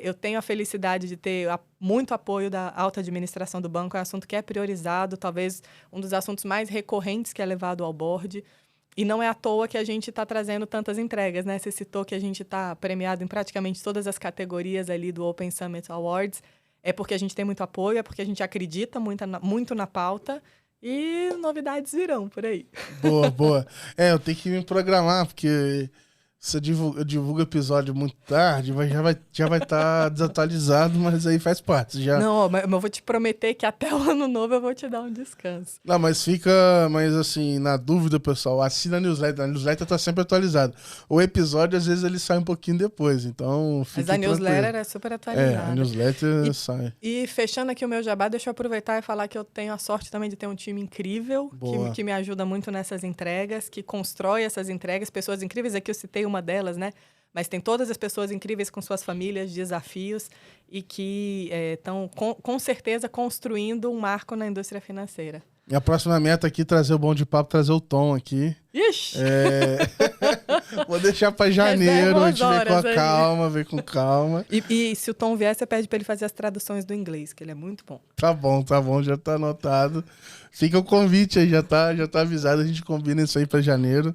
Eu tenho a felicidade de ter muito apoio da alta administração do banco. É um assunto que é priorizado, talvez um dos assuntos mais recorrentes que é levado ao board. E não é à toa que a gente está trazendo tantas entregas, né? Você citou que a gente está premiado em praticamente todas as categorias ali do Open Summit Awards. É porque a gente tem muito apoio, é porque a gente acredita muito na pauta. E novidades virão por aí. Boa. Eu tenho que me programar, porque... Você divulga episódio muito tarde, mas já vai estar desatualizado, mas aí faz parte. Já. Não, mas eu vou te prometer que até o ano novo eu vou te dar um descanso. Não, mas assim, na dúvida, pessoal, assina a newsletter tá sempre atualizada. O episódio, às vezes, ele sai um pouquinho depois, então mas a newsletter é super atualizada. A newsletter sai. E fechando aqui o meu jabá, deixa eu aproveitar e falar que eu tenho a sorte também de ter um time incrível, que me ajuda muito nessas entregas, que constrói essas entregas, pessoas incríveis. Aqui eu citei uma delas, né? Mas tem todas as pessoas incríveis com suas famílias, desafios, e que estão, com certeza, construindo um marco na indústria financeira. Minha próxima meta aqui é trazer o Bom de Papo, trazer o Tom aqui. Ixi! Vou deixar para janeiro, a gente vem com calma. E se o Tom vier, você pede para ele fazer as traduções do inglês, que ele é muito bom. Tá bom, já tá anotado. Fica o convite aí, já tá avisado, a gente combina isso aí para janeiro.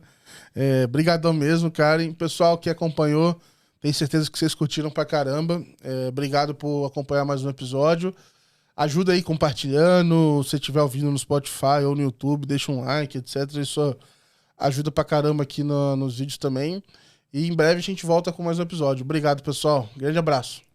Brigadão mesmo, Karen. Pessoal que acompanhou, tenho certeza que vocês curtiram pra caramba. Obrigado por acompanhar mais um episódio. Ajuda aí compartilhando, se estiver ouvindo no Spotify ou no YouTube, deixa um like, etc. Isso ajuda pra caramba aqui nos vídeos também. E em breve a gente volta com mais um episódio. Obrigado, pessoal. Grande abraço.